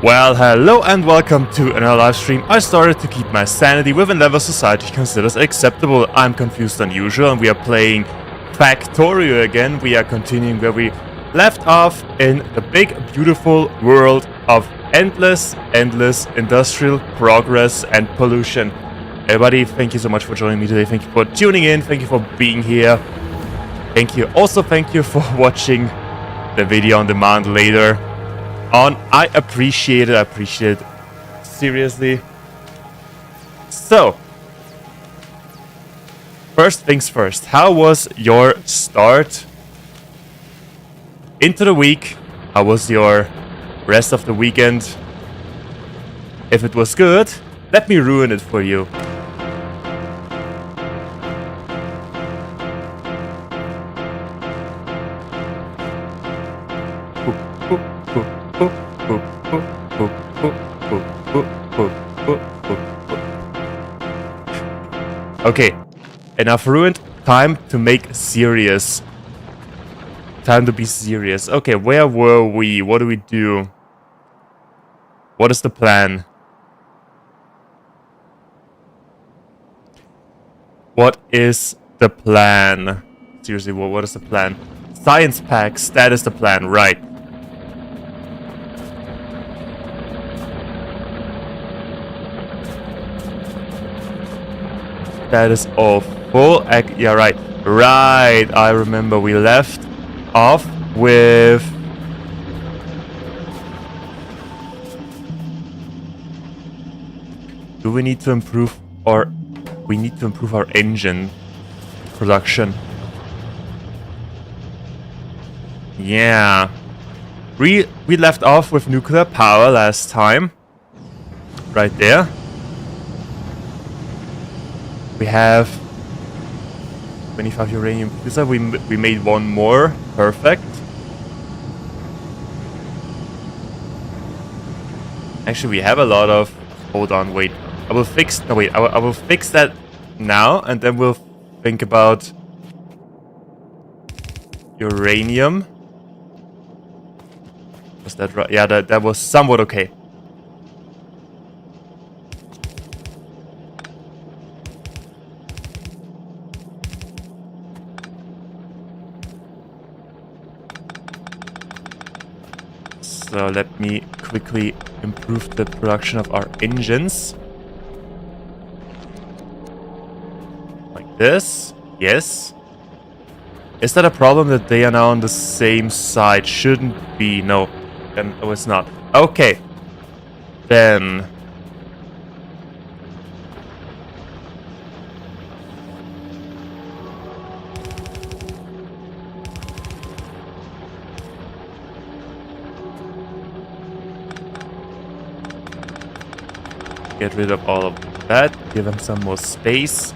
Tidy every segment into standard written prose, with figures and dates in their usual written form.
Well, hello and welcome to another live stream. I started to keep my sanity within level society considers acceptable. I'm confused than usual and we are playing Factorio again. We are continuing where we left off in the big, beautiful world of endless industrial progress and pollution. Everybody, thank you so much for joining me today. Thank you for tuning in. Thank you for being here. Thank you. Also, thank you for watching the video on demand later on. I appreciate it. I appreciate it. Seriously. So, first things first. How was your start into the week? How was your rest of the weekend? If it was good, let me ruin it for you. Okay, enough ruined. Time to make serious. Time to be serious. Okay, where were we? What do we do? What is the plan? What is the plan? Seriously, what is the plan? Science packs, that is the plan, right. That is all full. Yeah, right. Right, I remember we left off with... Do we need to improve our... We need to improve our engine production. Yeah. We left off with nuclear power last time. Right there. We have 25 uranium fusel. We made one more. Perfect. Actually, we have a lot of... Hold on, wait. I will fix... No, wait. I will fix that now, and then we'll think about uranium. Was that right? Yeah, that was somewhat okay. So let me quickly improve the production of our engines. Like this. Yes. Is that a problem that they are now on the same side? Shouldn't be. No. No, it's not. Okay. Then... Get rid of all of that. Give them some more space.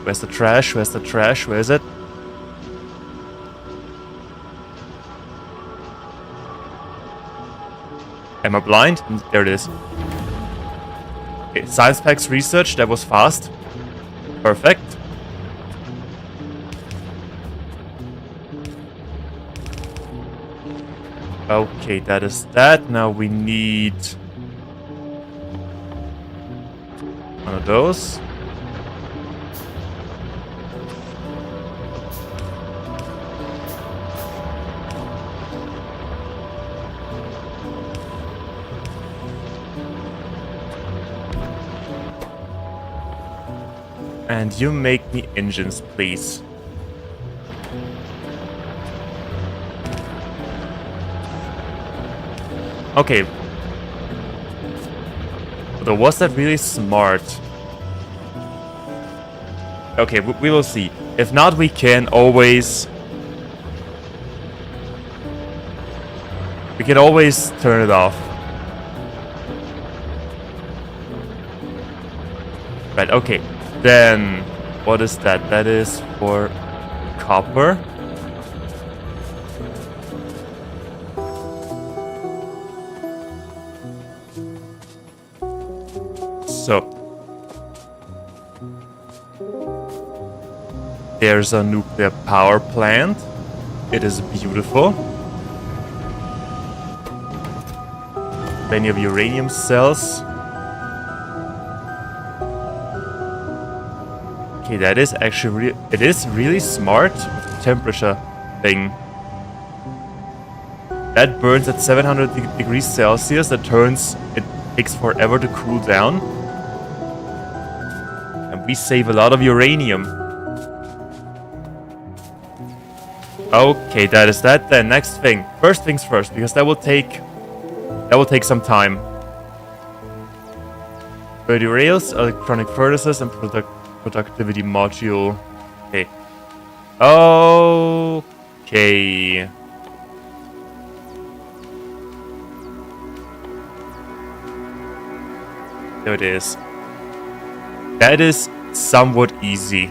Where's the trash? Where's the trash? Where is it? Am I blind? There it is. Okay, science packs research. That was fast. Perfect. Okay, that is that. Now we need one of those. And you make me engines, please. Okay. But was that really smart? Okay, we will see. If not, we can always... We can always turn it off. Right, okay. Then, what is that? That is for copper. So there's a nuclear power plant. It is beautiful. Many of uranium cells. Okay, that is actually it is really smart with the temperature thing. That burns at 700 degrees Celsius. That turns, it takes forever to cool down. And we save a lot of uranium. Okay, that is that. Then next thing. First things first, because that will take some time. 30 rails, electronic furnaces, and productivity module. Okay. Okay. There it is. That is somewhat easy.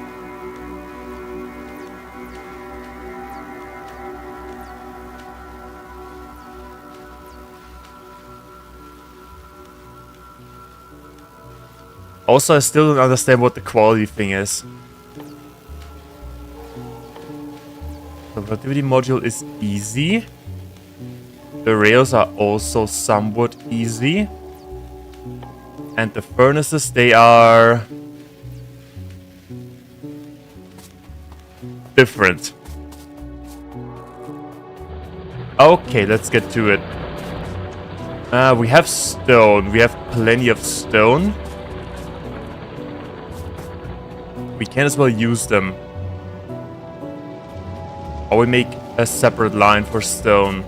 Also, I still don't understand what the quality thing is. The productivity module is easy. The rails are also somewhat easy. And the furnaces, they are different. Okay, let's get to it. We have stone. We have plenty of stone. We can as well use them. Or we make a separate line for stone.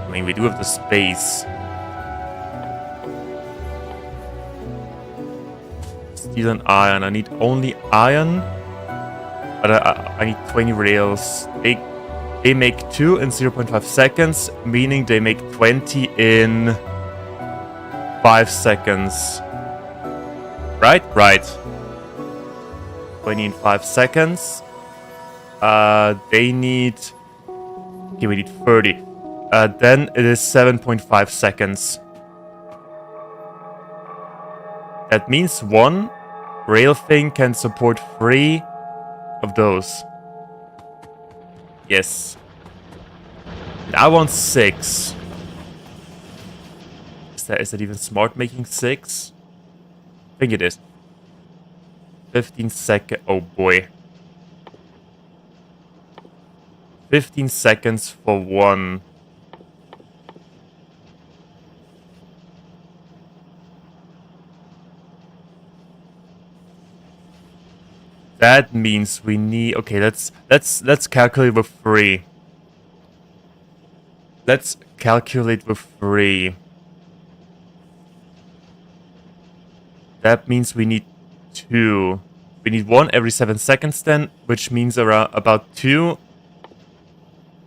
I mean, we do have the space. Steel and iron. I need only iron. But I need 20 rails. They make 2 in 0.5 seconds, meaning they make 20 in 5 seconds. Right? Right. 20 in 5 seconds. They need... Okay, we need 30. Then it is 7.5 seconds. That means one rail thing can support 3 of those. Yes. And I want 6. Is that even smart making 6? I think it is. 15 seconds. Oh boy. 15 seconds for 1. That means we need... Okay, let's calculate with 3. Let's calculate with 3. That means we need 2. We need 1 every 7 seconds then, which means around about 2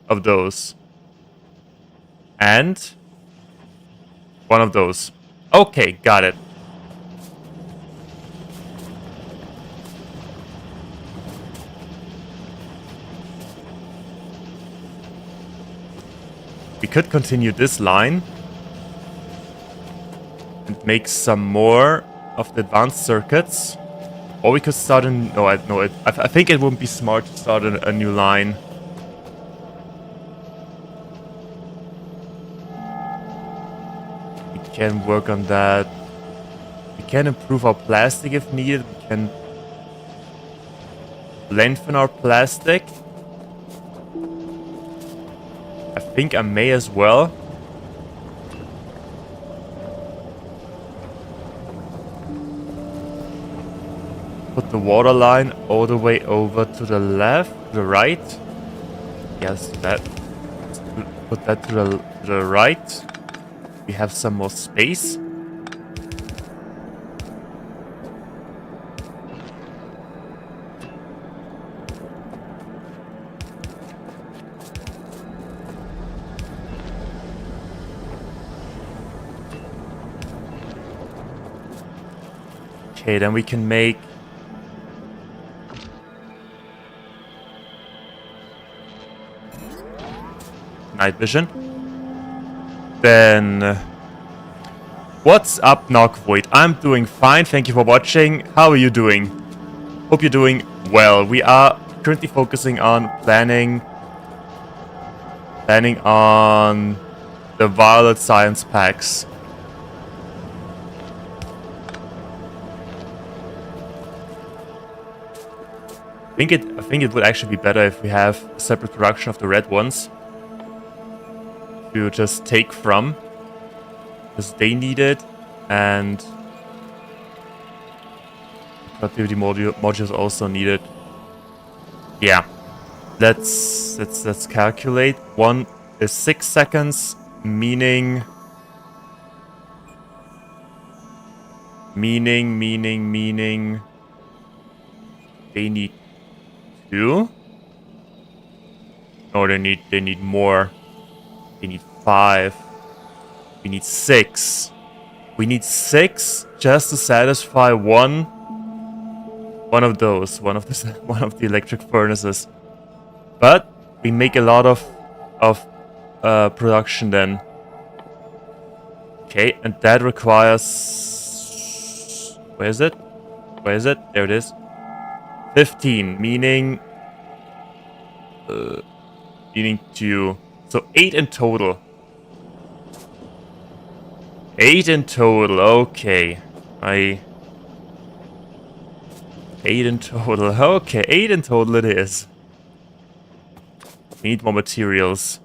of those. And 1 of those. Okay, got it. We could continue this line and make some more of the advanced circuits, or we could start a... I think it wouldn't be smart to start a new line. We can work on that. We can improve our plastic if needed. We can lengthen our plastic. I think I may as well. Put the water line all the way over to the left, to the right. Yes, that. Put that to the right. We have some more space. Okay, then we can make night vision. Then, what's up, Knockvoid? I'm doing fine, thank you for watching. How are you doing? Hope you're doing well. We are currently focusing on planning on the Violet Science packs. I think it would actually be better if we have a separate production of the red ones to just take from, because they need it, and productivity modules also need it. Yeah, let's calculate. One is 6 seconds, meaning they need 2. No, they need more. They need 5. We need 6. We need 6 just to satisfy one of those, one of the electric furnaces. But we make a lot of production then. Okay, and that requires, where is it? There it is. 15, meaning 2. So 8 in total. 8 in total, okay. 8 in total, okay. 8 in total it is. We need more materials.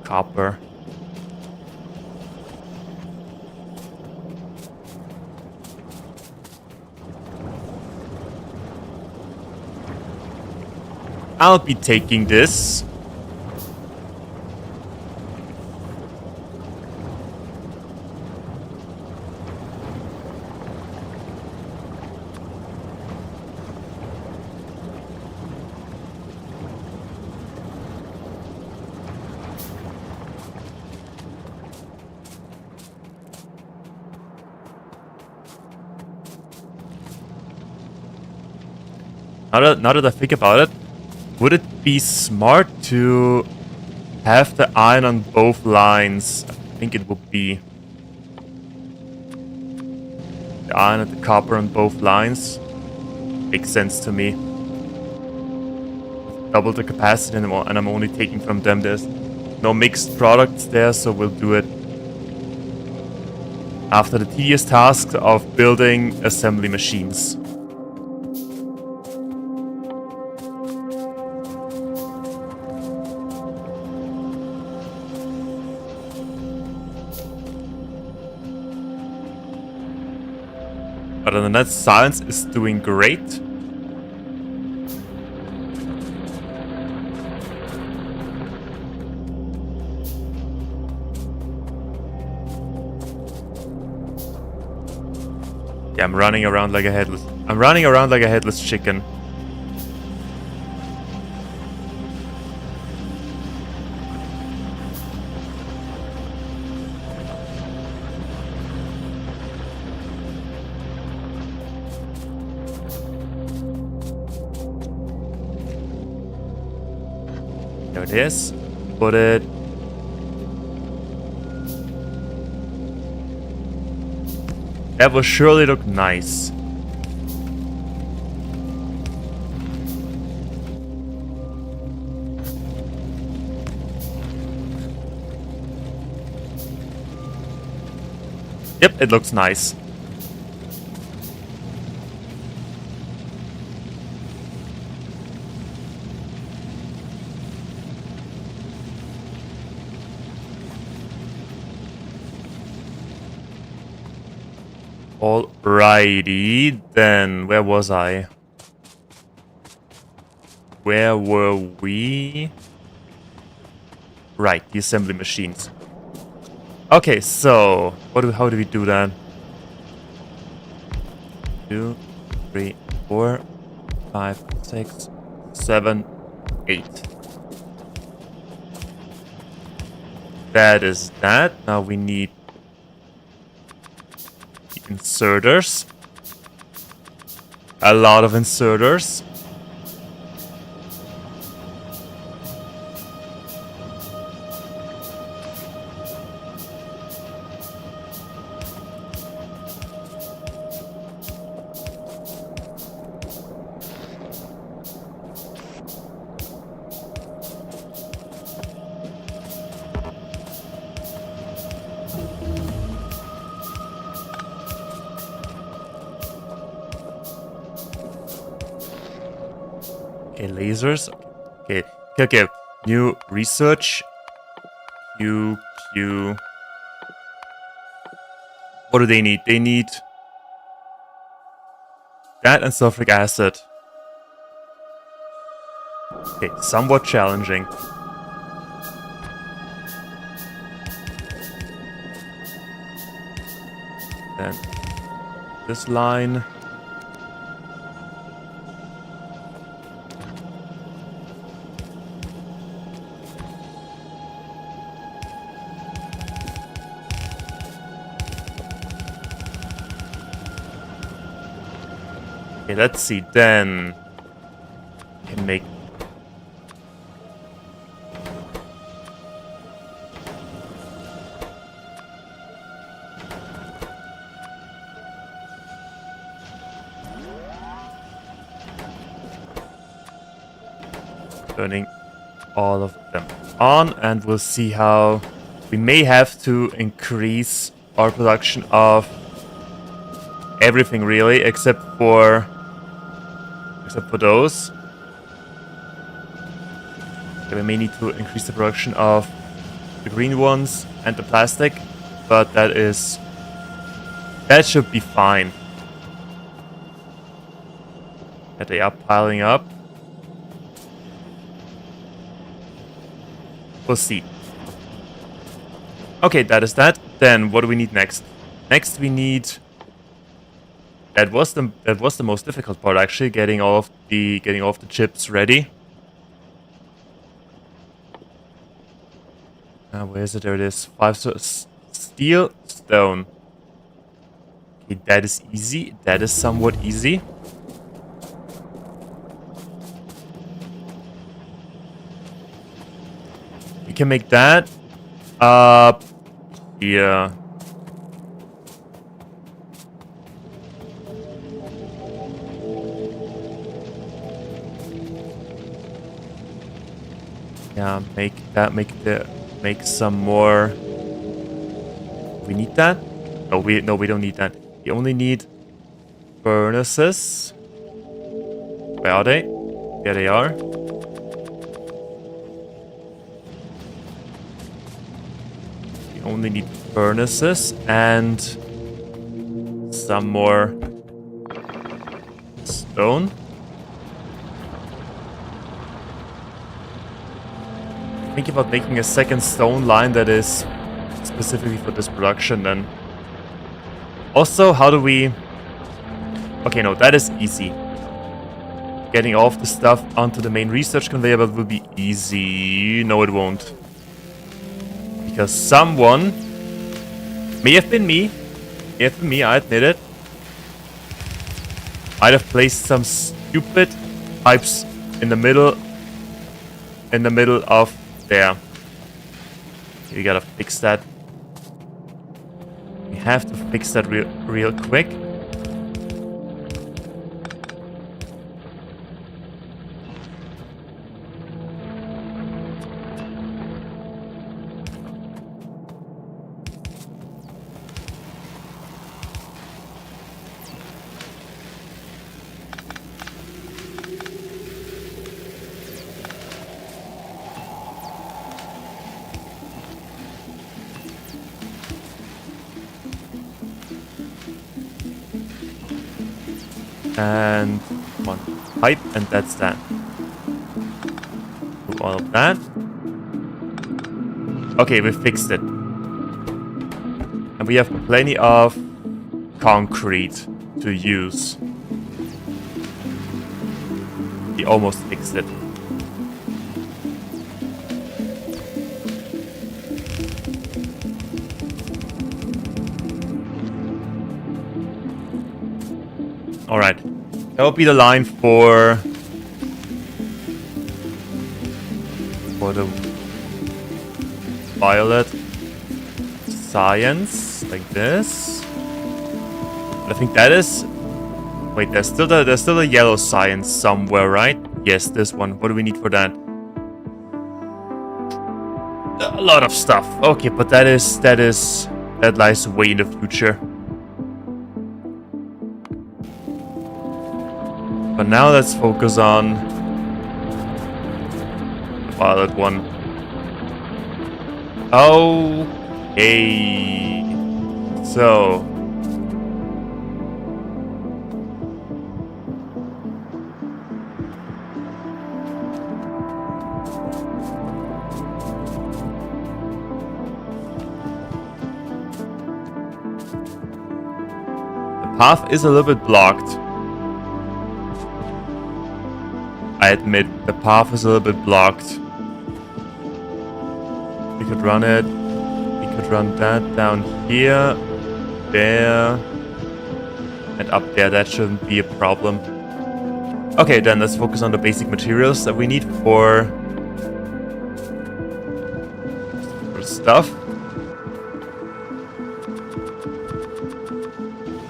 Copper. I'll be taking this. Now that I think about it, would it be smart to have the iron on both lines? I think it would be. The iron and the copper on both lines. Makes sense to me. Double the capacity and I'm only taking from them. There's no mixed products there, so we'll do it after the tedious task of building assembly machines. Other than that, science is doing great. Yeah, I'm running around like a headless chicken. There it is. Put it. That will surely look nice. Yep, it looks nice. Alrighty, then where was I? Where were we? Right, the assembly machines. Okay, so how do we do that? 2, 3, 4, 5, 6, 7, 8. That is that. Now we need inserters. A lot of inserters. Okay, lasers. Okay. Okay. New research. Q. What do they need? They need that and sulfuric acid. Okay, somewhat challenging. Then this line. Okay, let's see. Then can make turning all of them on, and we'll see how we may have to increase our production of everything really, except for those. Okay, we may need to increase the production of the green ones and the plastic, but that should be fine. Yeah, they are piling up. We'll see. Okay, that is that. Then what do we need next? Next we need. That was the most difficult part actually, getting all of the chips ready. Where is it? There it is. 5 steel, stone. Okay, that is easy. That is somewhat easy. We can make that here. Yeah, make some more. We need that? No, we don't need that. We only need furnaces. Where are they? There they are. We only need furnaces and some more stone. Think about making a second stone line that is specifically for this production then. Also, how do we... Okay, no, that is easy. Getting all of the stuff onto the main research conveyor belt will be easy. No, it won't. Because someone... May have been me. I admit it. Might have placed some stupid pipes in the middle of there. Okay, we gotta fix that. We have to fix that real quick. And one pipe, and that's that. Do all of that. Okay, we fixed it. And we have plenty of concrete to use. We almost fixed it. Alright. That will be the line for the violet science, like this. I think that is... Wait, there's still a yellow science somewhere, right? Yes, this one. What do we need for that? A lot of stuff. Okay, but that lies way in the future. But now let's focus on violet one. Okay. So. The path is a little bit blocked. I admit, the path is a little bit blocked. We could run it. We could run that down here, there, and up there. That shouldn't be a problem. Okay, then let's focus on the basic materials that we need for stuff.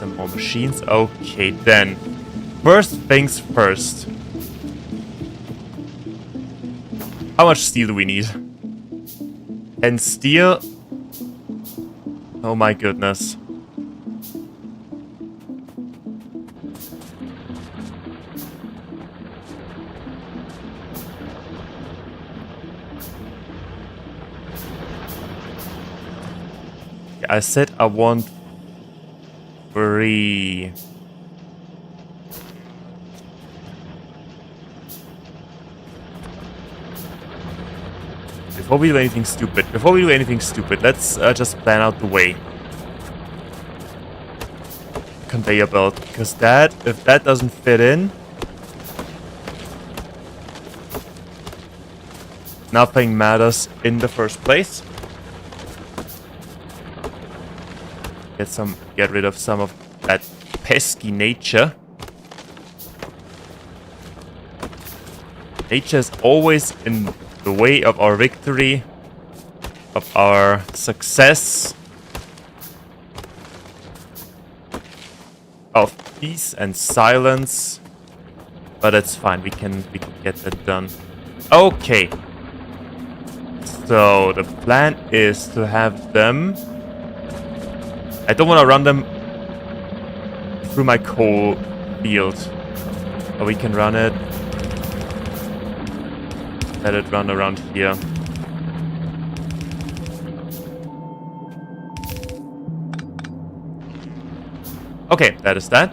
Some more machines. Okay, then. First things first. How much steel do we need? And steel... Oh my goodness. I said I want 3. Before we do anything stupid, let's just plan out the way. Conveyor belt, because that, if that doesn't fit in, nothing matters in the first place. Get rid of some of that pesky nature. Nature is always in the way of our victory, of our success, of peace and silence. But that's fine. We can get that done. Okay. So the plan is to have them. I don't want to run them through my coal field. But we can run it. Let it run around here. Okay, that is that.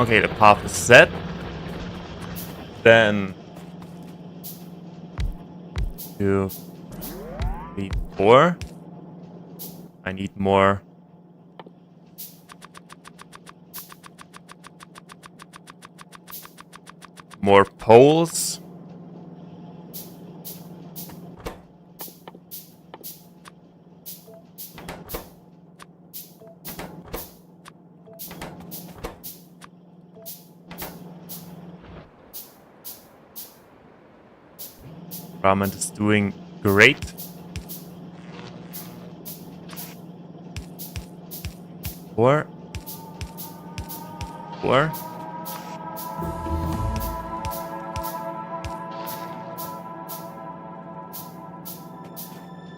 Okay, the path is set. Then 2, 3, 4. I need more. More poles. Environment is doing great. Four.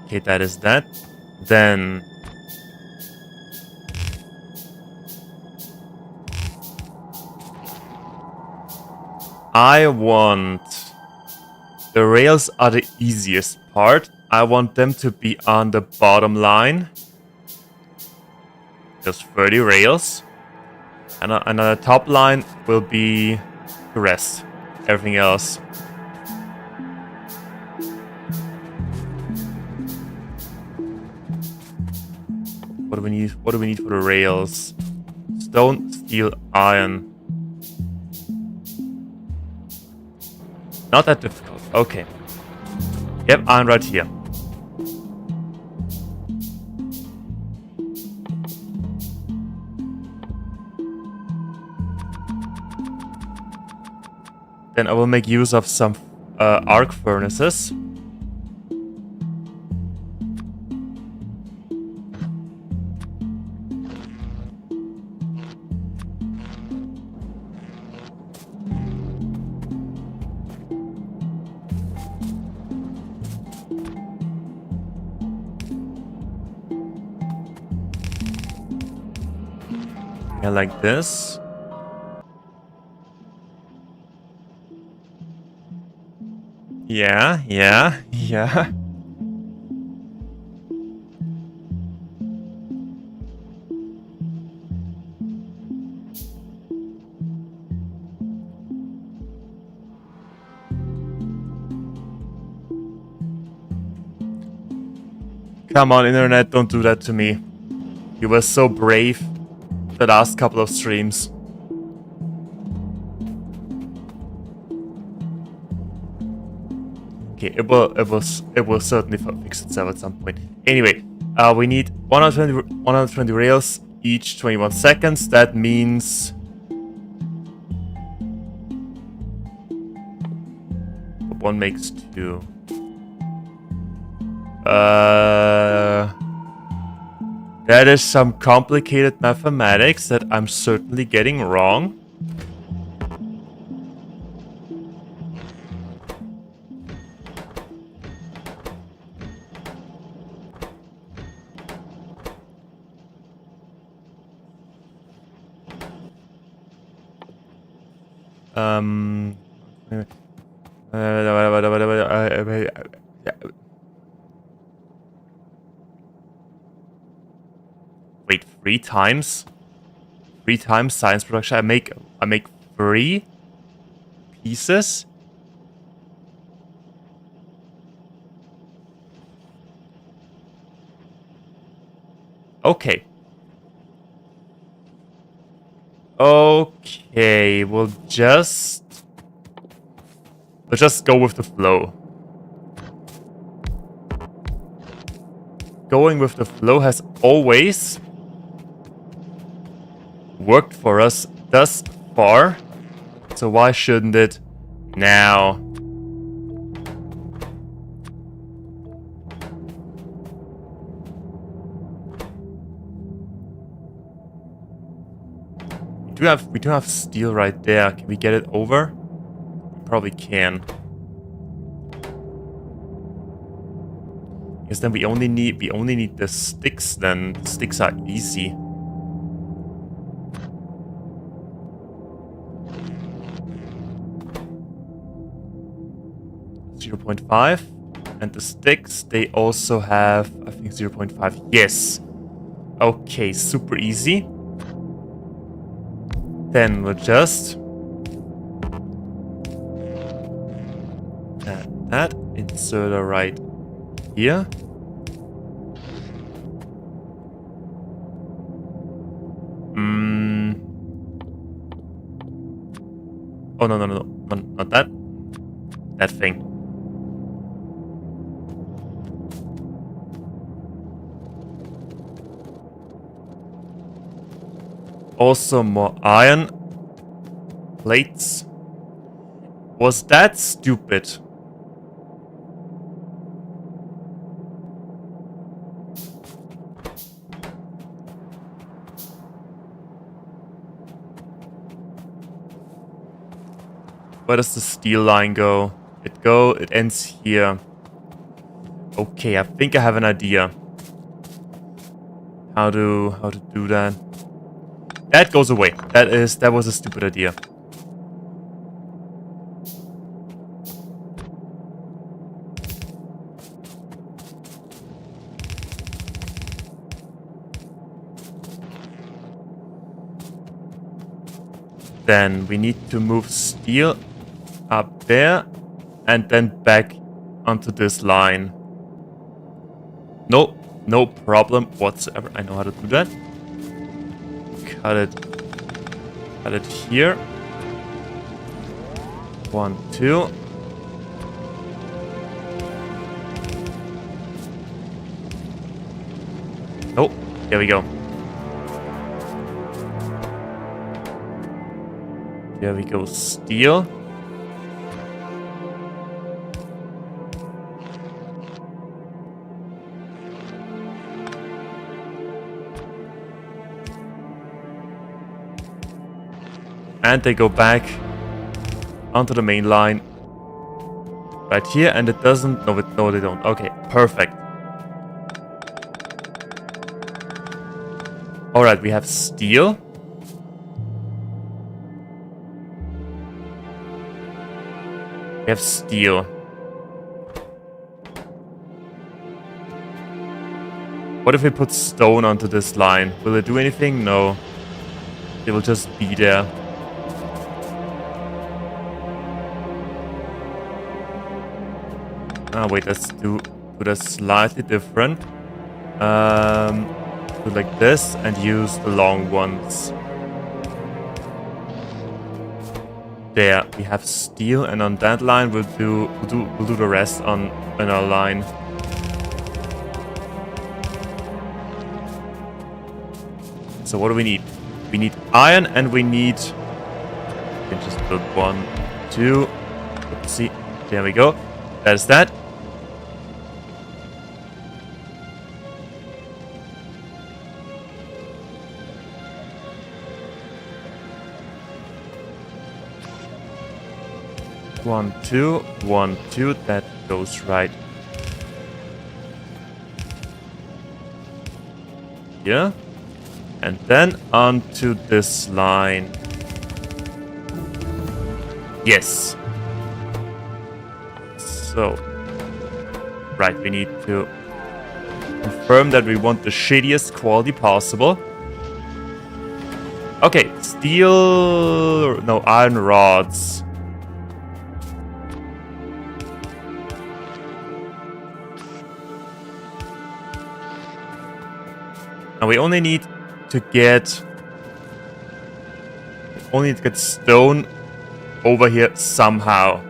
Okay, that is that. Then I want... The rails are the easiest part. I want them to be on the bottom line. Just 30 rails. And on the top line will be the rest. Everything else. What do we need? What do we need for the rails? Stone, steel, iron. Not that difficult. Okay. Yep, iron right here. Then I will make use of some arc furnaces. Yeah, like this. Yeah, yeah, yeah. Come on, internet, don't do that to me. You were so brave the last couple of streams. Okay, it will certainly fix itself at some point. Anyway, we need 120 rails each 21 seconds. That means one makes two. That is some complicated mathematics that I'm certainly getting wrong. Wait, 3 times? 3 times science production? I make 3 pieces? Okay. Okay, we'll just go with the flow. Going with the flow has always worked for us thus far, so why shouldn't it now? We do have steel right there. Can we get it over? We probably can. Because then we only need the sticks then. The sticks are easy. .5, and the sticks, they also have, I think, 0.5. Yes. Okay, super easy. Then we'll just add that, insert it right here. Oh, no, not that. That thing. Also more iron plates. Was that stupid? Where does the steel line go? It ends here. Okay, I think I have an idea. How to do that. That goes away. That was a stupid idea. Then we need to move steel up there and then back onto this line. No problem whatsoever. I know how to do that. Cut it here. 1, 2. Oh, there we go. There we go, steel. And they go back onto the main line right here, and it doesn't. No, they don't. Okay, perfect. All right, we have steel. We have steel. What if we put stone onto this line? Will it do anything? No. It will just be there. Ah, wait, let's do that slightly different. Do like this and use the long ones. There, we have steel, and on that line we'll do the rest on our line. So what do we need? We need iron, and we need... We can just build 1, 2. Let's see. There we go. There's that. One, two, 1, 2. That goes right here. And then onto this line. Yes. So, right, we need to confirm that we want the shittiest quality possible. Okay, steel... No, iron rods. And we only need to get stone over here somehow.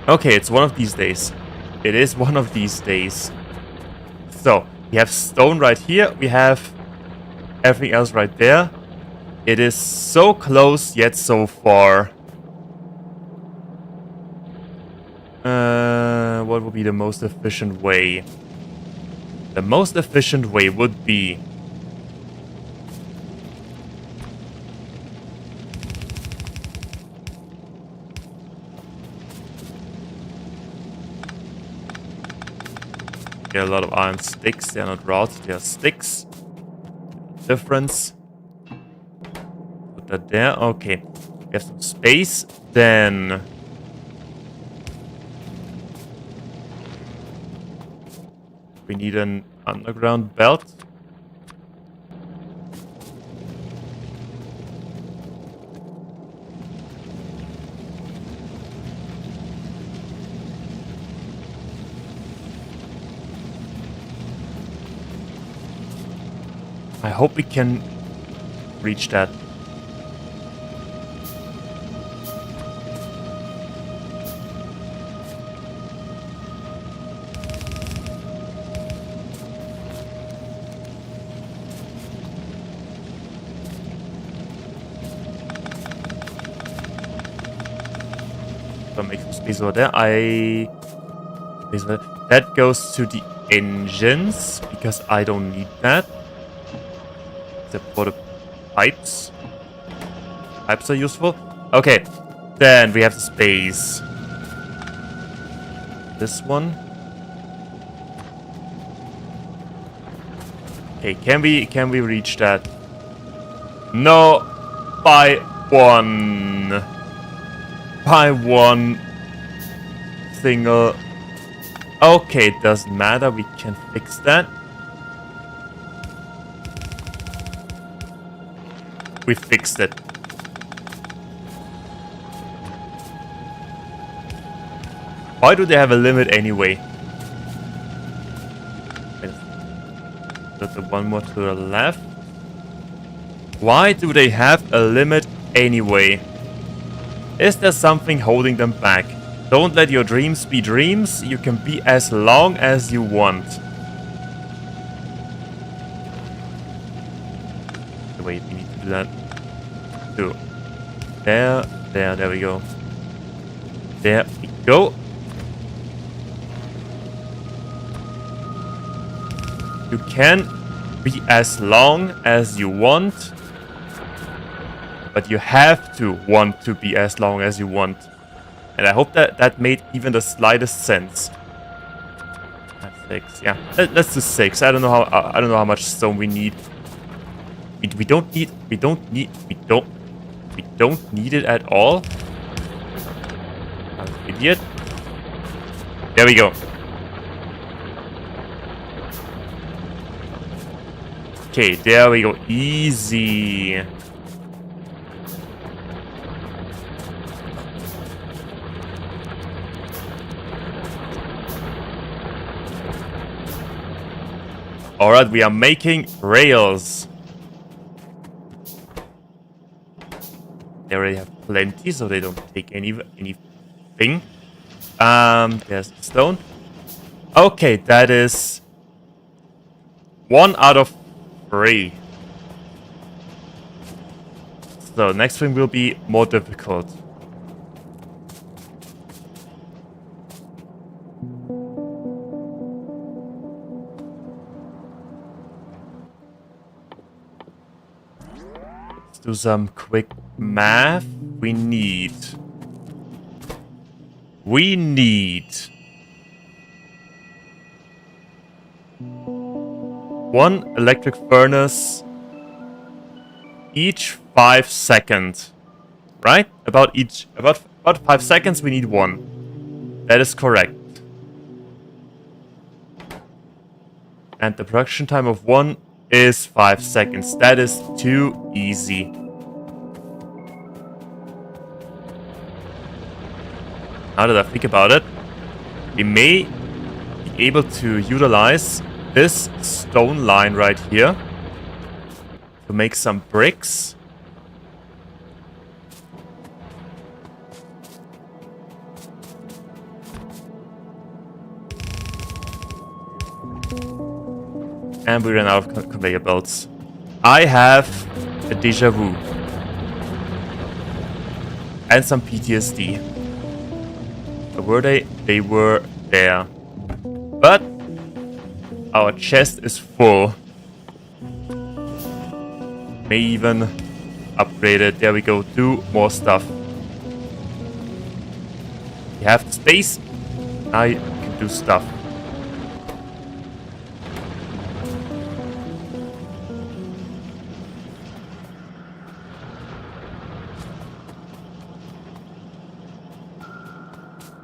Okay, it's one of these days. It is one of these days. So, we have stone right here. We have everything else right there. It is so close, yet so far. What would be the most efficient way? The most efficient way would be... a lot of iron sticks. They are not rods, they are sticks. Difference. Put that there. Okay. We have some space. Then we need an underground belt. I hope we can reach that. So make some space over there. That goes to the engines because I don't need that. Except for the pipes. Pipes are useful. Okay, then we have the space. This one. Okay, can we reach that? No, by one. By one single. Okay, it doesn't matter. We can fix that. We fixed it. Why do they have a limit anyway? Put the one more to the left. Why do they have a limit anyway? Is there something holding them back? Don't let your dreams be dreams. You can be as long as you want. Wait, we need to do that. Two. There we go. There we go. You can be as long as you want. But you have to want to be as long as you want. And I hope that that made even the slightest sense. That's 6, yeah. Let's do 6. I don't know how much stone we need. We don't need it at all. I'm an idiot. There we go. Okay, there we go. Easy. Alright, we are making rails. They already have plenty, so they don't take anything. There's stone. Okay, that is 1 out of 3. So next thing will be more difficult. Let's do some quick math. We need 1 electric furnace each 5 seconds. Right? About 5 seconds we need 1. That is correct. And the production time of 1 is 5 seconds. That is too easy. Now that I think about it, we may be able to utilize this stone line right here to make some bricks. And we ran out of conveyor belts. I have a deja vu. And some PTSD. Where were they? They were there. But our chest is full. May even upgrade it. There we go. Do more stuff. You have the space. Now you can do stuff.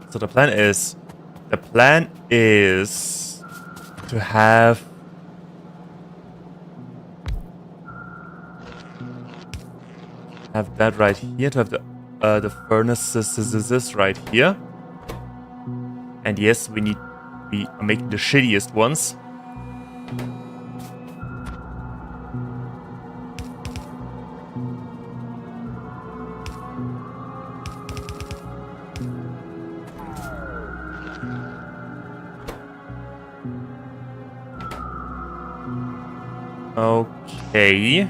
So the plan is to have that right here, to have the furnaces right here. And yes, we are making the shittiest ones. Okay.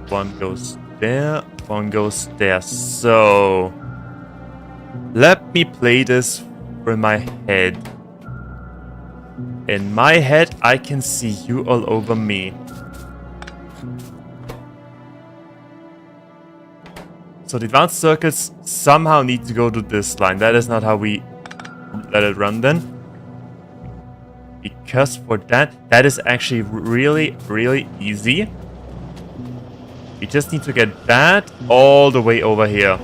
One goes there, one goes there. So let me play this in my head. In my head, I can see you all over me. So the advanced circuits somehow need to go to this line. That is not how we let it run then. Because for that is actually really, really easy. We just need to get that all the way over here.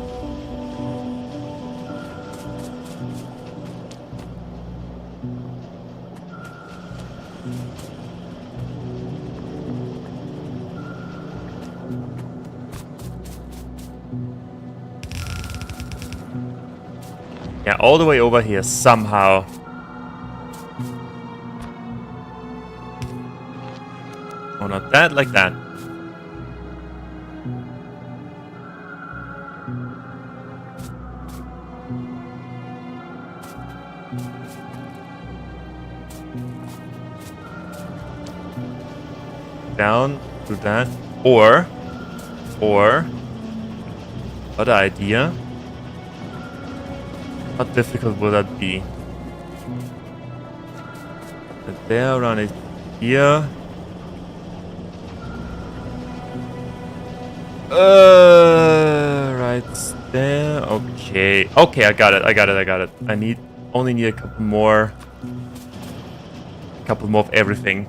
Yeah, all the way over here somehow. Oh, not that, like that. Down to that. Or other idea. How difficult will that be? There, run it here. Right there. Okay. Okay, I got it. I only need a couple more. Couple more of everything.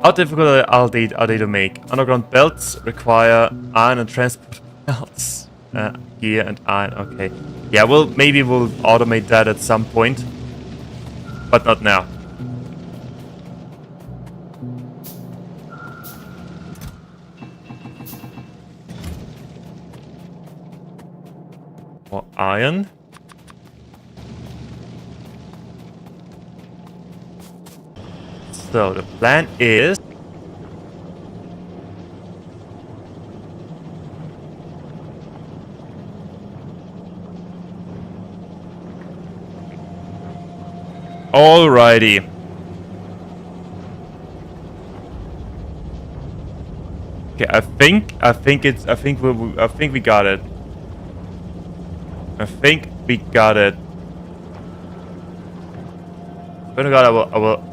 How difficult are they to make? Underground belts require iron and transport belts. Gear and iron. Okay. Yeah, well, maybe we'll automate that at some point. But not now. More iron. So the plan is... Alrighty. Okay, I think we got it. I think we got it. Oh my god,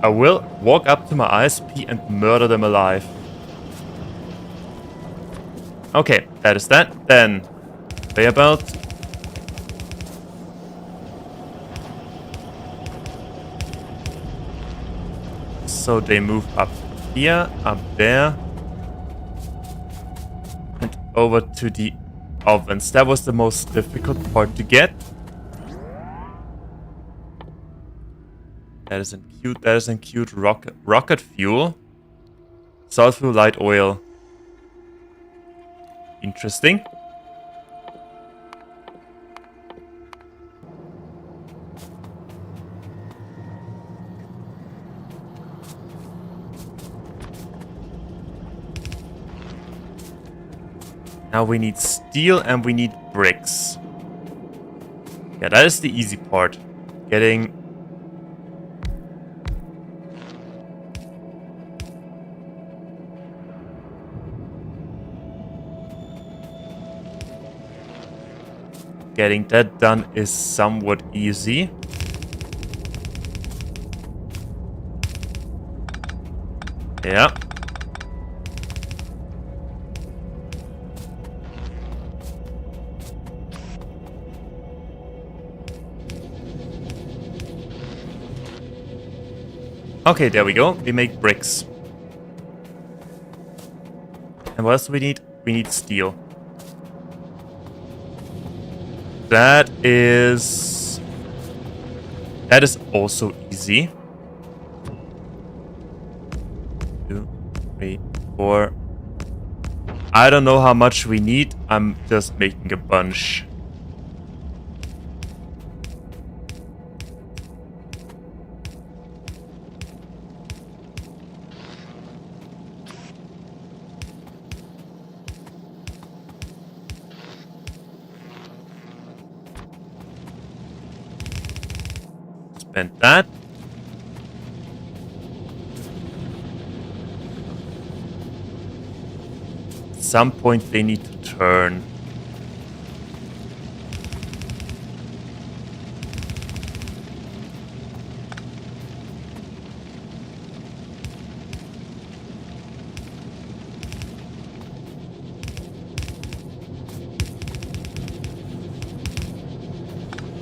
I will walk up to my ISP and murder them alive. Okay, that is that. Then, conveyor belt. So they move up here, up there. And over to the ovens. That was the most difficult part to get. That is a cute rocket fuel. Salt fuel, light oil. Interesting. Now we need steel and we need bricks. Yeah, that is the easy part. Getting... Getting that done is somewhat easy. Yeah. Okay, there we go. We make bricks. And what else do we need? We need steel. That is also easy. 2, 3, 4. I don't know how much we need. I'm just making a bunch. Spend that. At some point they need to turn.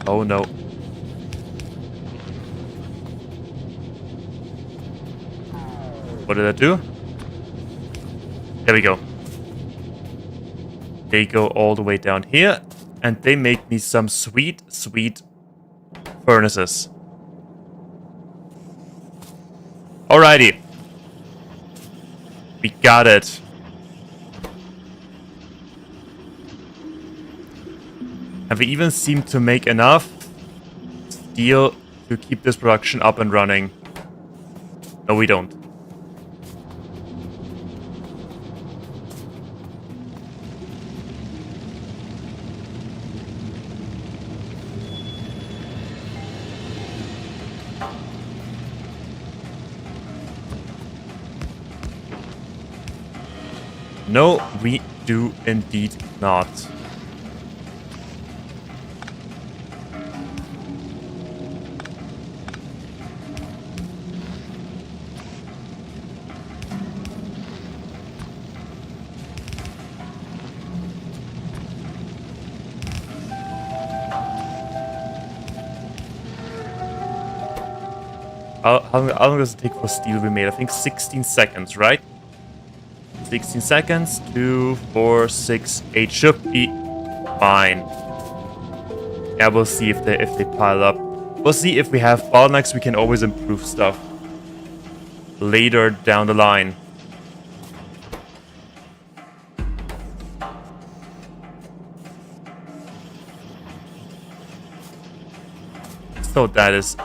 Oh no. What did I do? There we go. They go all the way down here, and they make me some sweet, sweet furnaces. Alrighty. We got it. And we even seem to make enough steel to keep this production up and running. No, we don't. No, we do indeed not. How long does it take for steel to be made? I think 16 seconds, right? 16 seconds. 2, 4, 6, 8 should be fine. Yeah, we'll see if they pile up. We'll see if we have bottlenecks. We can always improve stuff later down the line. So that is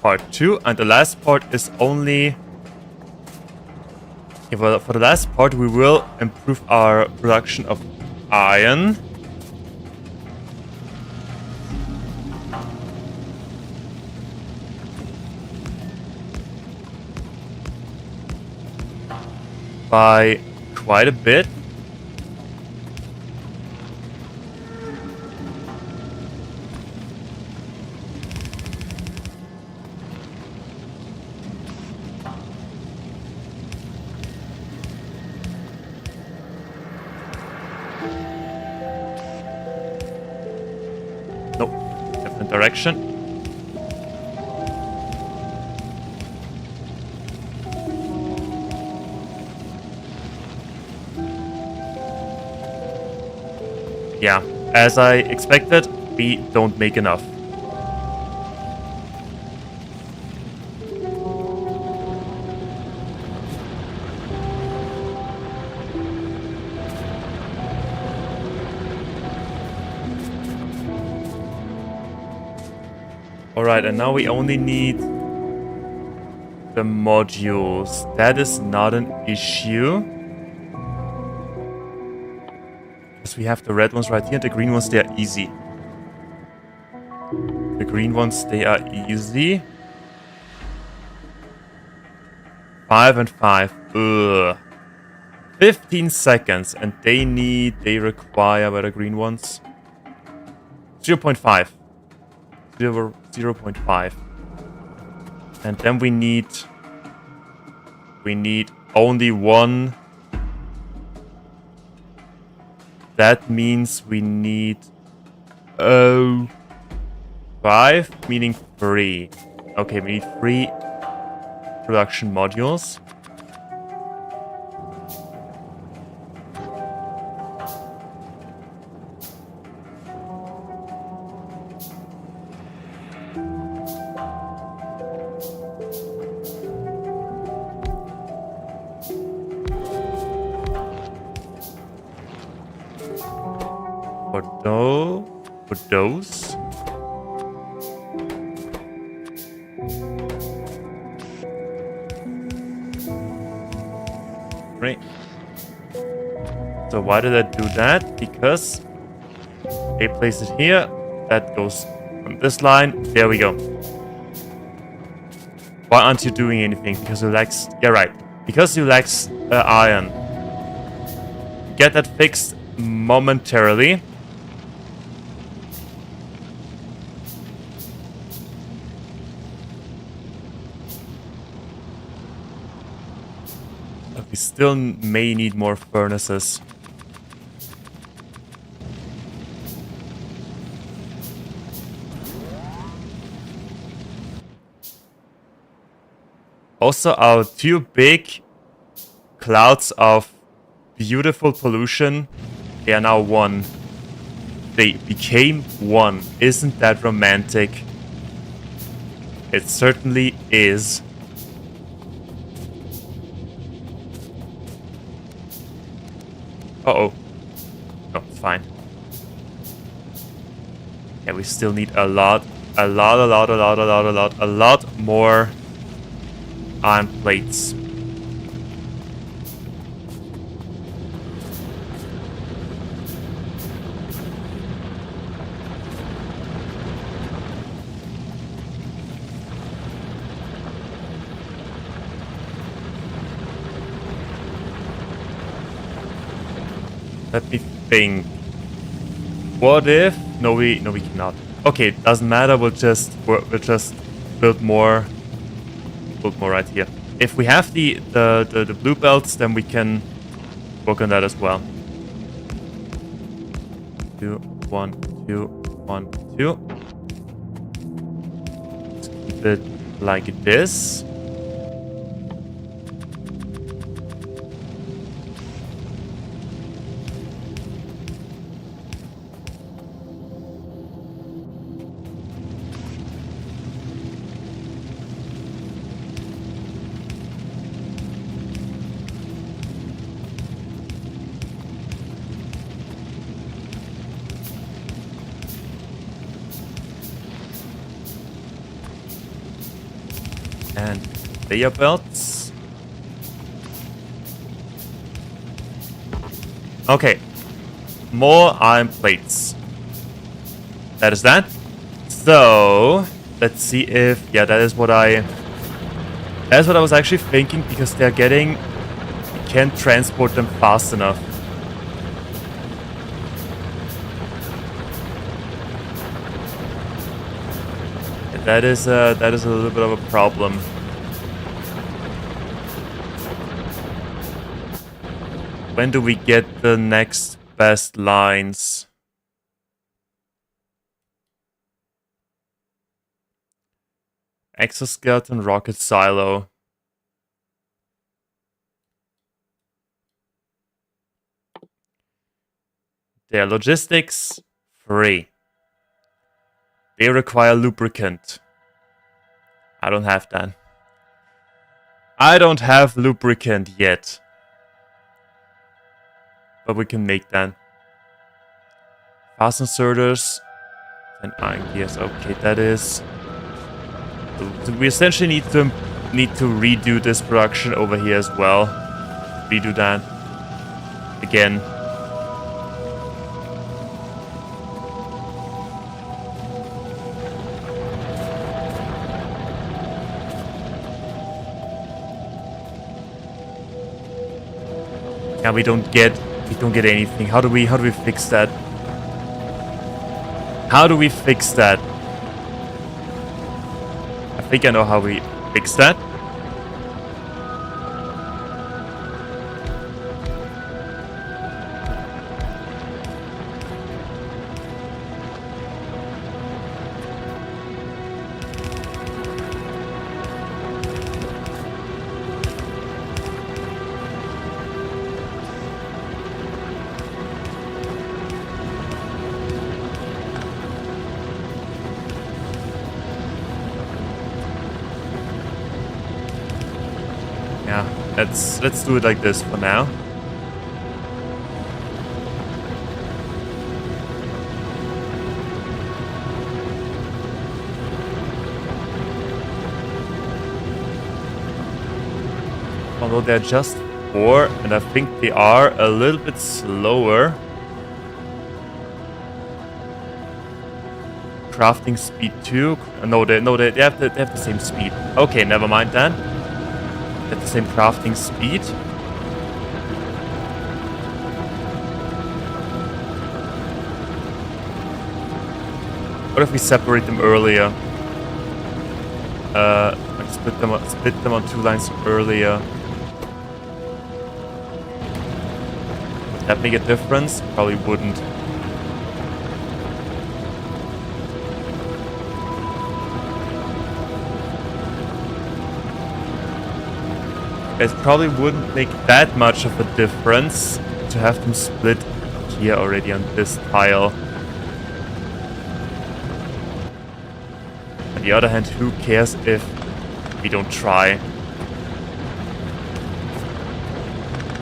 part 2, and the last part is only... Okay, well, for the last part we will improve our production of iron. By quite a bit. Nope, different direction. Yeah, as I expected, we don't make enough. Alright, and now we only need the modules. That is not an issue. Because we have the red ones right here, and the green ones, they are easy. The green ones, they are easy. 5 and 5. Ugh. 15 seconds, and they require, where the green ones? 0.5. 0.5. And then we need only one. That means we need 5, meaning 3. Okay, we need 3 production modules. For those. Great. So why did I do that? Because they place it here. That goes on this line. There we go. Why aren't you doing anything? Because you lack... Yeah, right. Because you lack iron. Get that fixed momentarily. We still may need more furnaces. Also, our 2 big clouds of beautiful pollution, they are now 1. They became 1. Isn't that romantic? It certainly is. Uh-oh. No, it's fine. Yeah, we still need a lot more iron plates. Let me think. What if? No, we cannot. Okay, doesn't matter. We'll just build more. Build more right here. If we have the blue belts, then we can work on that as well. 2, 1, 2, 1, 2. Let's keep it like this. And layer belts. Okay. More iron plates. That is that. So let's see if that is what I was actually thinking, because they're getting, you can't transport them fast enough. That is a little bit of a problem. When do we get the next best lines? Exoskeleton rocket silo. Their logistics free. They require lubricant. I don't have that. I don't have lubricant yet. But we can make that. Fast inserters and iron gears. Okay, that is. So we essentially need to redo this production over here as well. Redo that again. Yeah, we don't get anything. How do we fix that? How do we fix that? I think I know how we fix that. Yeah, let's do it like this for now. Although they're just 4, and I think they are a little bit slower. Crafting speed 2. No, they have the same speed. Okay, never mind then. At the same crafting speed. What if we separate them earlier? Like split them on 2 lines earlier. Would that make a difference? Probably wouldn't. It probably wouldn't make that much of a difference to have them split here already on this tile. On the other hand, who cares if we don't try?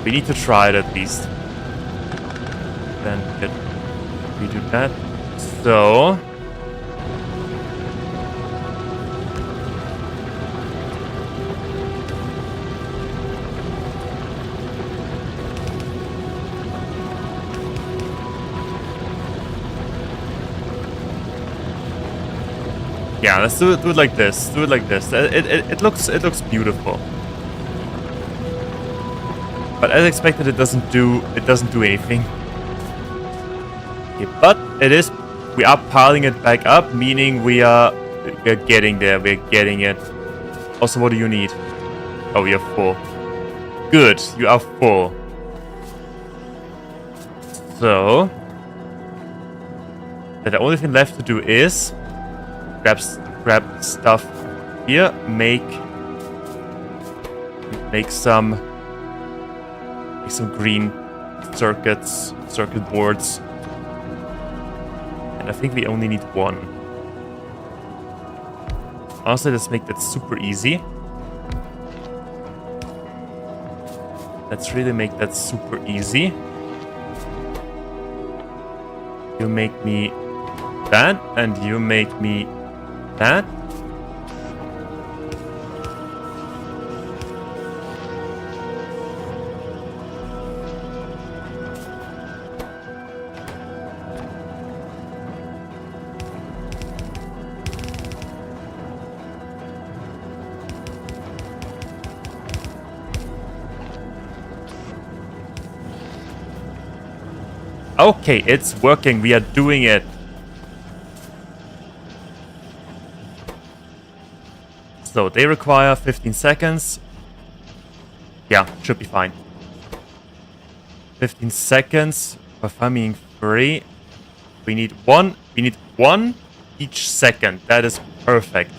We need to try it at least. Then we do that. So yeah, let's do it like this. Do it like this. It looks beautiful. But as expected, it doesn't do anything. Okay, but we are piling it back up, meaning we're getting there. We're getting it. Also, what do you need? Oh, we are full. Good, you are full. So the only thing left to do is grab stuff here, make some green circuit boards. And I think we only need one. Honestly, let's make that super easy. Let's really make that super easy. You make me that, and you make me that. Okay, it's working. We are doing it. So they require 15 seconds. Yeah, should be fine. 15 seconds for farming free. We need one. We need one each second. That is perfect.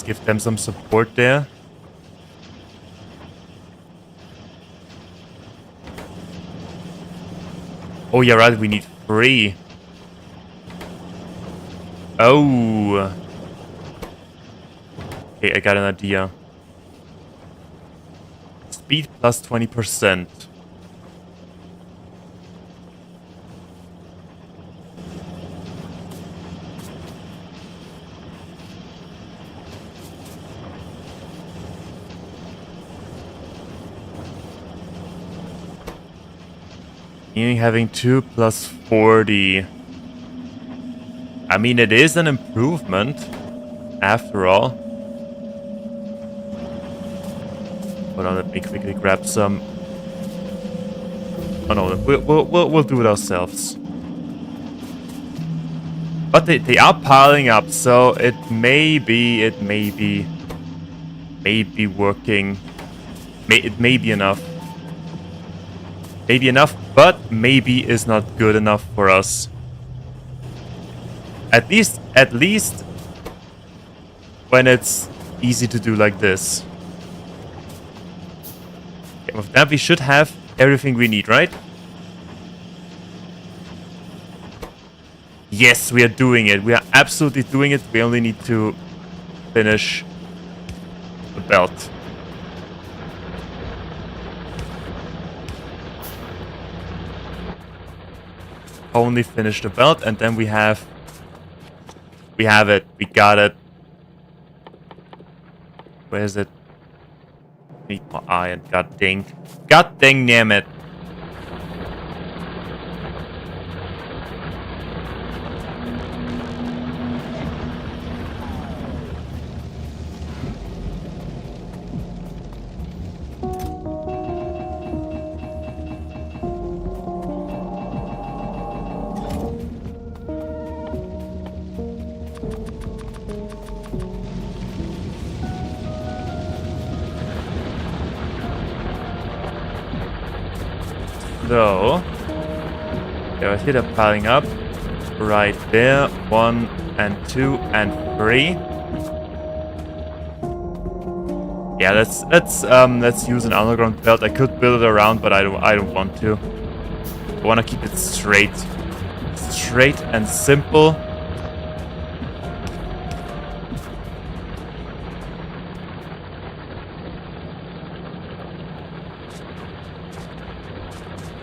Give them some support there. Oh, yeah, right. We need 3. Oh. Okay, I got an idea. Speed plus 20%. Having 2 plus 40. I mean, it is an improvement, after all. Hold on, let me quickly grab some. Oh no, we'll do it ourselves. But they are piling up, so it may be working. It may be enough. Maybe enough, but maybe is not good enough for us. At least when it's easy to do like this. Okay, with that we should have everything we need, right? Yes, we are doing it. We are absolutely doing it. We only need to finish the belt. Only finish the belt, and then we have it. We got it. Where is it? Need more iron. God dang damn it. So, right here, they're piling up. Right there, 1 and 2 and 3. Yeah, let's use an underground belt. I could build it around, but I don't want to. I want to keep it straight and simple.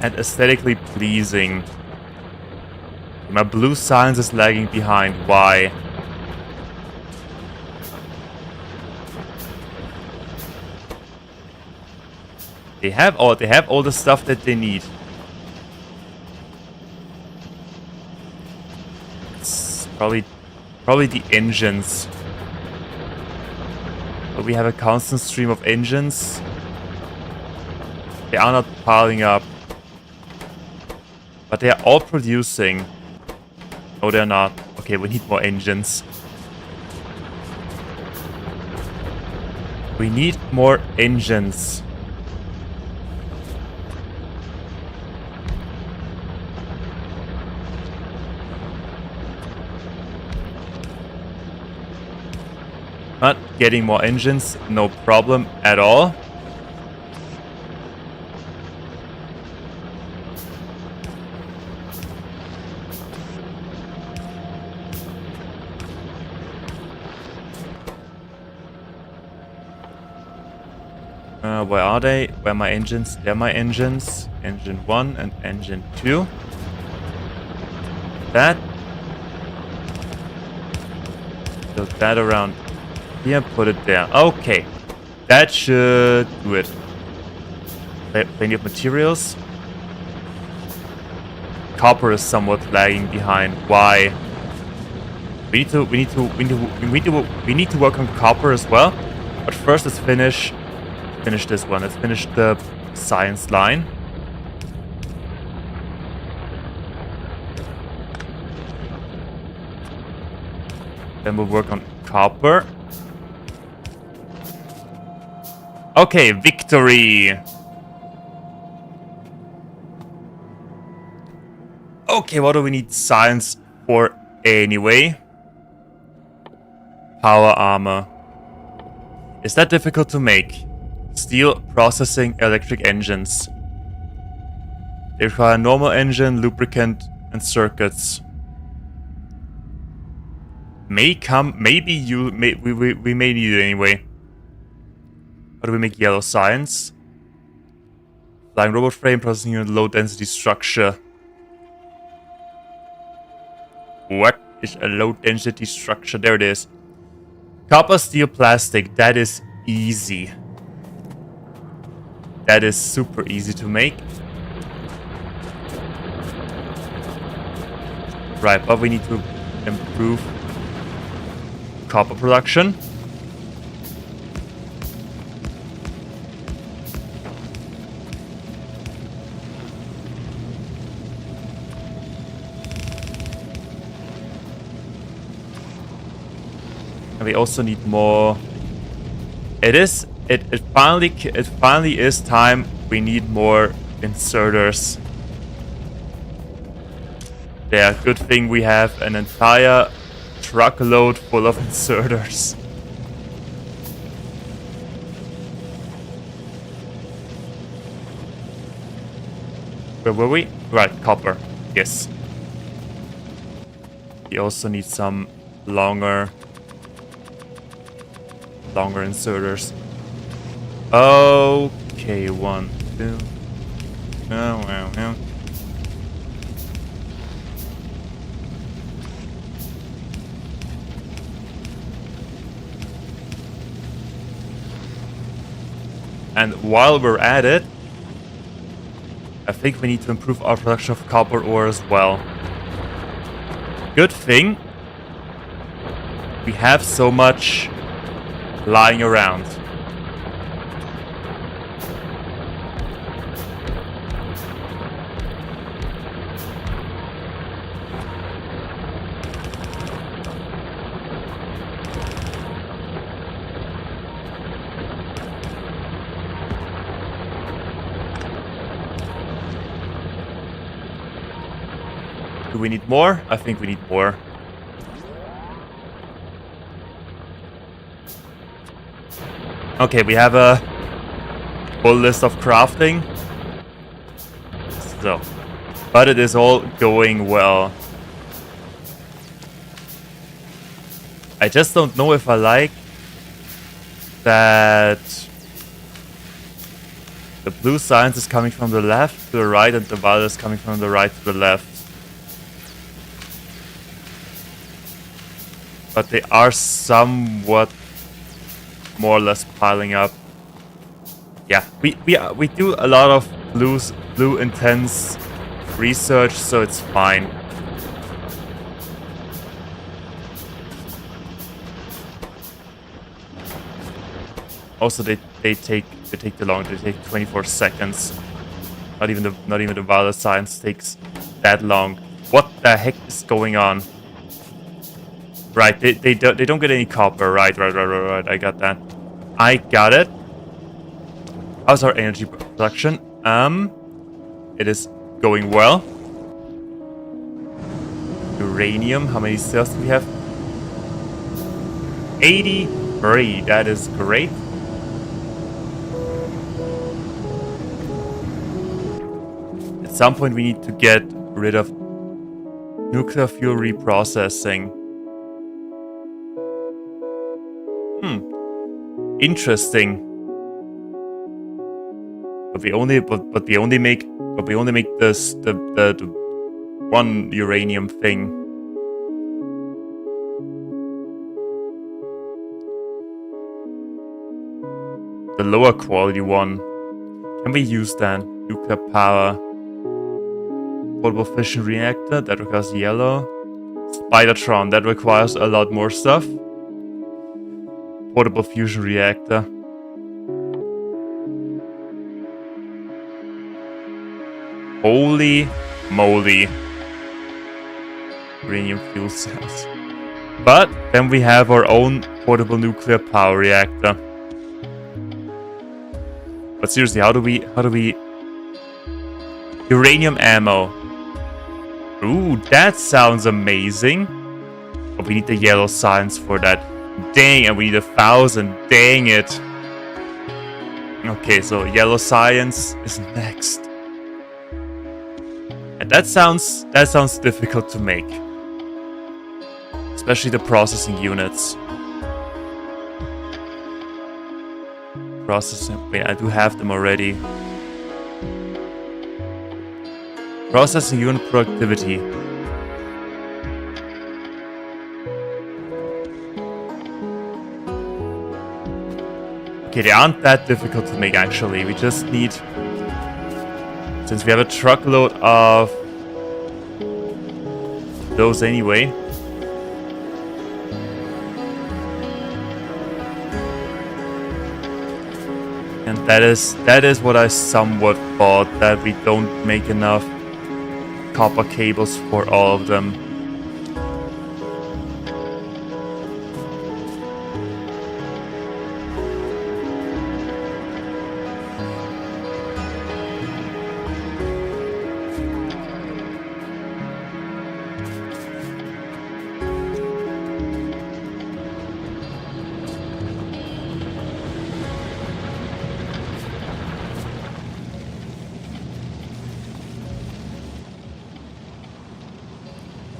And aesthetically pleasing. My blue silence is lagging behind. Why? They have all the stuff that they need. It's probably the engines. But we have a constant stream of engines. They are not piling up. But they are all producing. No, they're not. Okay, we need more engines. We need more engines. Not getting more engines, no problem at all. Where are they? Where are my engines? They're my engines. Engine 1 and engine 2. That. Build that around here, put it there. Okay. That should do it. Plenty of materials. Copper is somewhat lagging behind. Why? We need to work on copper as well. But first let's finish this one. Let's finish the science line. Then we'll work on copper. Okay, victory! Okay, what do we need science for anyway? Power armor. Is that difficult to make? Steel processing electric engines. They require a normal engine, lubricant, and circuits. We may need it anyway. How do we make yellow science? Flying robot frame, processing unit, low density structure. What is a low density structure? There it is. Copper, steel, plastic. That is easy. That is super easy to make. Right, but we need to improve copper production. And we also need more. It finally is time. We need more inserters. Yeah, good thing we have an entire truckload full of inserters. Where were we? Right, copper. Yes. We also need some longer inserters. Okay, 1, 2. Wow. And while we're at it, I think we need to improve our production of copper ore as well. Good thing we have so much lying around. Do we need more? I think we need more. Okay, we have a full list of crafting. So, but it is all going well. I just don't know if I like that the blue science is coming from the left to the right and the violet is coming from the right to the left. But they are somewhat more or less piling up. Yeah, we do a lot of blue intense research, so it's fine. Also, they take too long. They take 24 seconds. Not even the violet science takes that long. What the heck is going on? Right, they don't get any copper. Right. I got that. I got it. How's our energy production? It is going well. Uranium. How many cells do we have? 80 free. That is great. At some point we need to get rid of nuclear fuel reprocessing. Interesting. But we only make this the one uranium thing. The lower quality one. Can we use that? Nuclear power. Portable fission reactor, that requires yellow. Spidertron, that requires a lot more stuff. Portable fusion reactor. Holy moly. Uranium fuel cells. But then we have our own portable nuclear power reactor. But seriously, how do we uranium ammo? Ooh, that sounds amazing. But we need the yellow science for that. Dang, and we need 1,000. Dang it. Okay, so yellow science is next. And that sounds difficult to make. Especially the processing units. Processing. Wait, I do have them already. Processing unit productivity. Okay, they aren't that difficult to make actually. We just need... Since we have a truckload of those anyway. And that is what I somewhat thought, that we don't make enough copper cables for all of them.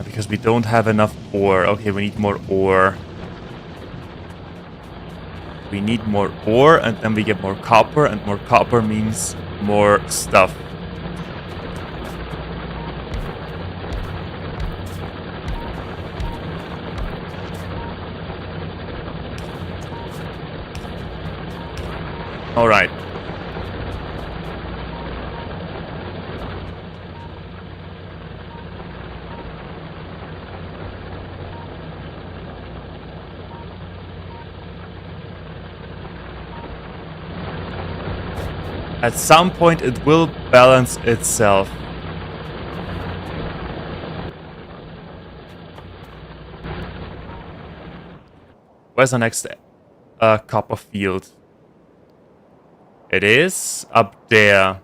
Because we don't have enough ore. Okay, we need more ore. We need more ore, and then we get more copper, and more copper means more stuff. All right. At some point it will balance itself. Where's our next copper field? It is up there.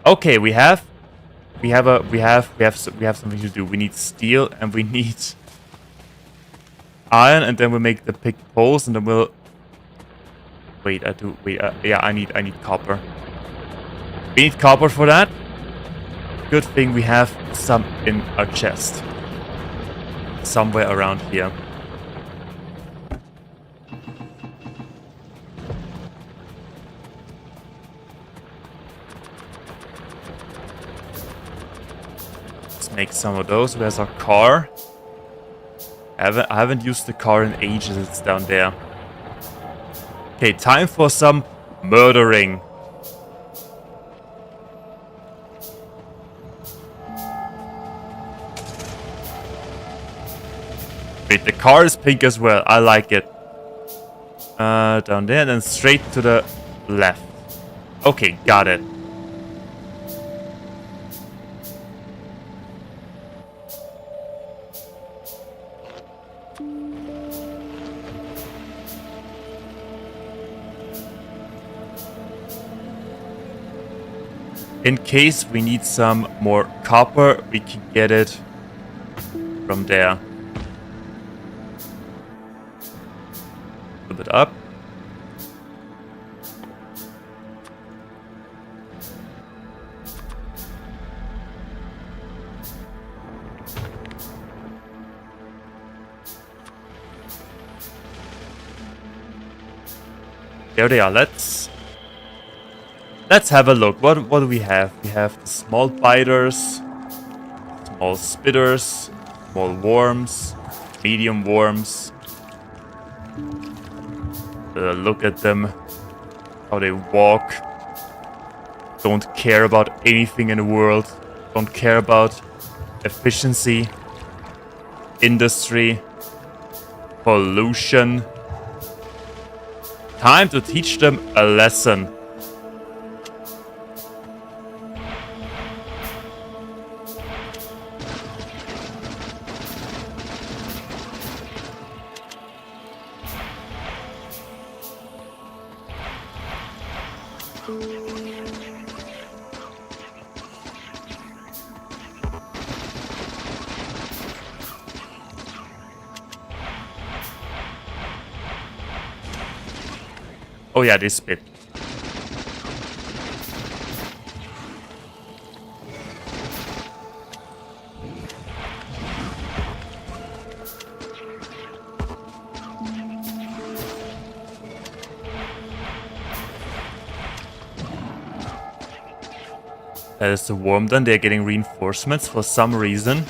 Okay, we have something to do. We need steel and we need iron, and then we make the picked poles, and then we'll yeah, I need copper. We need copper for that. Good thing we have some in our chest. Somewhere around here. Let's make some of those. Where's our car? I haven't used the car in ages. It's down there. Okay, time for some murdering. Wait, the car is pink as well. I like it. Down there and then straight to the left. Okay, got it. In case we need some more copper, we can get it from there. little bit up. There they are. Let's have a look. What do we have? We have the small biters, small spitters, small worms, medium worms. Look at them, how they walk. Don't care about anything in the world. Don't care about efficiency, industry, pollution. Time to teach them a lesson. Oh yeah, they spit. That is the worm done. They're getting reinforcements for some reason.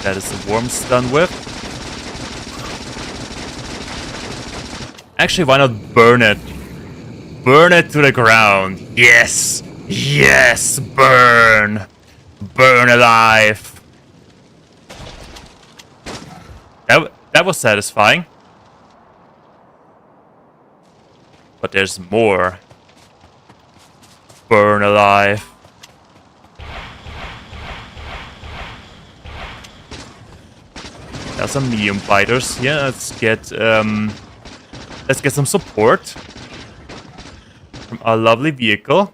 That is the worms done with. Actually, why not burn it? Burn it to the ground. Yes! Yes! Burn! Burn alive! That was satisfying. But there's more. Burn alive. There's some medium biters. Yeah, let's get some support from our lovely vehicle.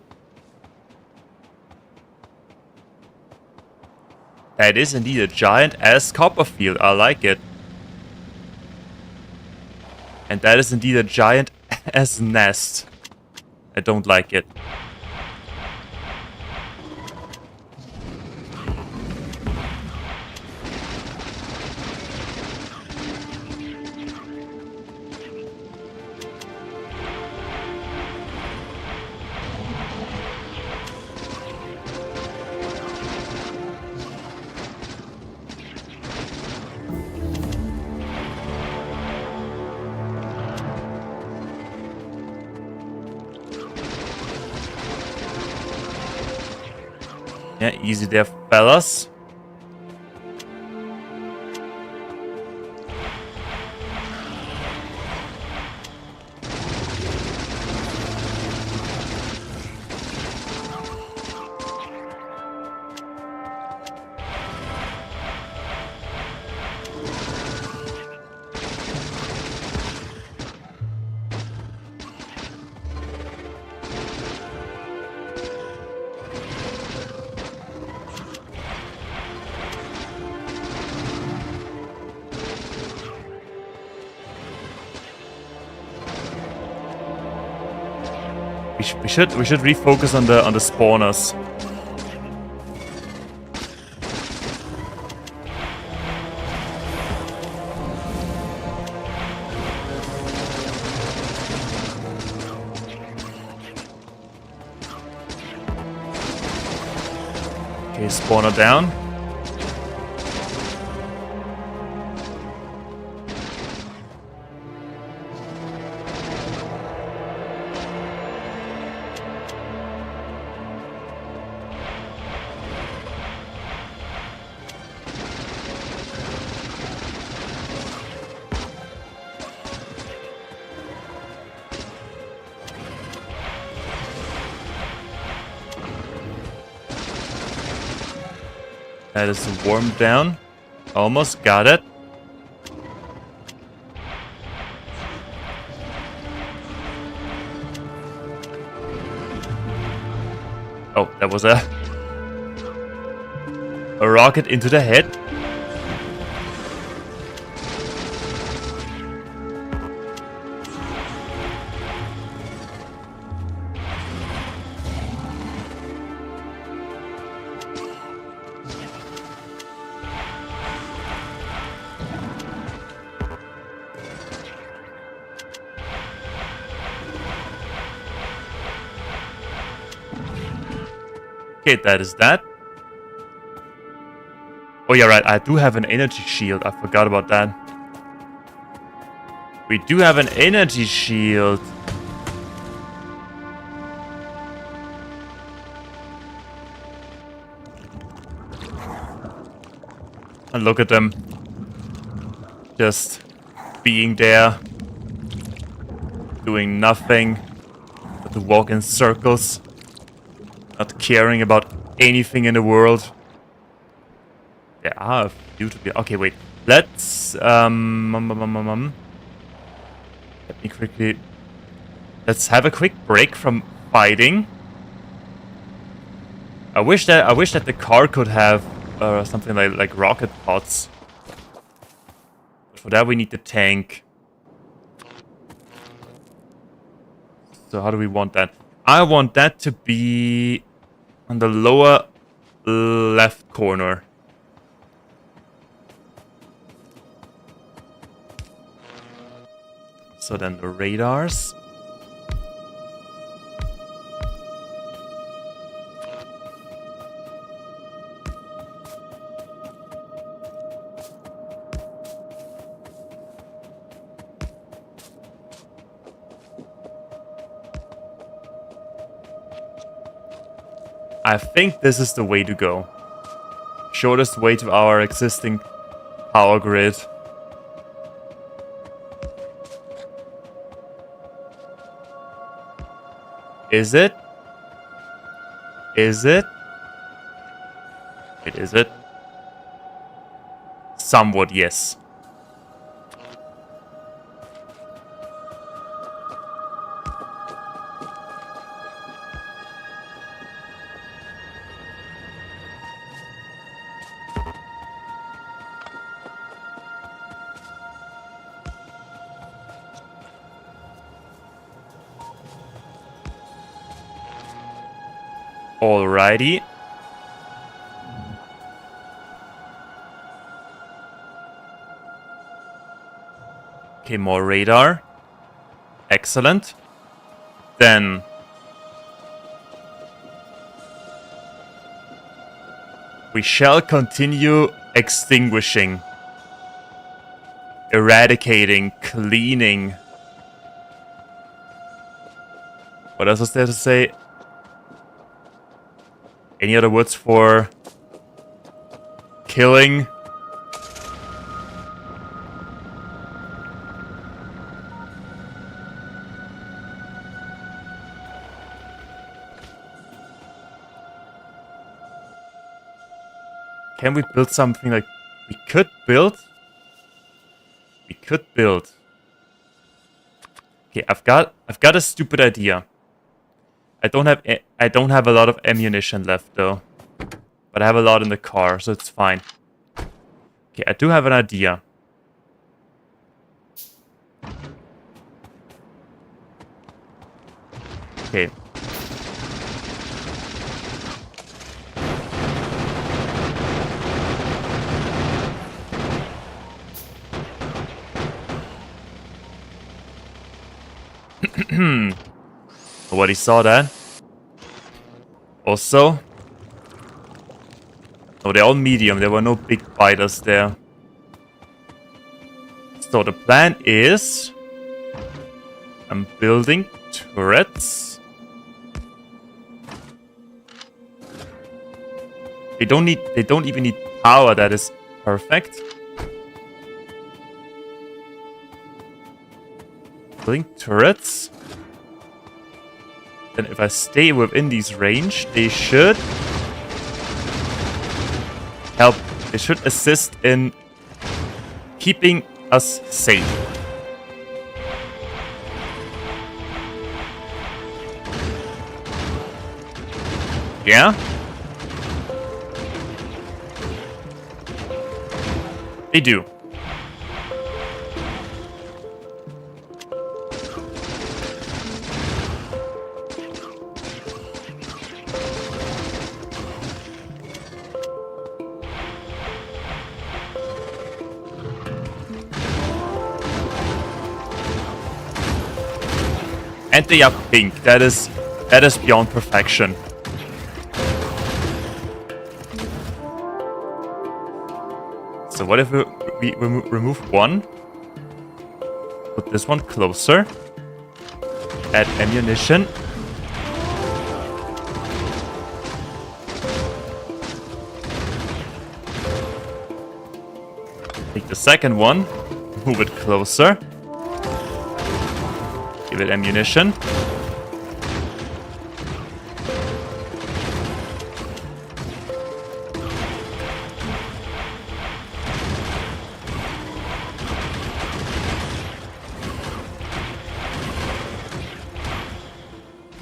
That is indeed a giant ass copper field. I like it. And that is indeed a giant ass nest. I don't like it. Yeah, easy there, fellas. We should refocus on the spawners. Okay, spawner down. That is the worm down. Almost got it. Oh, that was a a rocket into the head. Okay, that is that. Oh yeah, right, I do have an energy shield. I forgot about that. We do have an energy shield. And look at them. Just being there. Doing nothing. But to walk in circles. Not caring about anything in the world. There are a few to be... Okay, wait. Let's... Let me quickly... Let's have a quick break from fighting. I wish that the car could have something like rocket pods. But for that we need the tank. So how do we want that? I want that to be on the lower left corner. So then the radars. I think this is the way to go. Shortest way to our existing power grid. Is it? Is it? Wait, is it? Somewhat, yes. Alrighty. Okay, more radar. Excellent. Then we shall continue extinguishing, eradicating, cleaning. What else was there to say? Any other words for killing? Can we build something like we could build? We could build. Okay, I've got a stupid idea. I don't have a lot of ammunition left though. But I have a lot in the car, so it's fine. Okay, I do have an idea. Okay. Nobody saw that. Also, oh, they're all medium. There were no big biters there. So the plan is, I'm building turrets. They don't even need power. That is perfect. Building turrets. Then if I stay within these range, they should help. They should assist in keeping us safe. Yeah? They do. And they are pink. That is beyond perfection. So what if we remove one? Put this one closer. Add ammunition. Take the second one. Move it closer. Give it ammunition.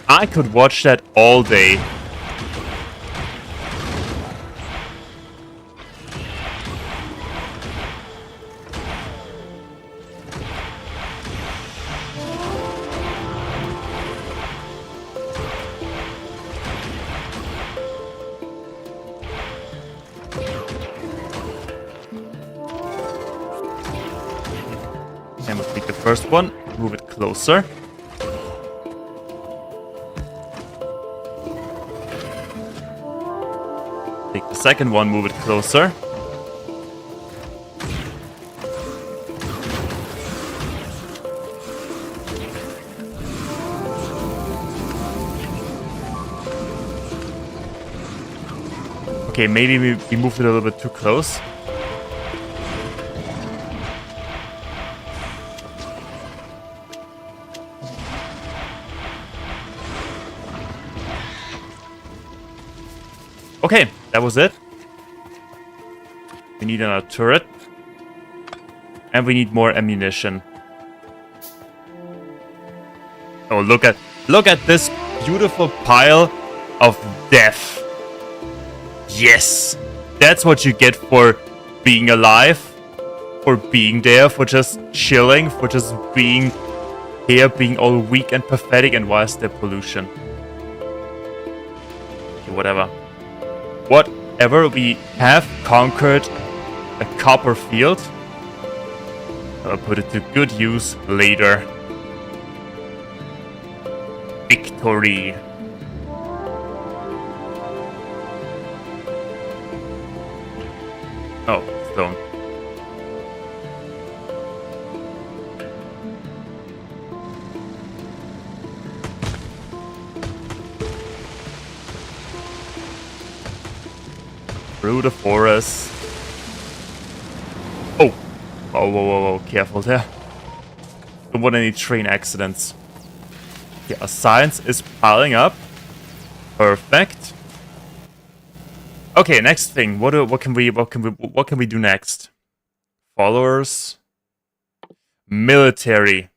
I could watch that all day. And we'll take the first one, move it closer. Take the second one, move it closer. Okay, maybe we moved it a little bit too close. Okay, that was it. We need another turret. And we need more ammunition. Oh, look at this beautiful pile of death. Yes! That's what you get for being alive. For being there, for just chilling, for just being here, being all weak and pathetic. And why is there pollution? Okay, whatever. Whatever, we have conquered a copper field. I'll put it to good use later. Victory. Oh, stone. Through the forest. Oh! Whoa, whoa, whoa, whoa. Careful there. Don't want any train accidents. Yeah, our science is piling up. Perfect. Okay, next thing. What can we do next? Followers. Military.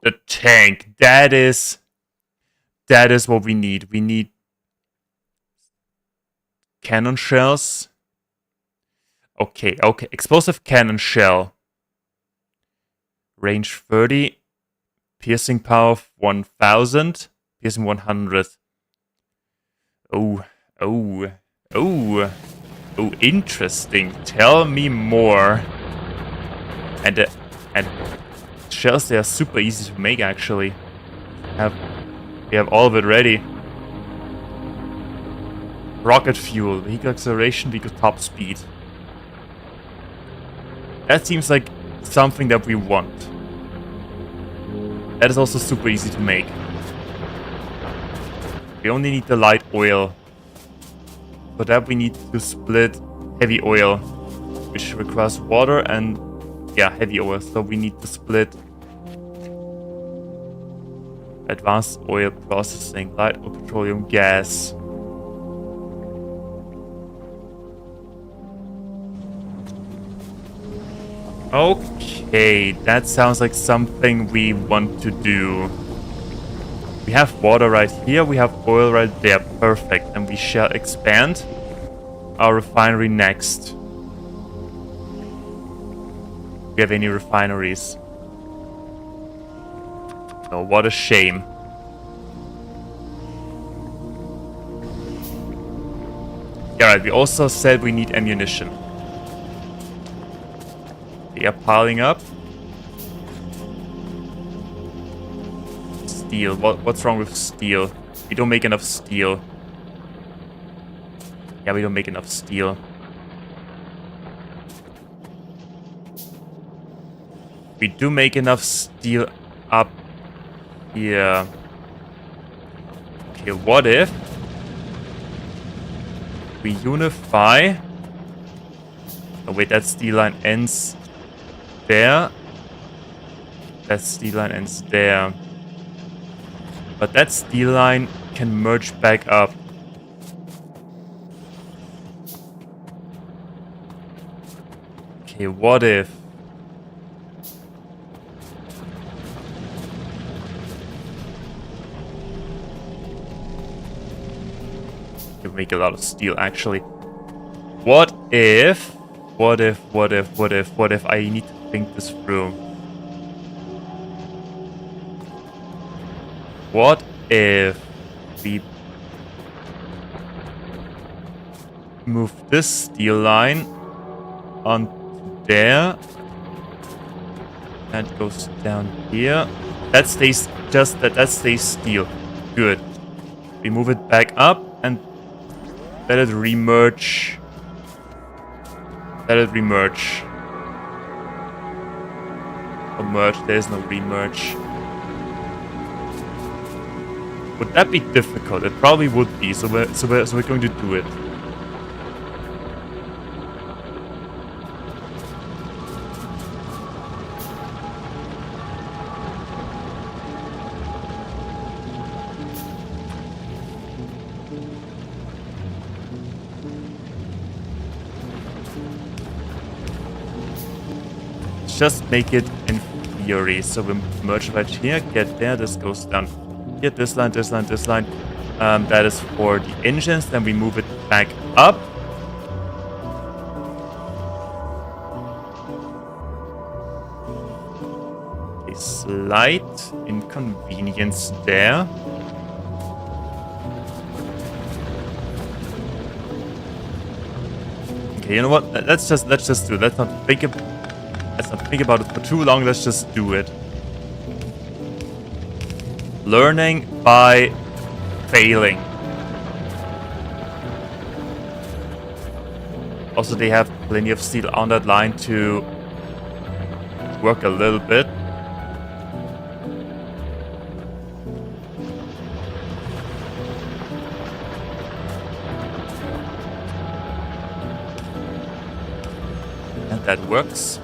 The tank. That is what we need. We need cannon shells. Okay. Explosive cannon shell. Range 30. Piercing power of 1000. Piercing 100. Oh, interesting. Tell me more. And shells, they are super easy to make, actually. We have all of it ready. Rocket fuel, vehicle acceleration, vehicle top speed. That seems like something that we want. That is also super easy to make. We only need the light oil. For that we need to split heavy oil, which requires water and, yeah, heavy oil. So we need to split advanced oil processing, light or petroleum gas. Okay, that sounds like something we want to do. We have water right here, we have oil right there, perfect. And we shall expand our refinery next. we have any refineries. Oh, what a shame. Yeah, right, we also said we need ammunition. They are piling up. Steel. What's wrong with steel? We don't make enough steel. Yeah, we don't make enough steel. We do make enough steel up here. Okay, what if we unify? Oh wait, that steel line ends there. That steel line ends there. But that steel line can merge back up. Okay, what if we make a lot of steel actually? What if I need to think this through? What if we move this steel line on there and goes down here? That stays that stays steel. Good. We move it back up and let it remerge. Let it remerge. Or merge. There is no remerge. Would that be difficult? It probably would be. So we're going to do it. Just make it in theory. So we merge right here, get there, this goes down here, this line, this line, this line. That is for the engines. Then we move it back up. A slight inconvenience there. Okay, you know what? Let's just do it. Let's not think about it for too long. Let's just do it. Learning by failing. Also, they have plenty of steel on that line to work a little bit. And that works.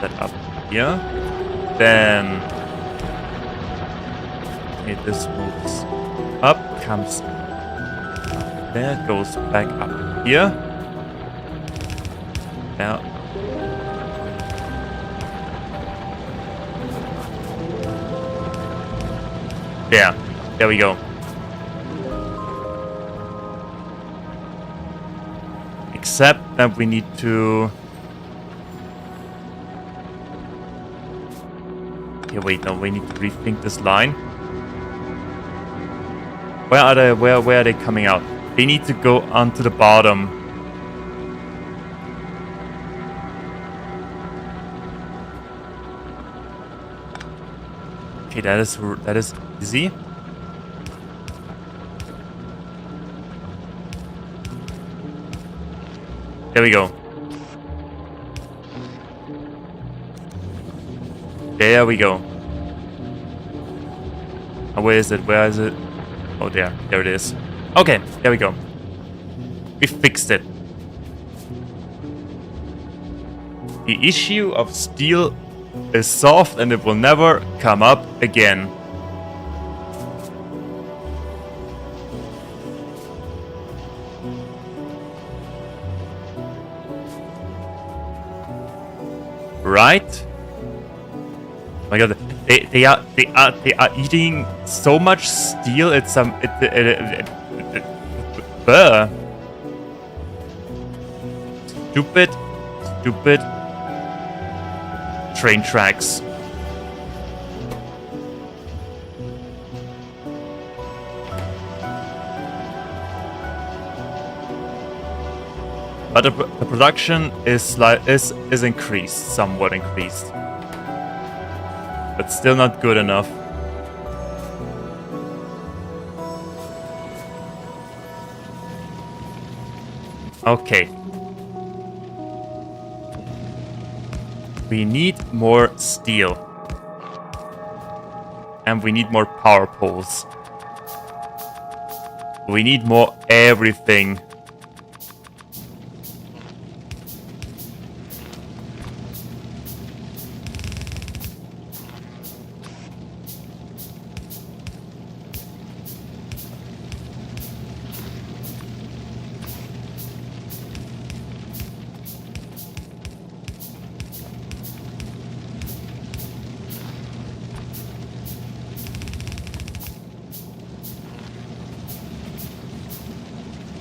That up here. Then okay, this moves up, comes there, goes back up here. Now there we go. Except that we need to wait, no, we need to rethink this line. Where are they? Where are they coming out? They need to go onto the bottom. Okay, that is easy. There we go. There we go. Oh, where is it? Where is it? Oh, there. There it is. Okay, there we go. We fixed it. The issue of steel is soft and it will never come up again. Right? Oh my god, they are eating so much steel. It's stupid train tracks. But the production is increased, somewhat increased, but still not good enough. Okay. We need more steel. And we need more power poles. We need more everything.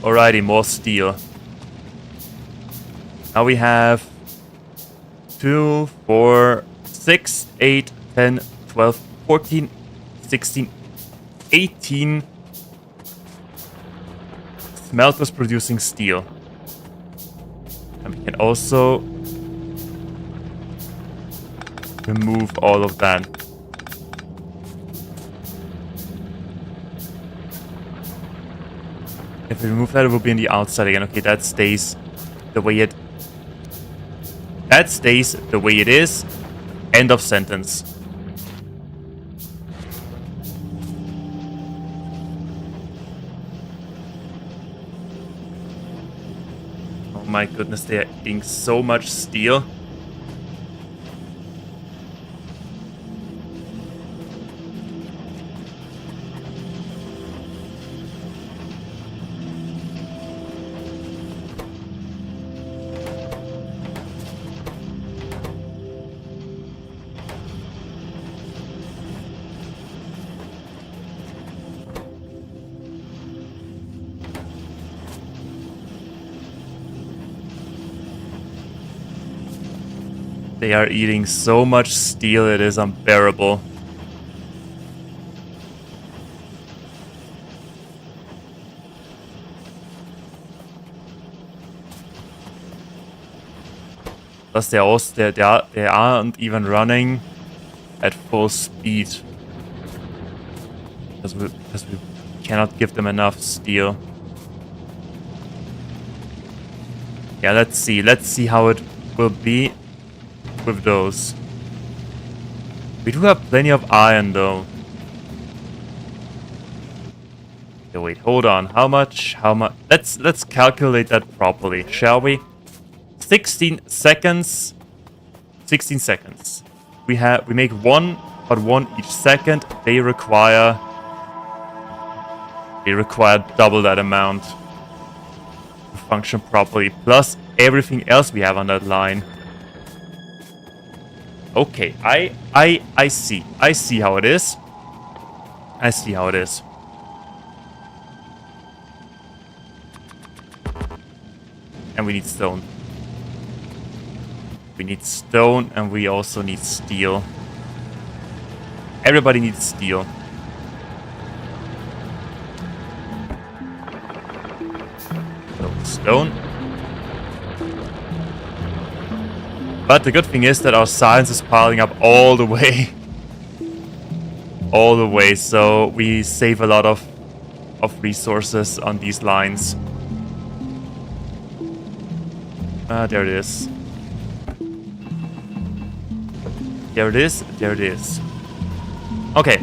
Alrighty, more steel. Now we have 2, 4, 6, 8, 10, 12, 14, 16, 18 smelters producing steel. And we can also remove all of that. If we remove that, it will be in the outside again. Okay, that stays the way it... That stays the way it is. End of sentence. Oh my goodness, they are eating so much steel. They are eating so much steel, it is unbearable. Plus they aren't even running at full speed. Because we cannot give them enough steel. Yeah, let's see how it will be with those. We do have plenty of iron though. Okay, wait, hold on. How much? Let's calculate that properly, shall we? 16 seconds. 16 seconds. We make one each second. They require double that amount to function properly, plus everything else we have on that line. Okay, I see. I see how it is. I see how it is. And we need stone. We need stone and we also need steel. Everybody needs steel. So, stone. But the good thing is that our science is piling up all the way. All the way, so we save a lot of resources on these lines. There it is. There it is, there it is. Okay.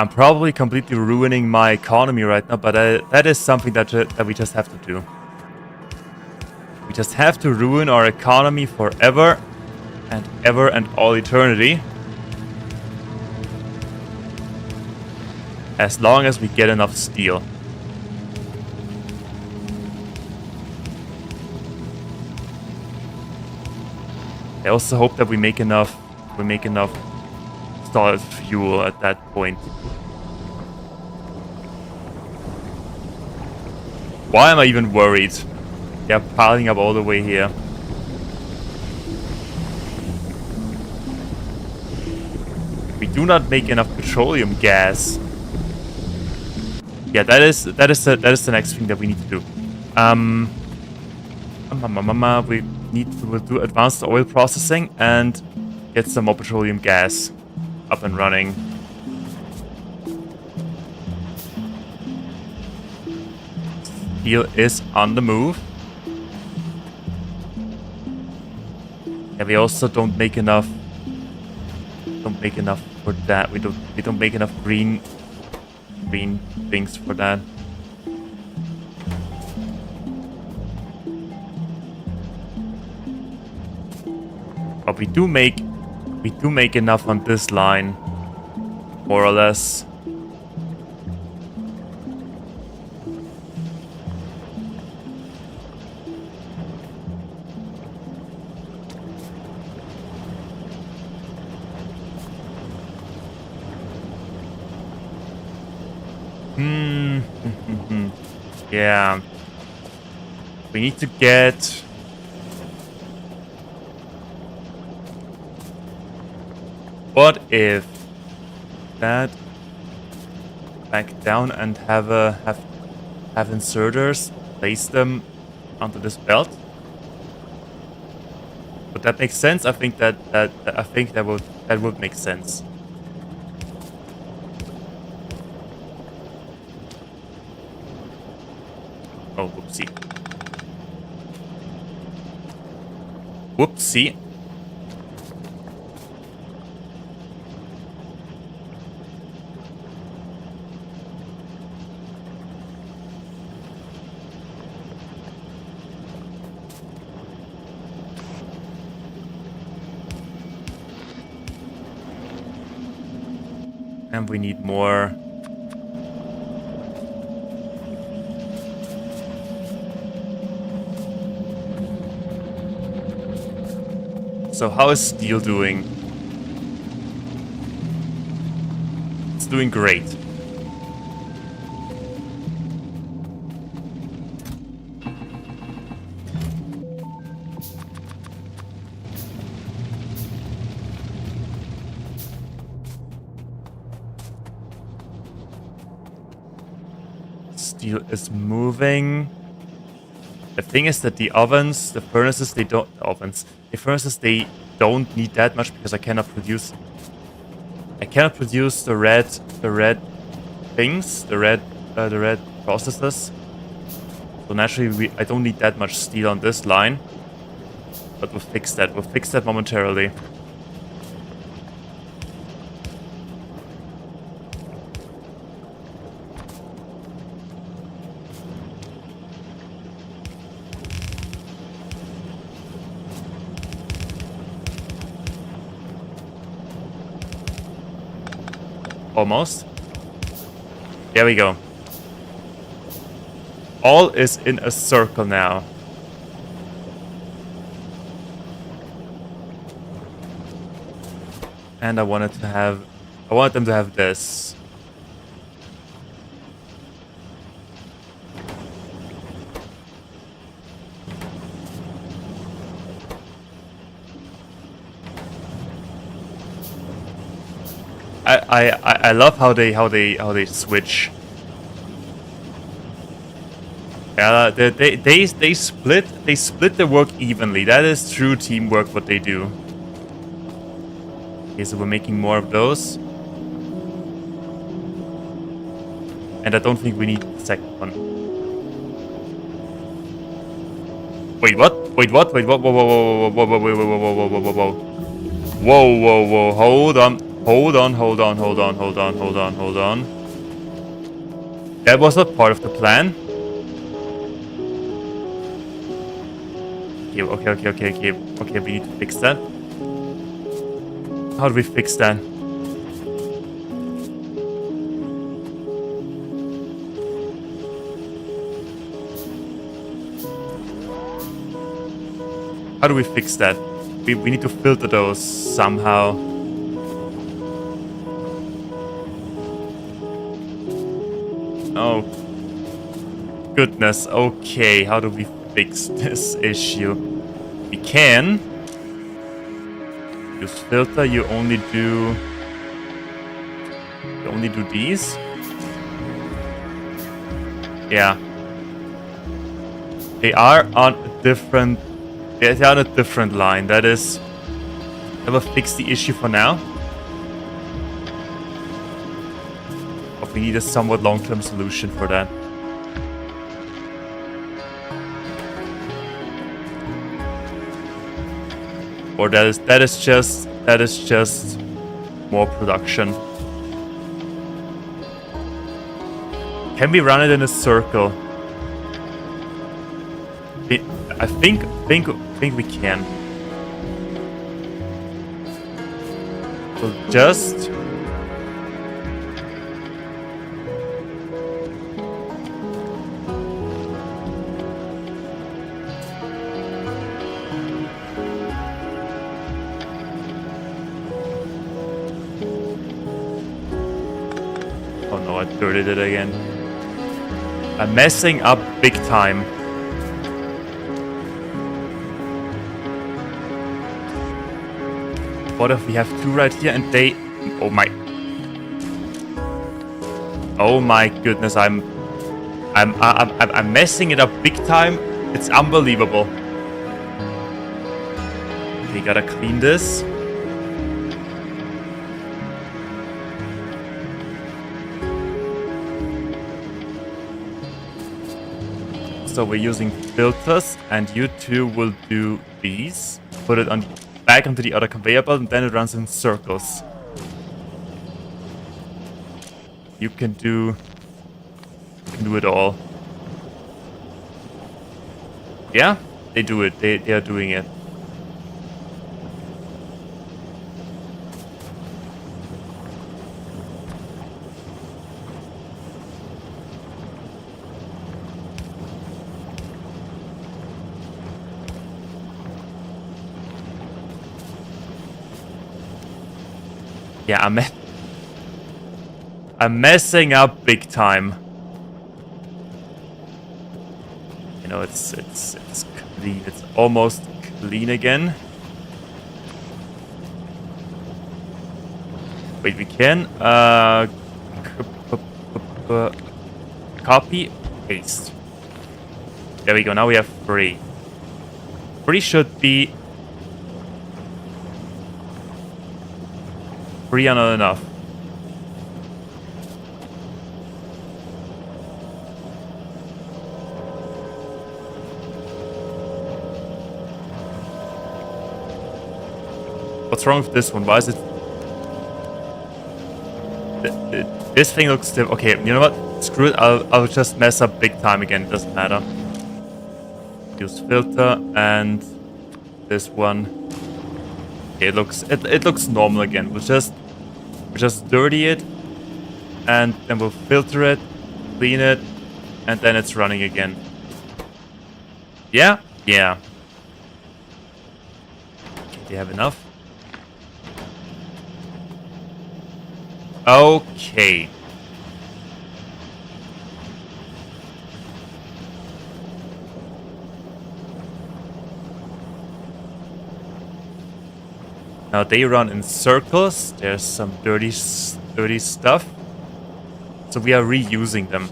I'm probably completely ruining my economy right now, but that is something that we just have to do. We just have to ruin our economy forever and ever and all eternity. As long as we get enough steel. I also hope that we make enough solid fuel at that point. Why am I even worried? They're piling up all the way here. We do not make enough petroleum gas. Yeah, that is the next thing that we need to do. We need to do advanced oil processing and get some more petroleum gas up and running. Steel is on the move. Yeah, we also don't make enough. Don't make enough for that. We don't make enough green things for that. But we do make enough on this line, more or less. Yeah. We need to get... What if that back down and have inserters, place them onto this belt? Would that make sense? I think that would make sense. Oh, whoopsie. Whoopsie. And we need more. So how is steel doing? It's doing great. Steel is moving. The thing is that the ovens, the furnaces, they don't need that much because I cannot produce the red things, the red processes. So naturally I don't need that much steel on this line. But we'll fix that. We'll fix that momentarily. Almost. There we go. All is in a circle now. And I wanted them to have this. I love how they switch. Yeah, they split the work evenly. That is true teamwork what they do. Okay, so we're making more of those. And I don't think we need the second one. Wait, what? Wait, what? Wait, what? Whoa, whoa, whoa, whoa, whoa, whoa, whoa, whoa, whoa, whoa, whoa, whoa, whoa, whoa, hold on. Hold on. That was not part of the plan. Okay, we need to fix that. How do we fix that? How do we fix that? We need to filter those somehow. Oh, goodness. Okay, how do we fix this issue? We can use filter. You only do these. Yeah, they are on a different. They are on a different line. That is, I will fix the issue for now. But we need a somewhat long-term solution for that. Or that is just more production. Can we run it in a circle? I think we can. So just oh no, I dirtied it again. I'm messing up big time. What if we have two right here and they... Oh my goodness, I'm messing it up big time. It's unbelievable. We gotta clean this. So we're using filters, and you two will do these. Put it on back onto the other conveyor belt, and then it runs in circles. You can do it all. Yeah, they do it. They are doing it. Yeah, I'm messing up big time. You know, it's clean. It's almost clean again. Wait, we can copy, paste. There we go. Now we have 3. 3 should be 3 are not enough. What's wrong with this one? Why is it... This thing looks stiff. Okay, you know what? Screw it. I'll just mess up big time again. It doesn't matter. Use filter and this one. Okay, it looks normal again. We'll just dirty it, and then we'll filter it, clean it, and then it's running again. Yeah? Yeah. Okay, do you have enough? Okay. Now they run in circles. There's some dirty stuff. So we are reusing them.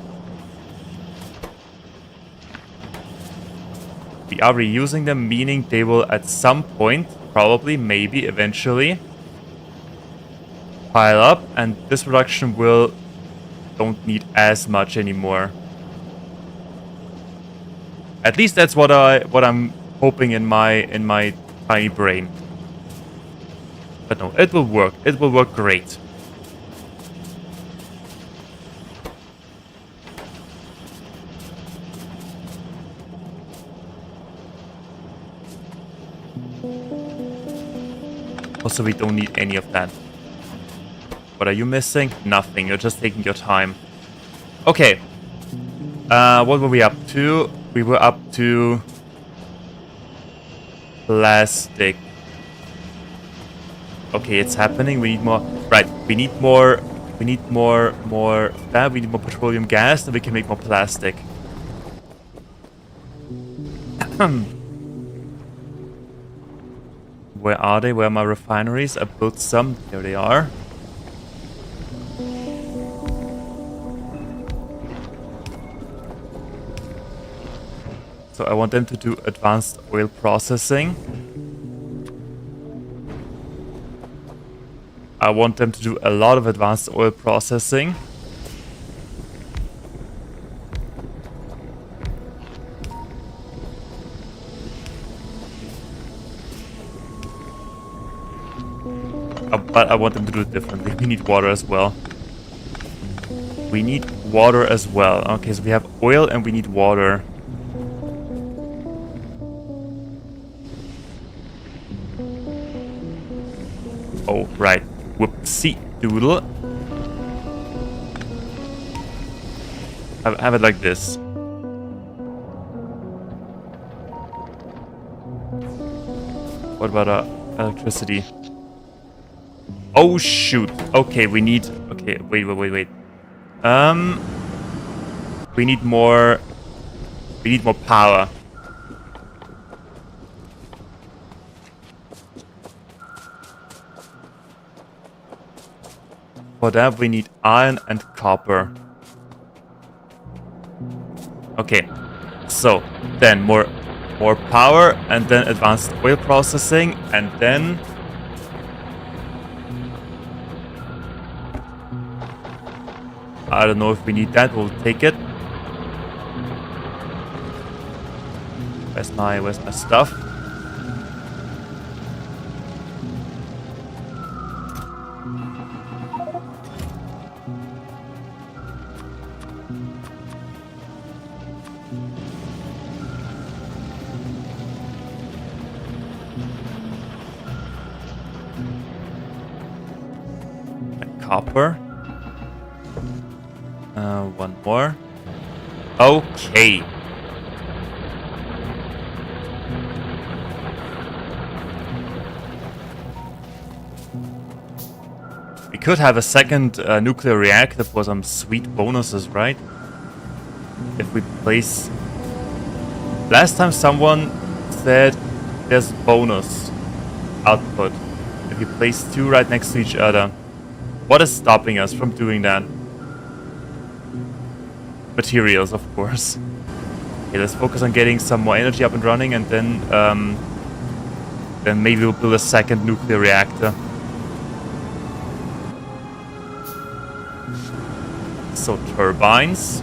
We are reusing them, meaning they will at some point, probably, maybe, eventually, pile up, and this production don't need as much anymore. At least that's what I'm hoping in my tiny brain. But no, it will work. It will work great. Also, we don't need any of that. What are you missing? Nothing. You're just taking your time. Okay. What were we up to? We were up to... plastic. Okay, it's happening. We need more... Right. We need more... We need more petroleum gas, then we can make more plastic. Where are they? Where are my refineries? I built some. There they are. So I want them to do advanced oil processing. I want them to do a lot of advanced oil processing. But I want them to do it differently. We need water as well. We need water as well. Okay, so we have oil and we need water. Oh, right. Whoopsie doodle. Have it like this. What about electricity? Oh shoot. Okay, we need... Okay, wait. We need more... We need more power. For that we need iron and copper. Okay. So, then more power and then advanced oil processing and then... I don't know if we need that. We'll take it. Where's my stuff? Copper. One more. Okay. We could have a second nuclear reactor for some sweet bonuses, right? If we place... Last time someone said there's bonus output if you place two right next to each other. What is stopping us from doing that? Materials, of course. Okay, let's focus on getting some more energy up and running, and then maybe we'll build a second nuclear reactor. So turbines.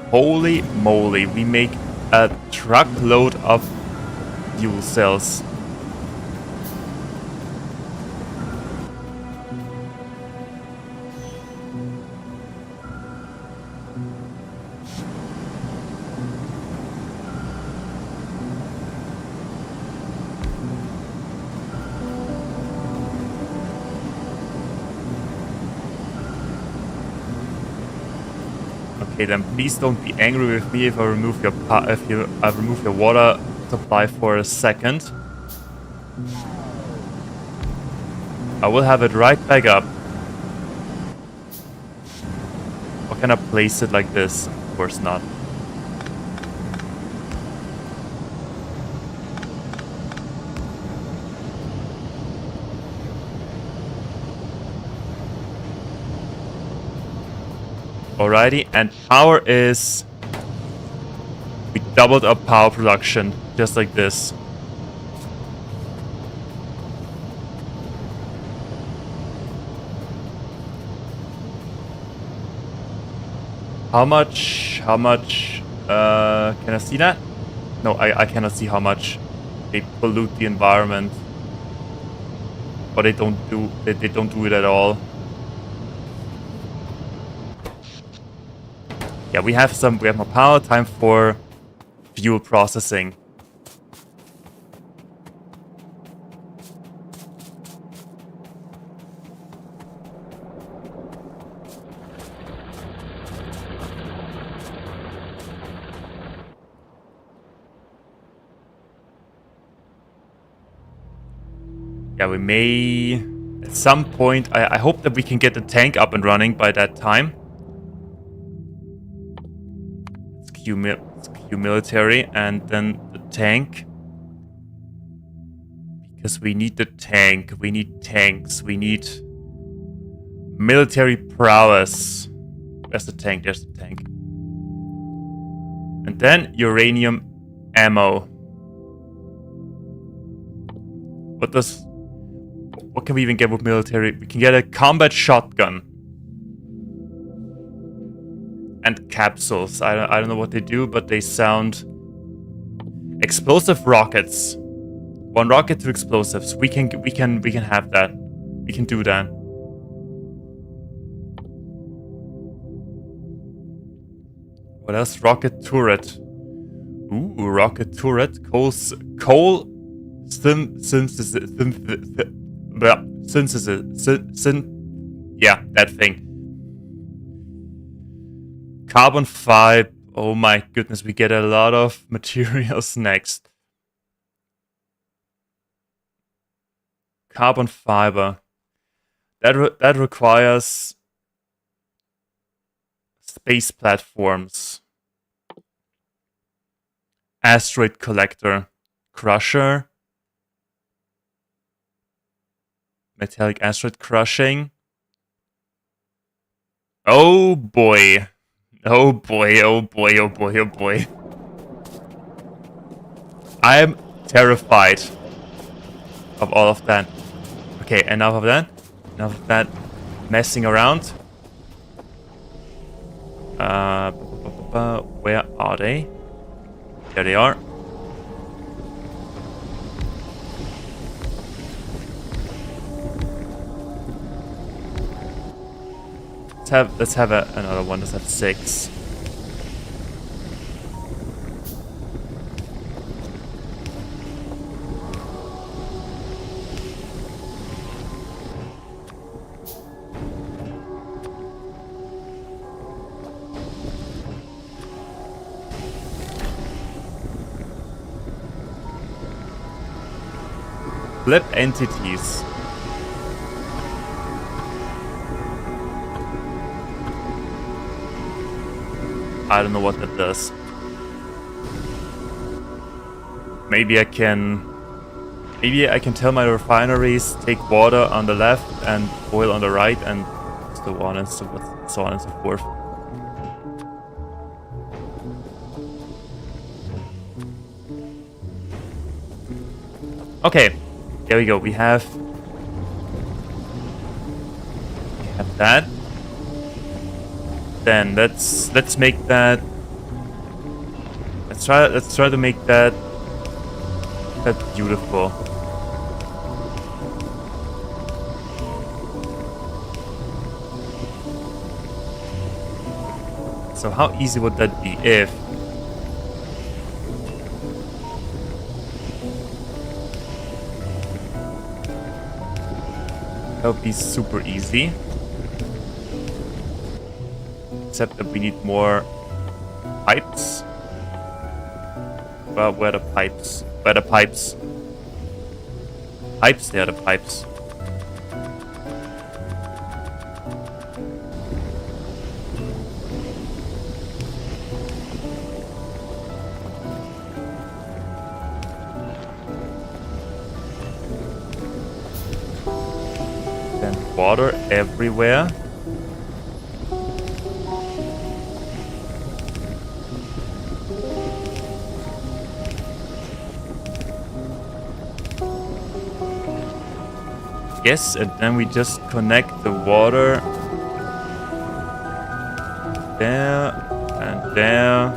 Holy moly, we make a truckload of fuel cells. Okay, then please don't be angry with me if I remove your remove your water supply for a second. I will have it right back up. Or can I place it like this? Of course not. Alrighty, and power is... We doubled our power production, just like this. How much, can I see that? No, I cannot see how much they pollute the environment. Or they don't do it at all. Yeah, we have more power. Time for fuel processing. Yeah, we may at some point. I hope that we can get the tank up and running by that time. Let's queue military and then the tank. Because we need the tank. We need tanks. We need military prowess. Where's the tank? There's the tank. And then uranium ammo. What can we even get with military? We can get a combat shotgun. And capsules. I don't know what they do, but they sound... Explosive rockets. 1 rocket, 2 explosives. We can have that. We can do that. What else? Rocket turret. Ooh, rocket turret. Coal synthesis. Yeah, that thing. Carbon fiber. Oh my goodness, we get a lot of materials next. Carbon fiber. That requires space platforms. Asteroid collector. Crusher. Metallic asteroid crushing. Oh boy. Oh boy, oh boy, oh boy, oh boy. I'm terrified of all of that. Okay, enough of that. Enough of that messing around. Where are they? There they are. Let's have another one. Let's have 6. Flip entities. I don't know what that does. Maybe I can tell my refineries take water on the left and oil on the right, and so on and so forth. Okay, there we go. We have that. Then let's make that. Let's try to make that beautiful. So how easy would that be if that would be super easy. Except that we need more pipes. Well, where are the pipes? Where are the pipes? Pipes, they are the pipes. Then water everywhere. Yes, and then we just connect the water there, and there,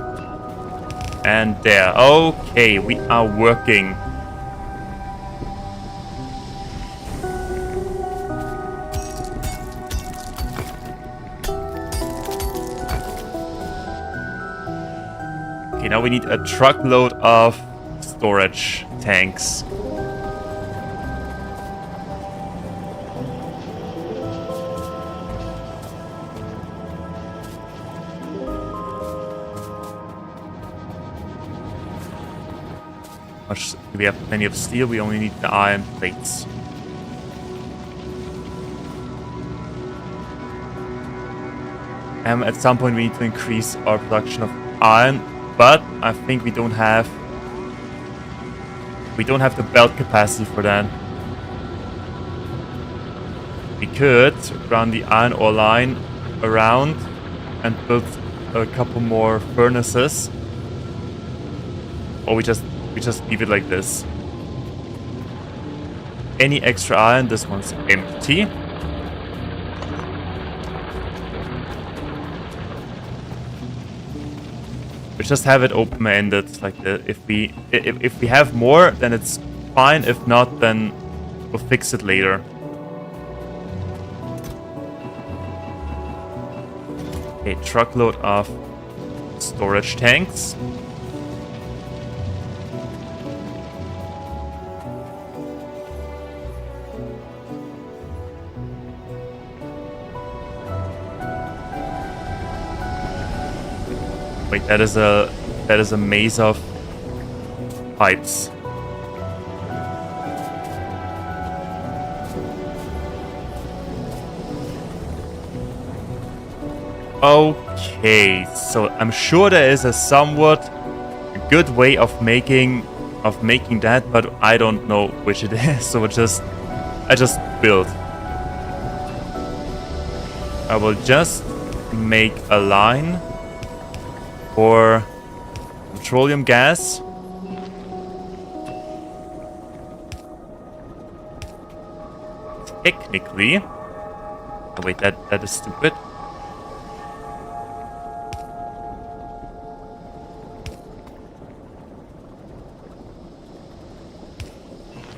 and there. Okay, we are working. Okay, now we need a truckload of storage tanks. We have plenty of steel, we only need the iron plates. At some point we need to increase our production of iron, but I think we don't have the belt capacity for that. We could run the iron ore line around and build a couple more furnaces, or we just leave it like this. Any extra iron? This one's empty. We just have it open-ended, like if we have more, then it's fine. If not, then we'll fix it later. A truckload of storage tanks. Wait, that is a maze of pipes. Okay, so I'm sure there is a somewhat good way of making that, but I don't know which it is. So I just build. I will just make a line for petroleum gas. Technically, oh wait, that is stupid.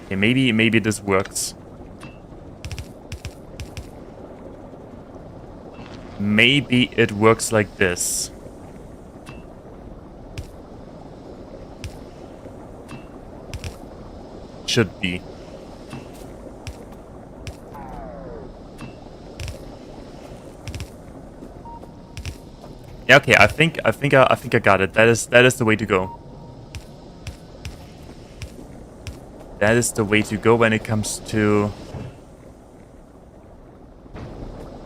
Okay, maybe this works. Maybe it works like this. Should be. Yeah, okay, I think I got it. That is the way to go. That is the way to go when it comes to...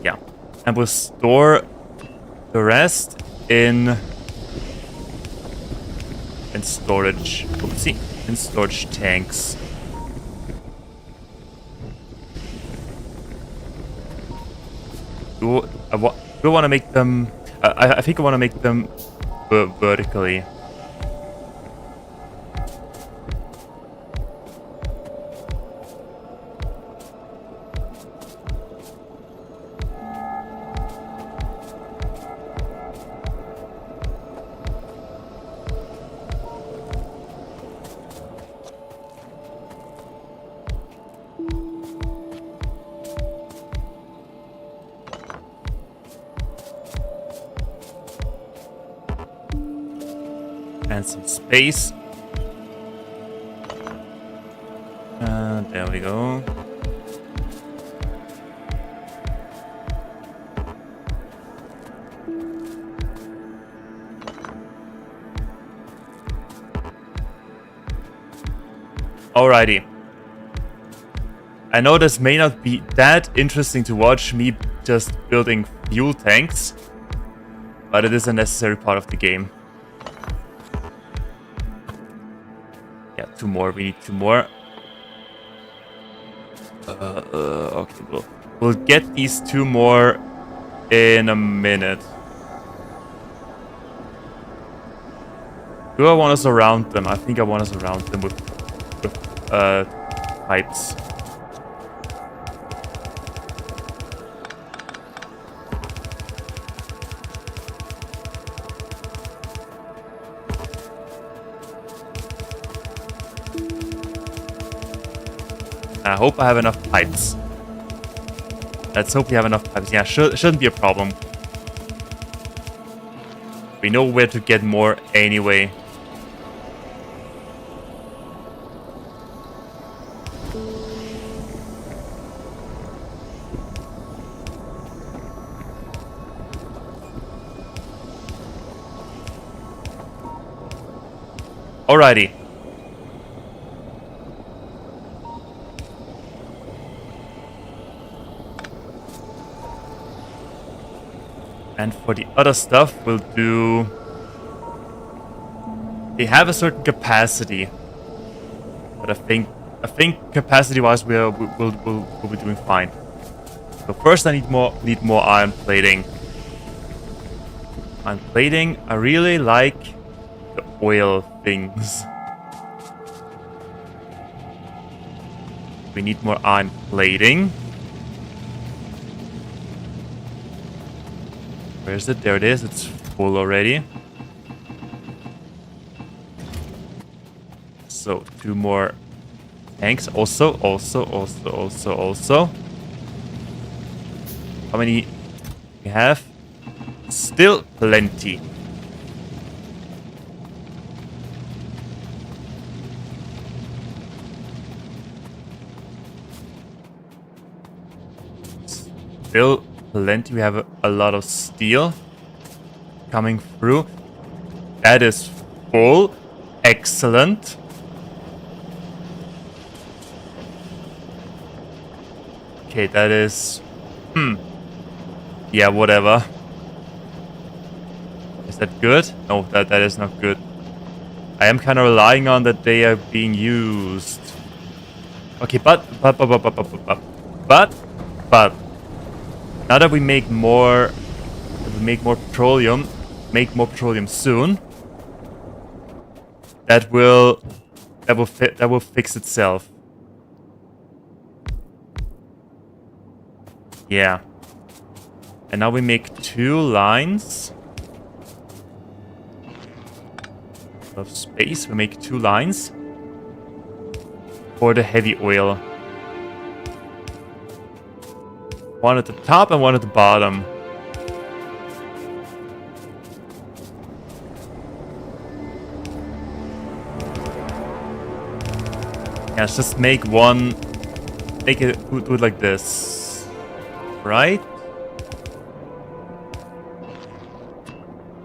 Yeah. And we'll store the rest in storage. Oopsie. In storage tanks. Do I want to make them... I think I want to make them vertically. And some space. There we go. Alrighty. I know this may not be that interesting to watch, me just building fuel tanks, but it is a necessary part of the game. Yeah, two more. We need two more. Okay, we'll get these two more in a minute. Do I want to surround them? I think I want to surround them with pipes. I hope I have enough pipes. Let's hope we have enough pipes. Yeah, shouldn't be a problem. We know where to get more anyway. Alrighty. And for the other stuff, we'll do... They have a certain capacity, but I think capacity-wise we'll be doing fine. So first, I need more iron plating. Iron plating. I really like the oil things. We need more iron plating. Where is it? There it is. It's full already. So 2 more tanks. Also. How many we have? Still plenty. Still plenty. We have a lot of steel coming through. That is full. Excellent. Okay, that is... Yeah, whatever. Is that good? No, that is not good. I am kind of relying on that they are being used. Okay, but now that we make more petroleum, soon, that will fix itself. Yeah. And now we make 2 lines of space. We make 2 lines for the heavy oil. One at the top and one at the bottom. Yeah, let's just make one. Make it do it like this, right?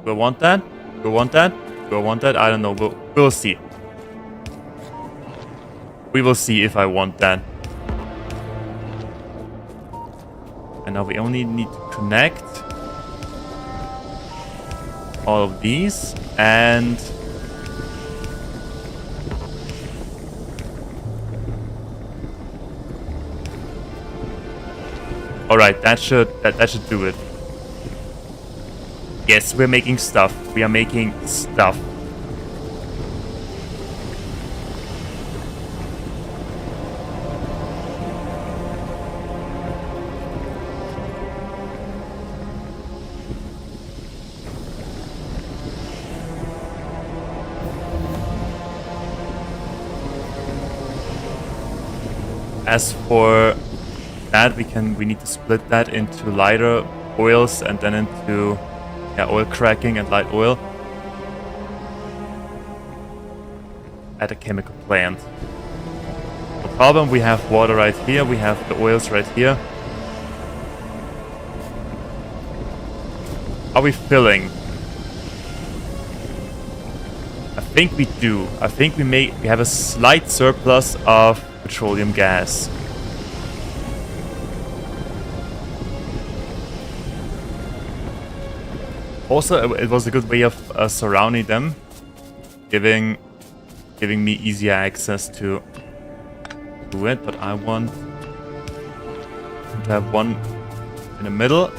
Do I want that? Do I want that? Do I want that? I don't know. We'll see. We will see if I want that. And now we only need to connect all of these and all right, that should do it. Yes, we're making stuff. We are making stuff. As for that, we need to split that into lighter oils and then into oil cracking and light oil at a chemical plant. No problem, we have water right here, we have the oils right here. Are we filling? I think we do. I think we have a slight surplus of petroleum gas. Also, it was a good way of surrounding them, giving me easier access to it. But I want to have one in the middle.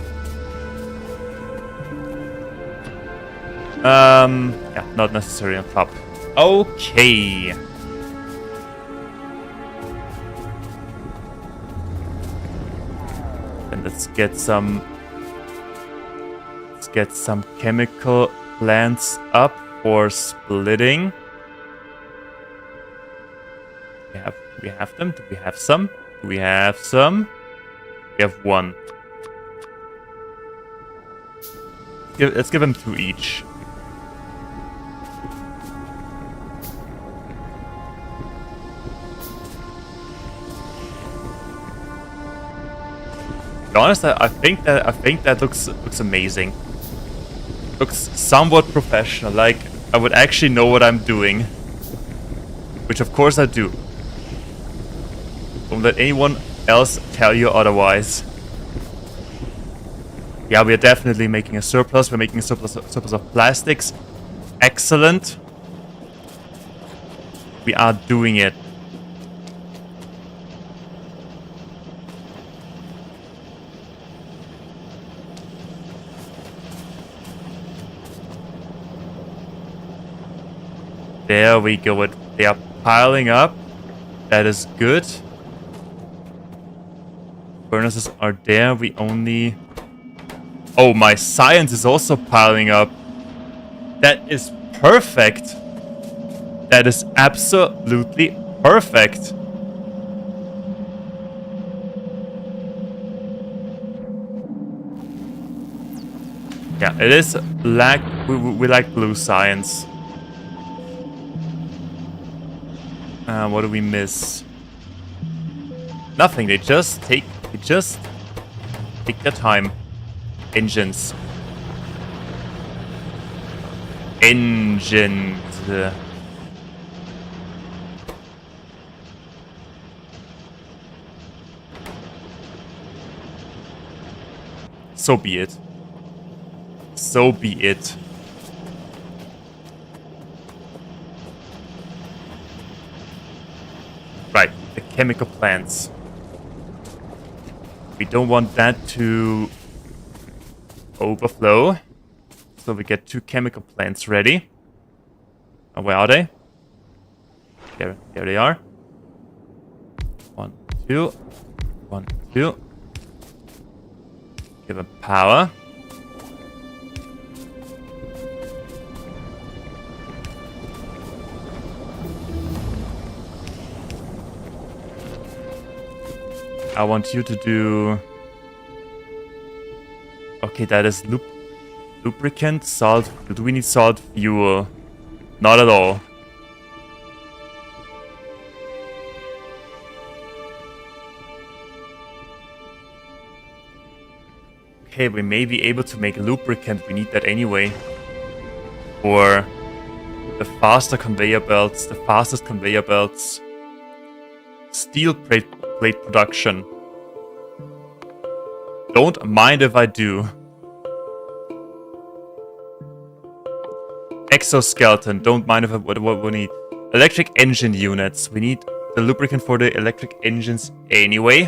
Yeah, not necessary on top. Okay. And let's get some chemical plants up for splitting. We have Do we have them? Do we have some? Do we have some? We have one. Let's give them 2 each. To be honest, I think that looks amazing. Looks somewhat professional, like I would actually know what I'm doing. Which of course I do. Don't let anyone else tell you otherwise. Yeah, we are definitely making a surplus. We're making a surplus of plastics. Excellent. We are doing it. There we go. They are piling up. That is good. Furnaces are there. We only... Oh, my science is also piling up. That is perfect. That is absolutely perfect. Yeah, it is black. We like blue science. What do we miss? Nothing. They just take their time. Engines. Engines. So be it. So be it. Right, the chemical plants. We don't want that to overflow. So we get 2 chemical plants ready. And where are they? There they are. 1, 2. 1, 2. Give them power. I want you to do... Okay, that is lubricant, salt. Do we need salt fuel? Not at all. Okay, we may be able to make lubricant. We need that anyway. For the faster conveyor belts, the fastest conveyor belts. Steel plate production. Don't mind if I do. Exoskeleton. Don't mind if I... What we need? Electric engine units. We need the lubricant for the electric engines anyway.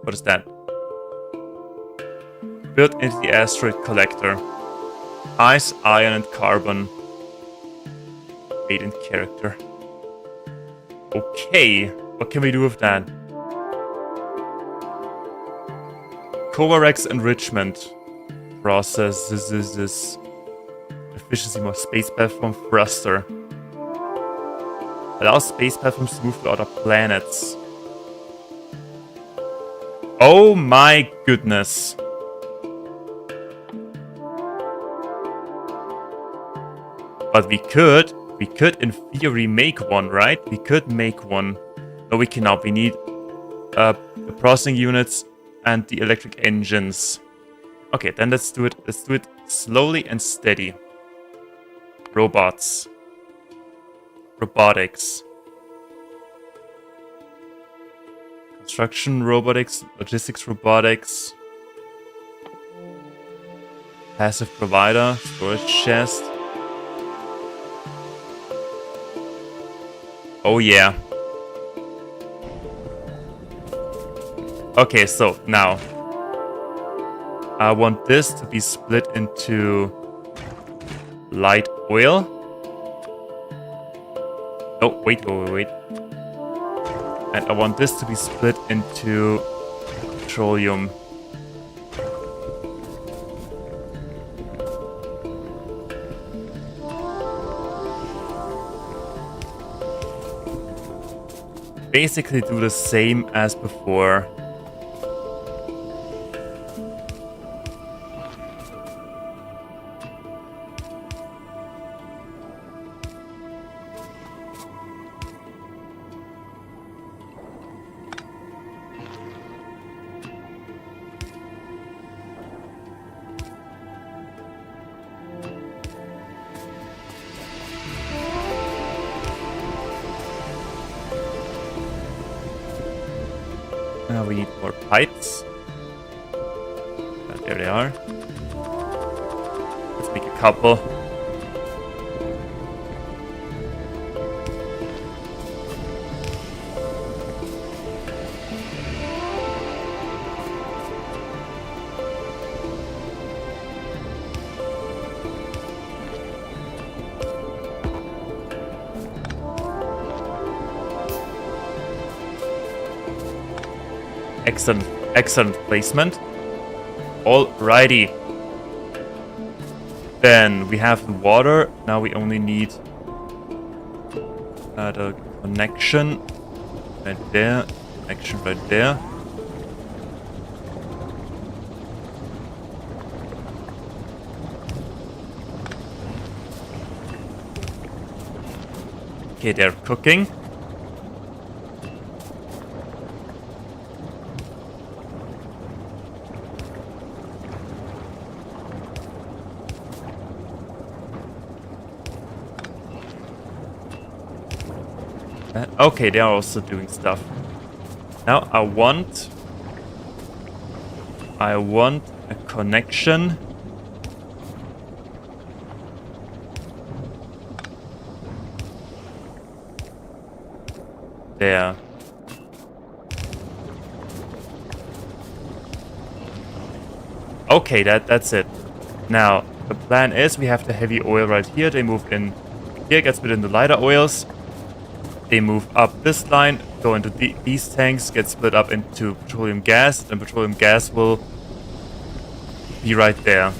What is that? Built into the asteroid collector. Ice, iron, and carbon. Made in character. Okay. What can we do with that? Covarex enrichment process. This is this efficiency more space platform thruster. Allows space platforms to move to other planets. Oh my goodness. But we could in theory make one, right? We could make one. No, we cannot. We need the processing units and the electric engines. Okay, then let's do it. Let's do it slowly and steady. Robots. Robotics. Construction robotics. Logistics robotics. Passive provider. Storage chest. Oh yeah. Okay, so now I want this to be split into light oil. Oh, wait. And I want this to be split into petroleum. basically do the same as before. Now we need more pipes. There they are. Let's make a couple. Excellent placement. Alrighty. Then we have the water. Now we only need the connection right there. Connection right there. Okay, they're cooking. Okay, they are also doing stuff. Now I want a connection. There. Okay, that's it. Now the plan is we have the heavy oil right here. They move in here, gets split into lighter oils. They move up this line, go into these tanks, get split up into petroleum gas, and petroleum gas will be right there.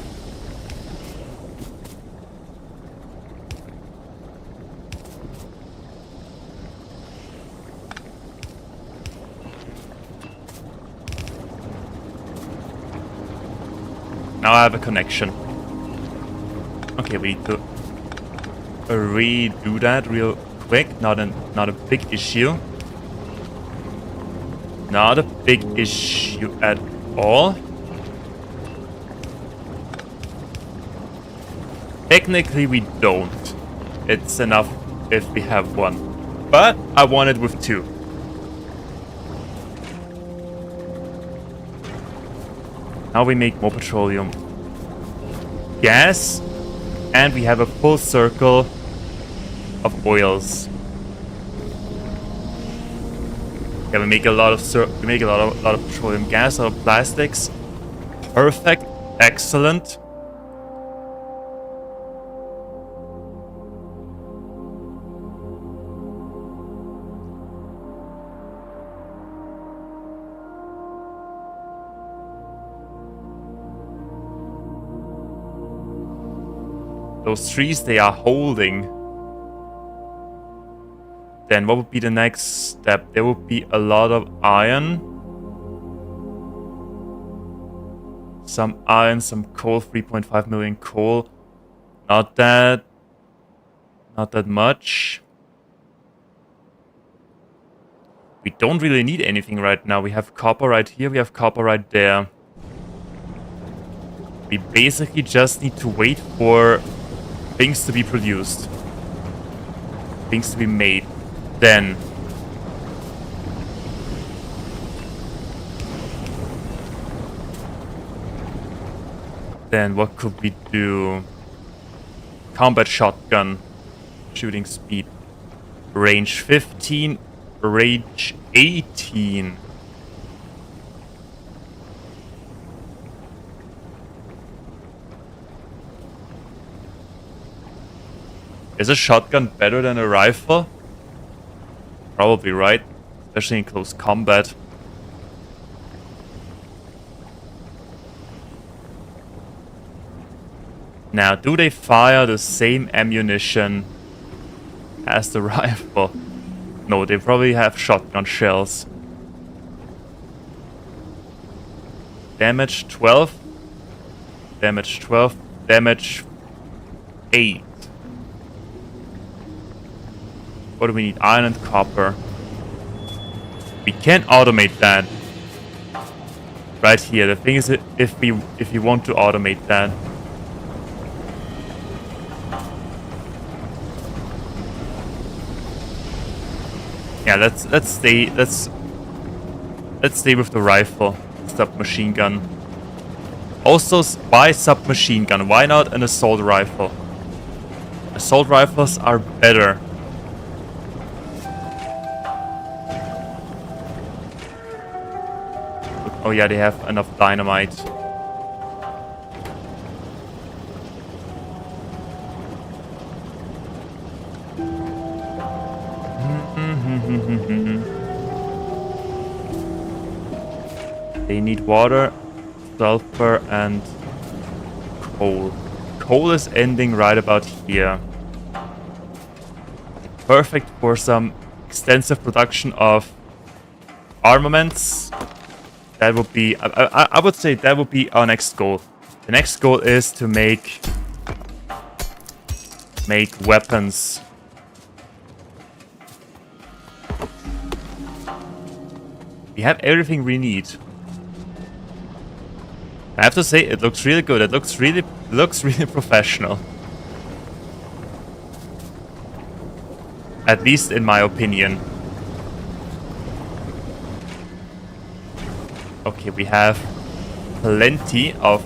Now I have a connection. Okay, we need to redo that real quick. Not a big issue. Not a big issue at all. Technically we don't. It's enough if we have one. But I want it with two. Now we make more petroleum gas. And we have a full circle of oils. Yeah, we make a lot of petroleum gas out of plastics. Perfect, excellent. Those trees they are holding. Then what would be the next step? There would be a lot of iron. Some iron, some coal, 3.5 million coal. Not that much. We don't really need anything right now. We have copper right here, we have copper right there. We basically just need to wait for things to be produced. Things to be made. Then what could we do? Combat shotgun. Shooting speed. Range 15. Range 18. Is a shotgun better than a rifle? Probably right, especially in close combat. Now, do they fire the same ammunition as the rifle? know. They probably have shotgun shells. Damage 12. Damage 12. Damage 8. What do we need? Iron and copper. We can automate that. Right here. The thing is, if we want to automate that. Yeah, let's stay with the rifle. Submachine gun. Also, why submachine gun? Why not an assault rifle? Assault rifles are better. Oh yeah, they have enough dynamite. They need water, sulfur, and coal. Coal is ending right about here. Perfect for some extensive production of armaments. That would be, I would say that would be our next goal. The next goal is to make weapons. We have everything we need. I have to say, it looks really good. It looks really professional. At least in my opinion. Okay, we have plenty of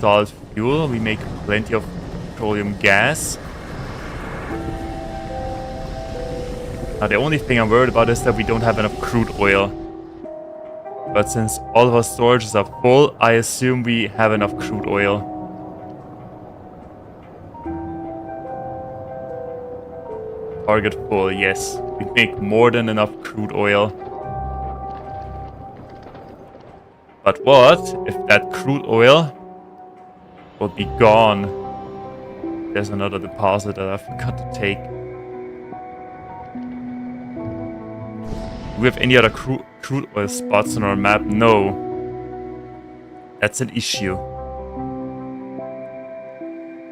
solid fuel. We make plenty of petroleum gas. Now, the only thing I'm worried about is that we don't have enough crude oil. But since all of our storages are full, I assume we have enough crude oil. Target full, yes. We make more than enough crude oil. But what if that crude oil will be gone? There's another deposit that I forgot to take. Do we have any other crude oil spots on our map? No. That's an issue.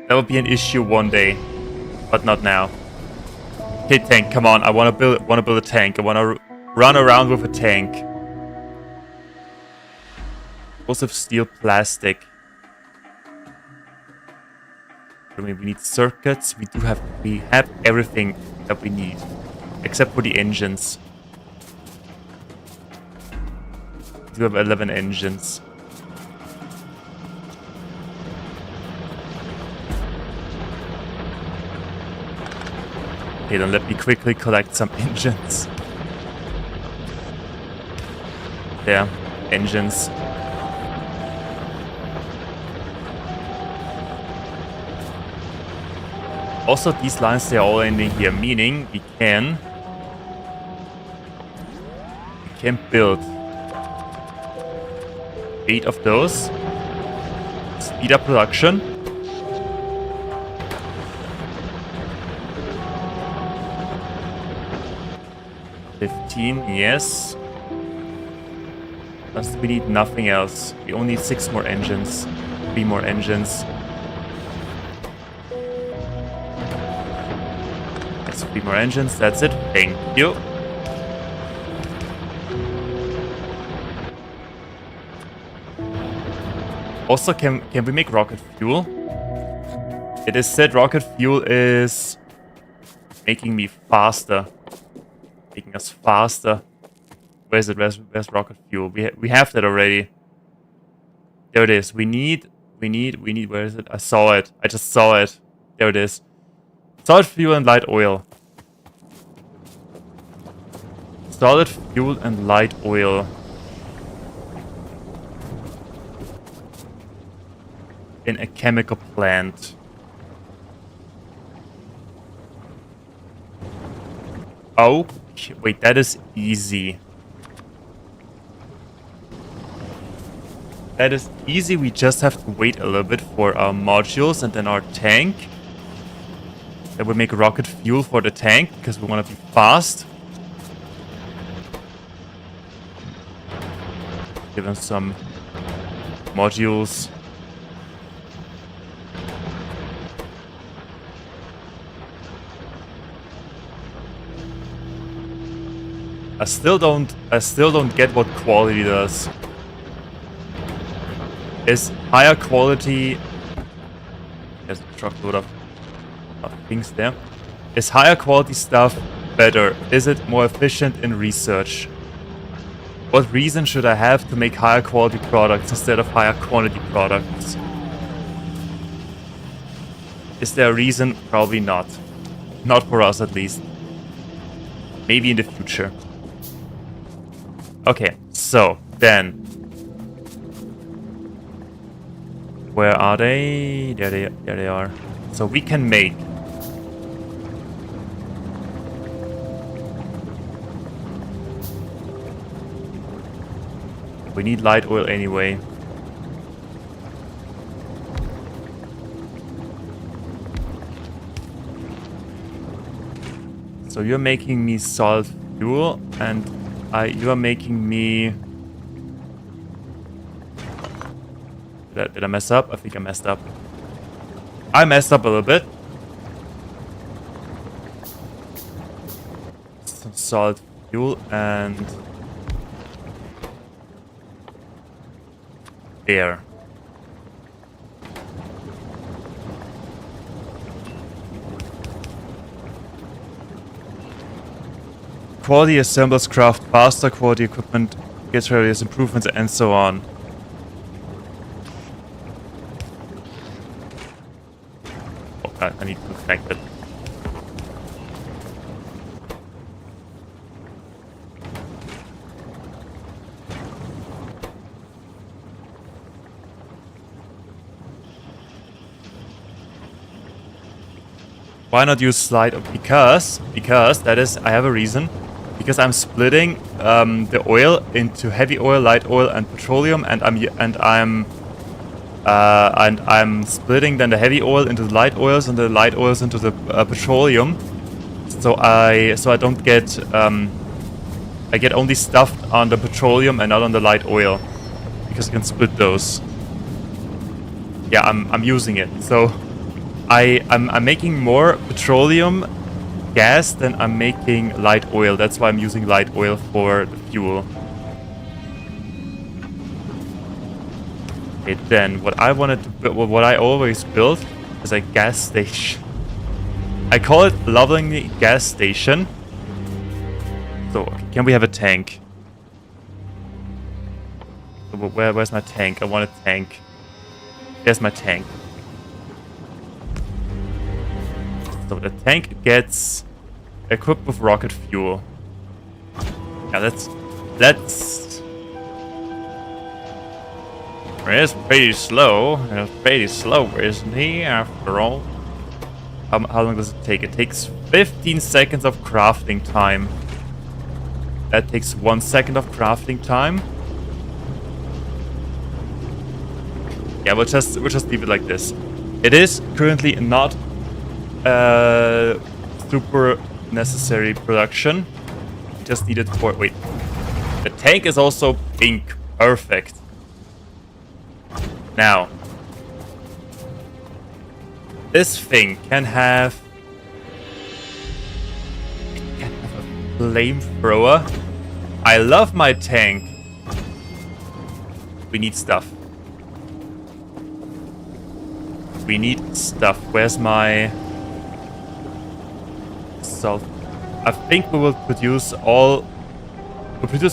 That will be an issue one day, but not now. Okay, tank, come on! I want to build a tank. I want to run around with a tank. Explosive steel, plastic. I mean, we need circuits. We have everything that we need, except for the engines. We do have 11 engines. Okay, then let me quickly collect some engines. There, engines. Also, these lines, they're all ending here, meaning we can build 8 of those. Speed up production. Yes. Plus we need nothing else. We only need 6 more engines. 3 more engines. That's 3 more engines. That's it. Thank you. Also, can we make rocket fuel? It is said rocket fuel is making me faster. Making us faster. Where is it? Where's rocket fuel? We have that already. There it is. We need. Where is it? I saw it. I just saw it. There it is. Solid fuel and light oil. Solid fuel and light oil. In a chemical plant. Oh, wait, that is easy. That is easy, we just have to wait a little bit for our modules and then our tank. That will make rocket fuel for the tank, because we want to be fast. Give them some modules. I still don't get what quality does. Is higher quality... There's a truckload of things there. Is higher quality stuff better? Is it more efficient in research? What reason should I have to make higher quality products instead of higher quantity products? Is there a reason? Probably not. Not for us at least. Maybe in the future. Okay, so then where are they? There they are. So we can make we need light oil anyway. So you're making me salt fuel and you are making me... Did I mess up? I think I messed up. I messed up a little bit. Some salt fuel and... There. Quality assembles craft faster, quality equipment gets various improvements, and so on. Oh, I need to connect it. Why not use slide? Because that is, I have a reason. Because I'm splitting the oil into heavy oil, light oil, and petroleum, and I'm splitting then the heavy oil into the light oils and the light oils into the petroleum. So I don't get I get only stuff on the petroleum and not on the light oil, because I can split those. Yeah, I'm using it. So I'm making more petroleum gas than I'm making light oil. That's why I'm using light oil for the fuel. Okay, then what I wanted to build, what I always build is a gas station. I call it lovingly gas station. So can we have a tank? Where's my tank? I want a tank. There's my tank. So the tank gets equipped with rocket fuel. Yeah, that's it's pretty slow. It's pretty slow, isn't he? After all, how long does it take? It takes 15 seconds of crafting time. That takes 1 second of crafting time. Yeah, we'll just leave it like this. It is currently not super necessary production. Just needed for... Wait. The tank is also pink. Perfect. Now. This thing can have... It can have a flamethrower. I love my tank. We need stuff. We need stuff. Where's my... salt? I think we will produce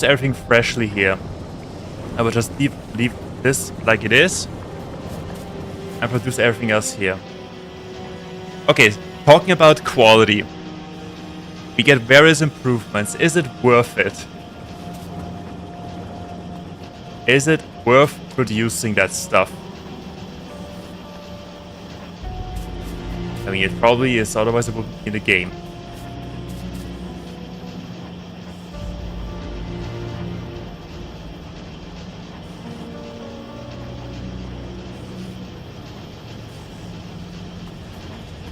everything freshly here. I will just leave this like it is and produce everything else here. Okay, talking about quality. We get various improvements. Is it worth it? Is it worth producing that stuff? I mean, it probably is, otherwise it wouldn't be in the game.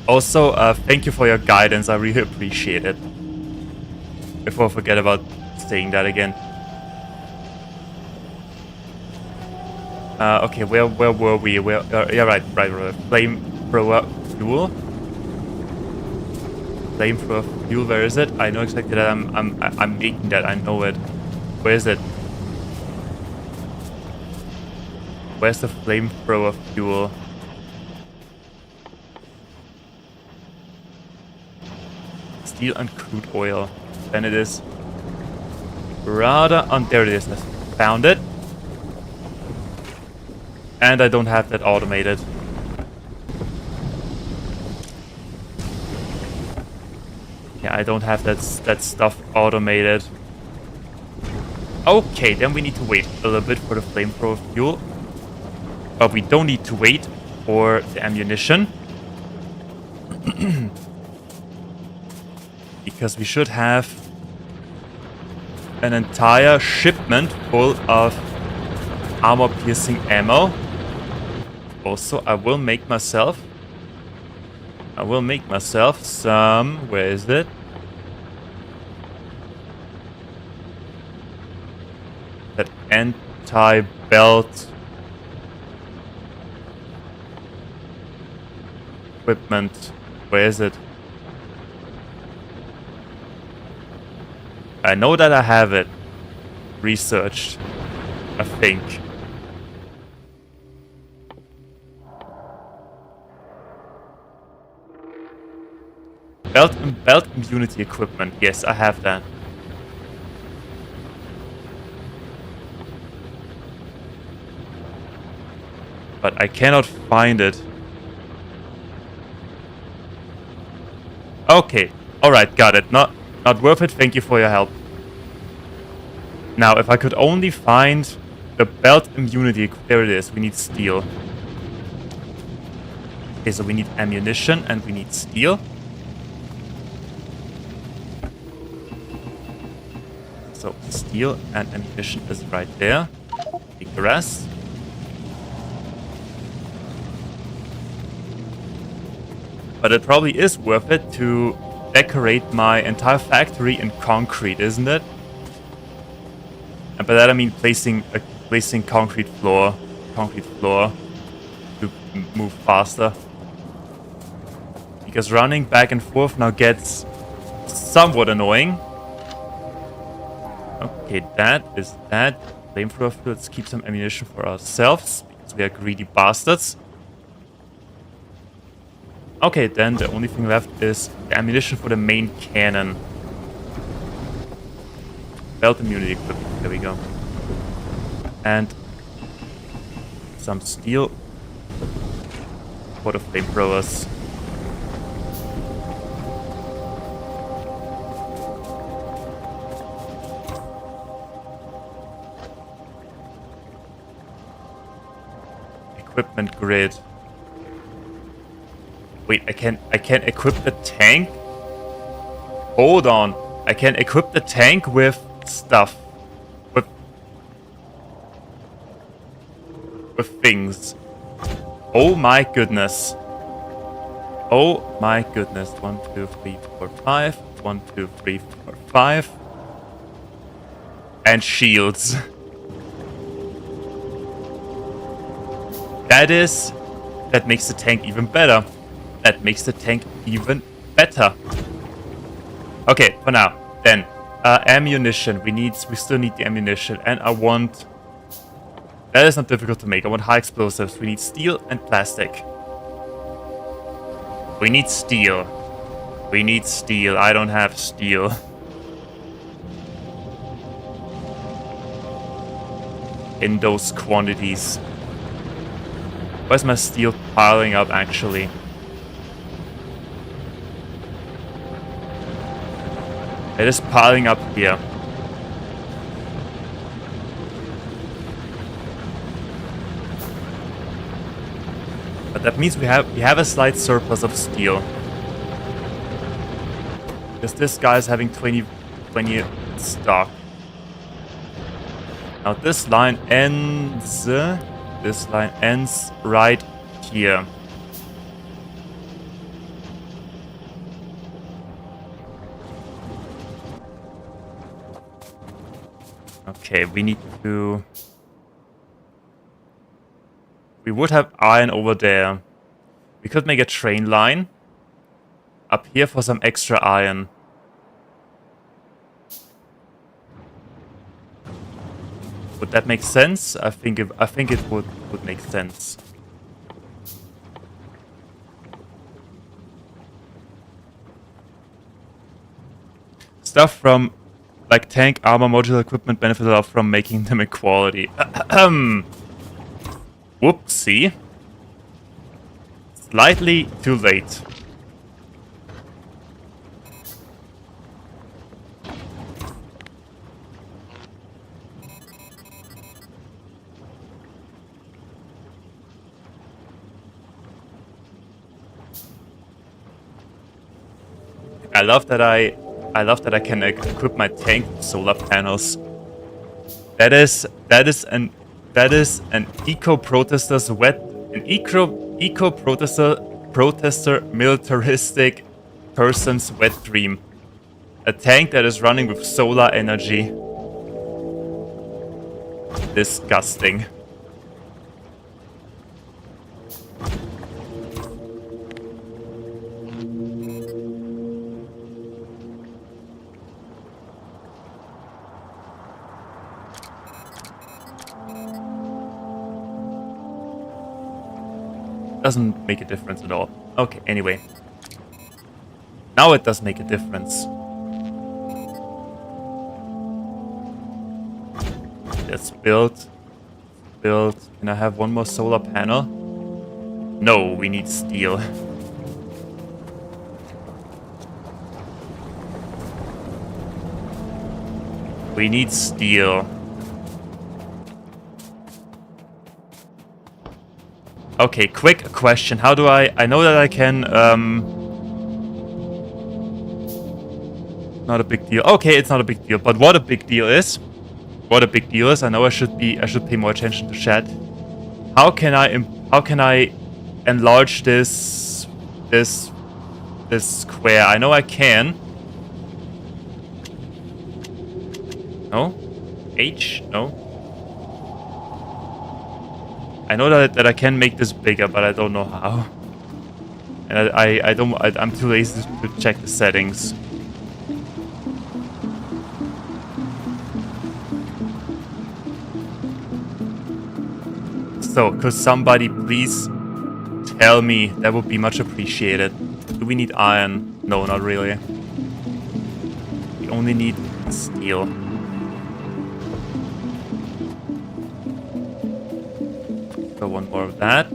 Also, thank you for your guidance. I really appreciate it. Before I forget about saying that again. Okay, where were we? Yeah, right. Flamethrower fuel. Flamethrower fuel. Where is it? I know exactly that. I'm making that. I know it. Where is it? Where's the flamethrower fuel? Steel and crude oil. Then it is rather on. There it is. I found it. And I don't have that automated. Yeah, I don't have that stuff automated. Okay, then we need to wait a little bit for the flamethrower fuel. But we don't need to wait for the ammunition. Because we should have an entire shipment full of armor-piercing ammo. Also, I will make myself some... Where is it? That anti-belt equipment. Where is it? I know that I have it researched, I think. Belt immunity equipment. Yes, I have that. But I cannot find it. Okay. Alright, got it. Not worth it. Thank you for your help. Now, if I could only find the belt immunity... There it is. We need steel. Okay, so we need ammunition and we need steel. So, steel and ammunition is right there. Take the rest. But it probably is worth it to decorate my entire factory in concrete, isn't it? And by that I mean placing concrete floor to move faster. Because running back and forth now gets somewhat annoying. Okay, that is that. Flamethrower fuel. Let's keep some ammunition for ourselves because we are greedy bastards. Okay, then the only thing left is the ammunition for the main cannon. Belt immunity equipment. There we go. And some steel for the flamethrowers. Equipment grid. Wait, I can equip the tank? Hold on. I can equip the tank with stuff. With things. Oh my goodness. Oh my goodness. 1, 2, 3, 4, 5. 1, 2, 3, 4, 5. And shields. That makes the tank even better. That makes the tank even better. Okay, for now. Then, ammunition. We still need the ammunition. And I want... That is not difficult to make. I want high explosives. We need steel and plastic. We need steel. We need steel. I don't have steel. In those quantities. Where's my steel piling up, actually? It is piling up here. But that means we have a slight surplus of steel. Because this guy is having 20 stock. Now this line ends... This line ends right here. Okay, we need to... We would have iron over there. We could make a train line up here for some extra iron. Would that make sense? I think it would make sense. Stuff from like tank, armor, modular equipment benefit a lot from making them equality. Whoopsie. Slightly too late. I love that I can equip my tank with solar panels. That is an eco-protester's eco-protester militaristic person's wet dream. A tank that is running with solar energy. Disgusting. Doesn't make a difference at all. Okay, anyway. Now it does make a difference. Let's build. Build. Can I have one more solar panel? No, we need steel. We need steel. Okay, quick question. How do I know that I can, not a big deal. Okay, it's not a big deal, but what a big deal is. What a big deal is. I know I should pay more attention to chat. How can I enlarge this square? I know I can. No? H? No. I know that I can make this bigger, but I don't know how. And I'm too lazy to check the settings. So, could somebody please tell me? That would be much appreciated. Do we need iron? No, not really. We only need steel. So one more of that.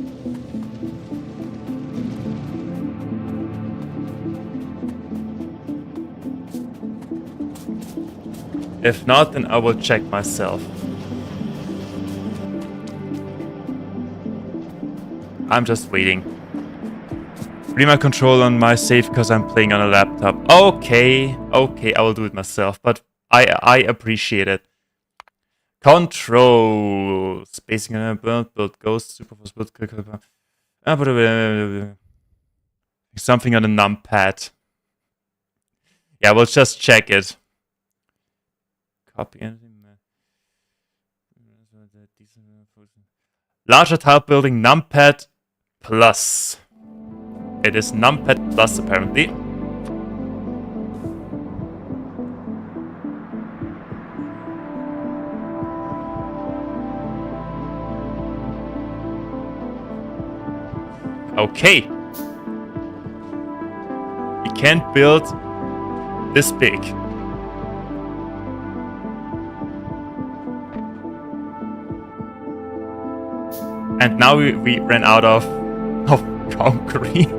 If not, then I will check myself. I'm just waiting. Remote control on my save because I'm playing on a laptop. Okay, okay, I will do it myself, but I appreciate it. Control. Spacing on a build ghost, superforce build. Something on the numpad. Yeah, we'll just check it. Copy anything. Larger tile building numpad plus. It is numpad plus apparently. Okay. We can't build this big. And now we ran out of concrete.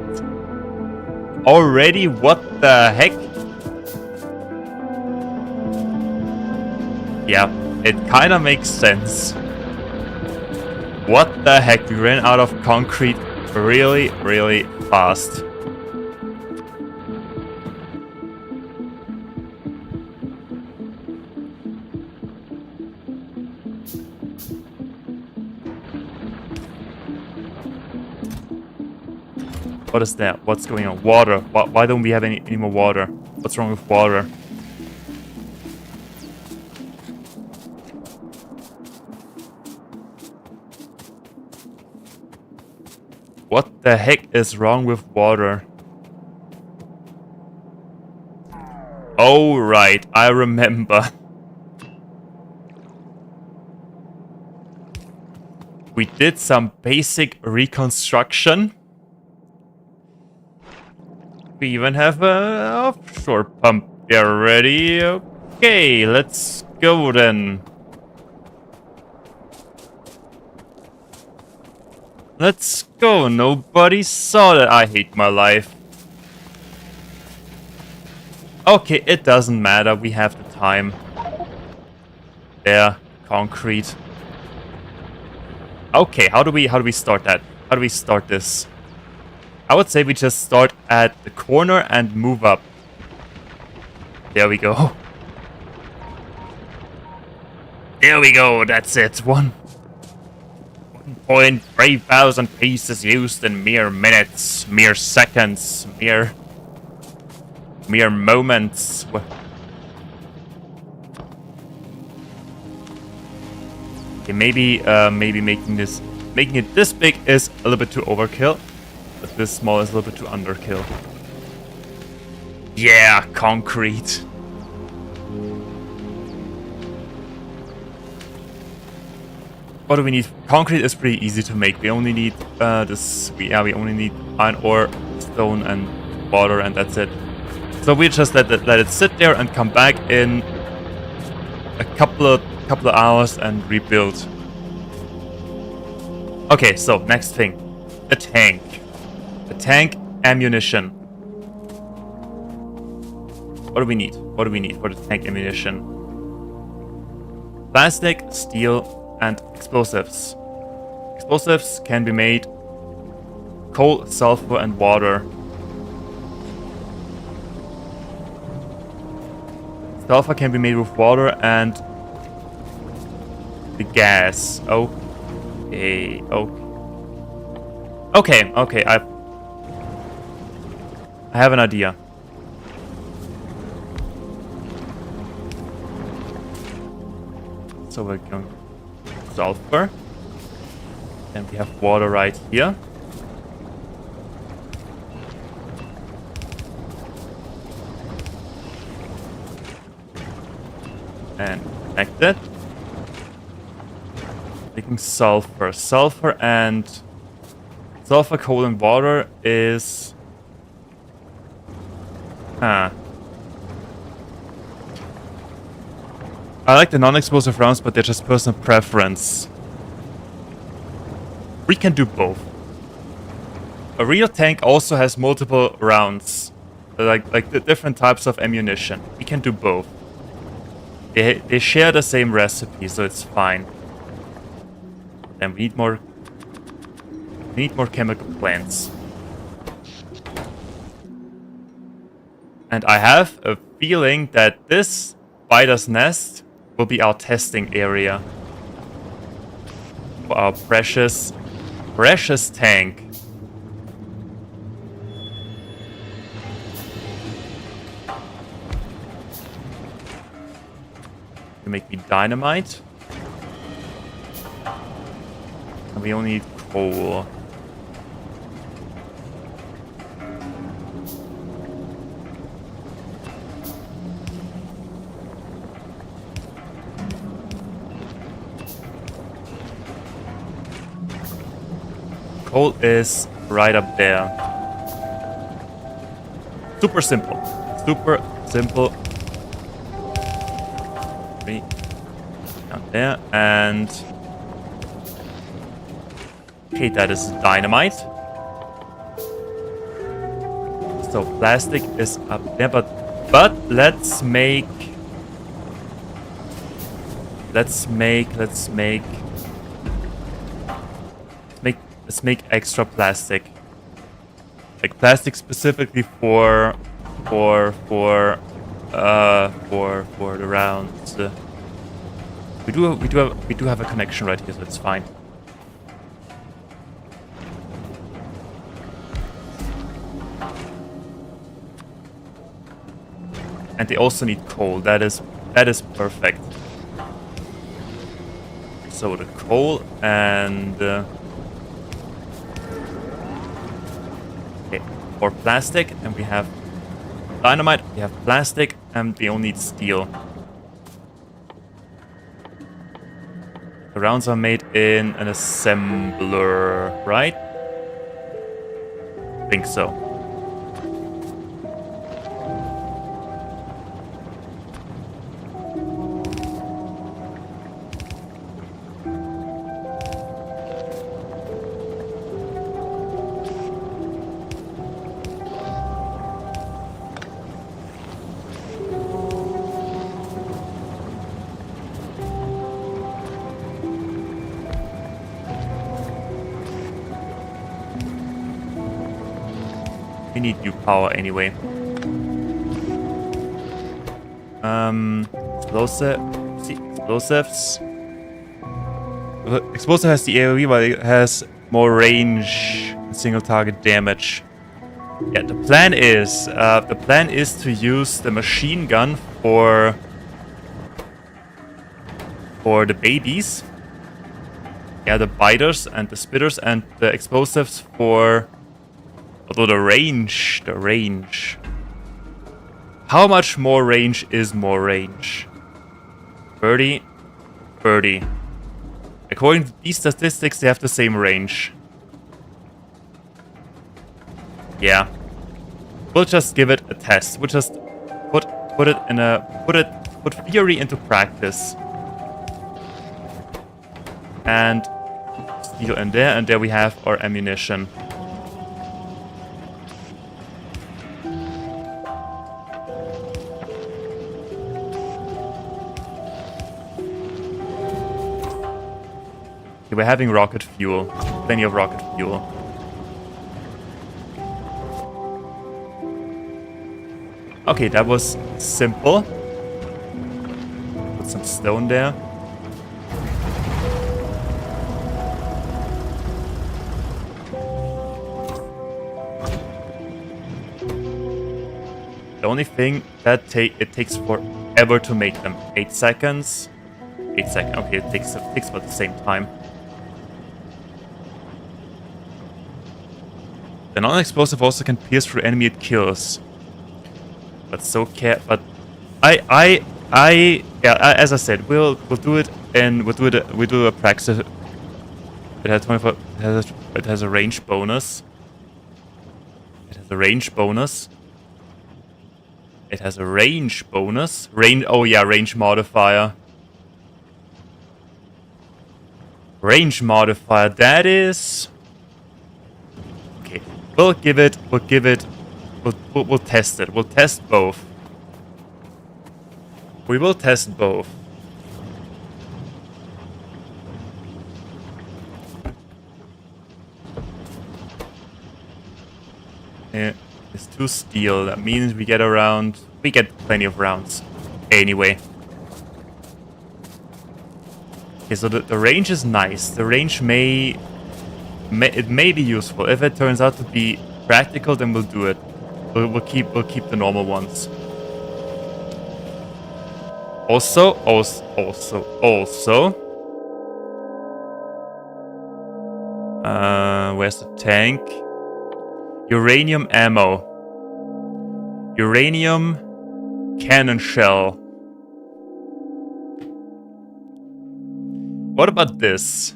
Already? What the heck? Yeah, it kind of makes sense. What the heck? We ran out of concrete really, really fast. What is that? What's going on? Water. Why don't we have any more water? What's wrong with water? What the heck is wrong with water? Oh, right, I remember. We did some basic reconstruction. We even have an offshore pump there ready. Okay, let's go then. Let's go. Nobody saw that. I hate my life. Okay, it doesn't matter. We have the time. There, concrete. Okay, how do we start that? How do we start this? I would say we just start at the corner and move up. There we go. There we go, that's it. 1.3,000 pieces used in mere minutes, mere seconds, mere moments. Okay, maybe making it this big is a little bit too overkill. But this small is a little bit too underkill. Yeah, concrete. What do we need? Concrete is pretty easy to make. We only need we only need iron ore, stone, and water, and that's it. So we just let it sit there and come back in a couple of hours and rebuild. Okay, so next thing, the tank. The tank ammunition. What do we need? What do we need for the tank ammunition? Plastic, steel, and explosives. Explosives can be made coal, sulfur, and water. Sulfur can be made with water and the gas. Okay. Okay. I have an idea. So we're going sulfur. And we have water right here. And connect it. Taking sulfur. Sulfur, coal, and water is... I like the non-explosive rounds, but they're just personal preference. We can do both. A real tank also has multiple rounds. Like the different types of ammunition. We can do both. They share the same recipe, so it's fine. Then we need more chemical plants. And I have a feeling that this spider's nest will be our testing area for our precious tank. You make me dynamite. And we only need coal. Coal is right up there. Super simple. Super simple. Three. Down there. And... okay, that is dynamite. So plastic is up there, but let's make extra plastic. Like plastic specifically for the rounds. We do have a connection right here, so it's fine. And they also need coal. That is perfect. So the coal and Okay, or plastic, and we have dynamite, we have plastic, and we only need steel. The rounds are made in an assembler, right? I think so. We need new power anyway. Explosives. Explosive has the AoE, while it has more range and single target damage. Yeah, the plan is to use the machine gun for the babies. Yeah, the biters and the spitters, and the explosives for... Although the range... How much more range is more range? 30, 30. According to these statistics, they have the same range. Yeah. We'll just give it a test. We'll just put theory into practice. And steel in there, and there we have our ammunition. Okay, we're having rocket fuel. Plenty of rocket fuel. Okay, that was simple. Put some stone there. The only thing that it takes forever to make them. 8 seconds. 8 seconds. Okay, it takes about the same time. The non-explosive also can pierce through enemy it kills. But as I said, we'll do it, and we'll do a practice. It has 24. It has a range bonus. It has a range bonus. It has a range bonus. Oh yeah, range modifier. Range modifier. That is. Okay, we'll test it. We'll test both. We will test both. Yeah, it's 2 steel. That means we get plenty of rounds. Anyway. Okay, so the range is nice. The range may be useful. If it turns out to be practical, then we'll do it. We'll keep the normal ones. Also. Where's the tank? Uranium ammo. Uranium cannon shell. What about this?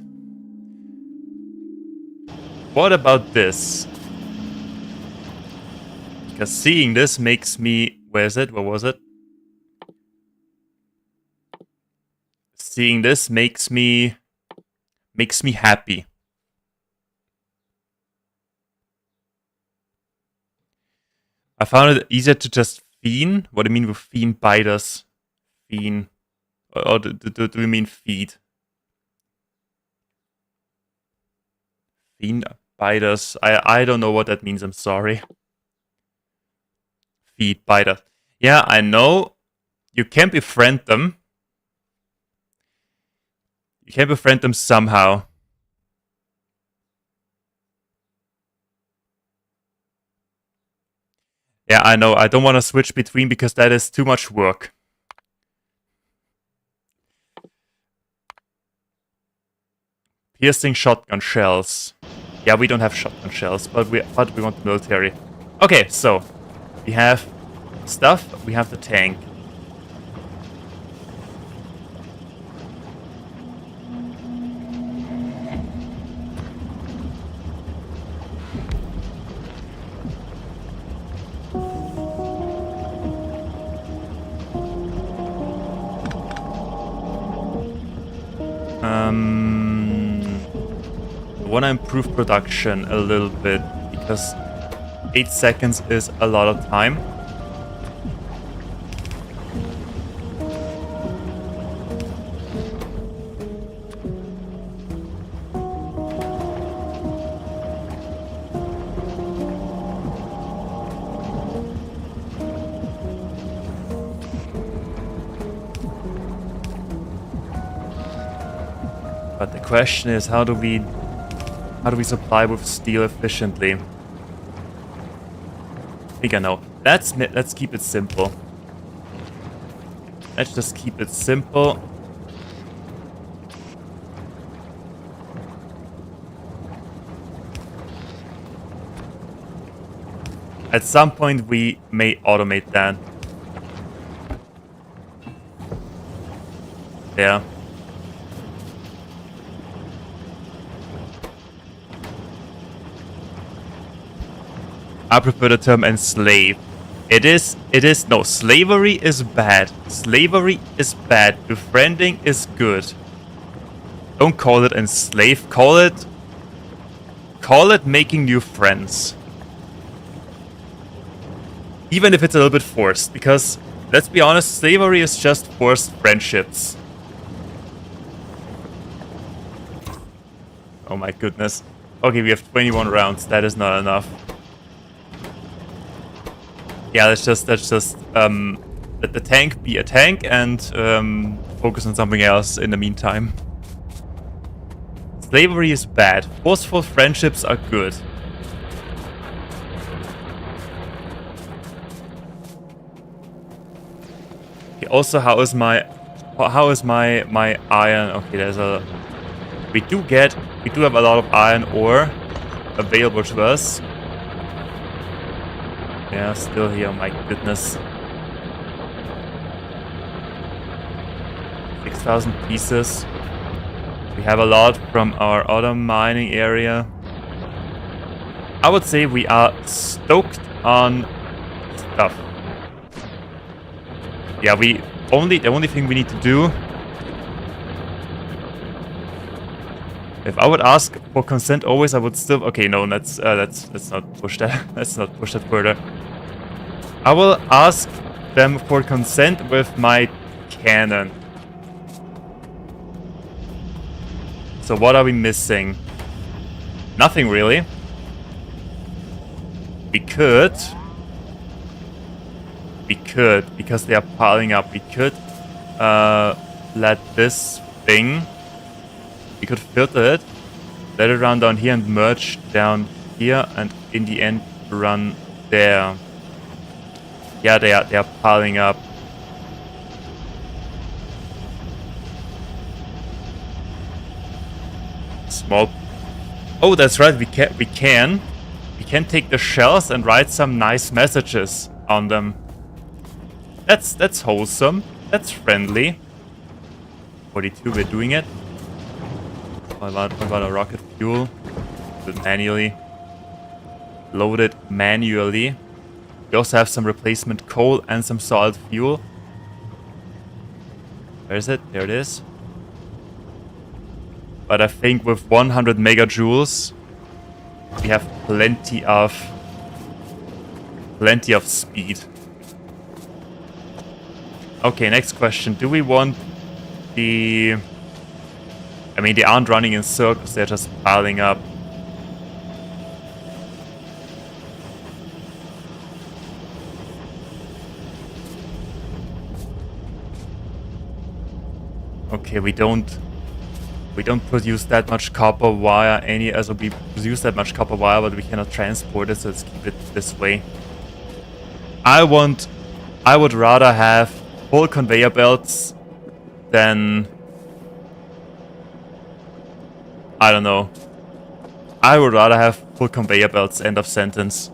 What about this? Because seeing this makes me... Where is it? Where was it? Seeing this makes me happy. I found it easier to just fiend. What do you mean with fiend biters? Fiend. Or do we mean feed? Fiend biters. I don't know what that means. I'm sorry. Feed biter. Yeah, I know. You can befriend them. You can befriend them somehow. Yeah, I know. I don't want to switch between because that is too much work. Piercing shotgun shells. Yeah, we don't have shotgun shells, but we want the military. Okay, so we have stuff, we have the tank. I want to improve production a little bit because 8 seconds is a lot of time. But the question is, how do we supply with steel efficiently? I think I know. Let's keep it simple. Let's just keep it simple. At some point we may automate that. Yeah. I prefer the term enslave. No, slavery is bad. Slavery is bad. Befriending is good. Don't call it enslave. Call it making new friends. Even if it's a little bit forced, because let's be honest, slavery is just forced friendships. Oh my goodness. Okay, we have 21 rounds. That is not enough. Yeah, let's just let the tank be a tank and focus on something else in the meantime. Slavery is bad. Forceful friendships are good. Okay, also, how is my iron? Okay, we do have a lot of iron ore available to us. Yeah, still here, my goodness. 6,000 pieces. We have a lot from our other mining area. I would say we are stoked on stuff. Yeah, the only thing we need to do. If I would ask for consent always, I would still. Okay, no, let's not push that. Let's not push that further. I will ask them for consent with my cannon. So what are we missing? Nothing really. We could, because they are piling up, we could let this thing, we could filter it, let it run down here and merge down here, and in the end run there. Yeah, they are piling up. Small. Oh, that's right. We can take the shells and write some nice messages on them. That's wholesome. That's friendly. 42. We're doing it. What about a rocket fuel? Do it manually. Load it manually. We also have some replacement coal and some solid fuel. Where is it? There it is. But I think with 100 megajoules, we have plenty of speed. Okay, next question. Do we want the... I mean, they aren't running in circles, they're just piling up. Okay, we don't produce that much copper wire we produce that much copper wire, but we cannot transport it, so let's keep it this way. I would rather have full conveyor belts than, I don't know. I would rather have full conveyor belts, end of sentence.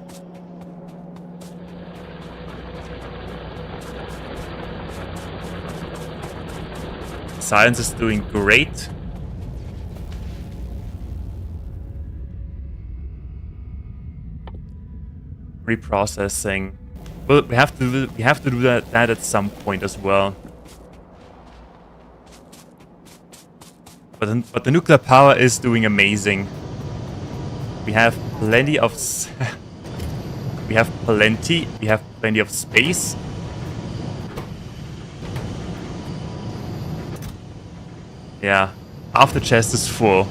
Science is doing great. Reprocessing. Well, we have to do that at some point as well. But the nuclear power is doing amazing. We have plenty of we have plenty of space. Yeah, half the chest is full.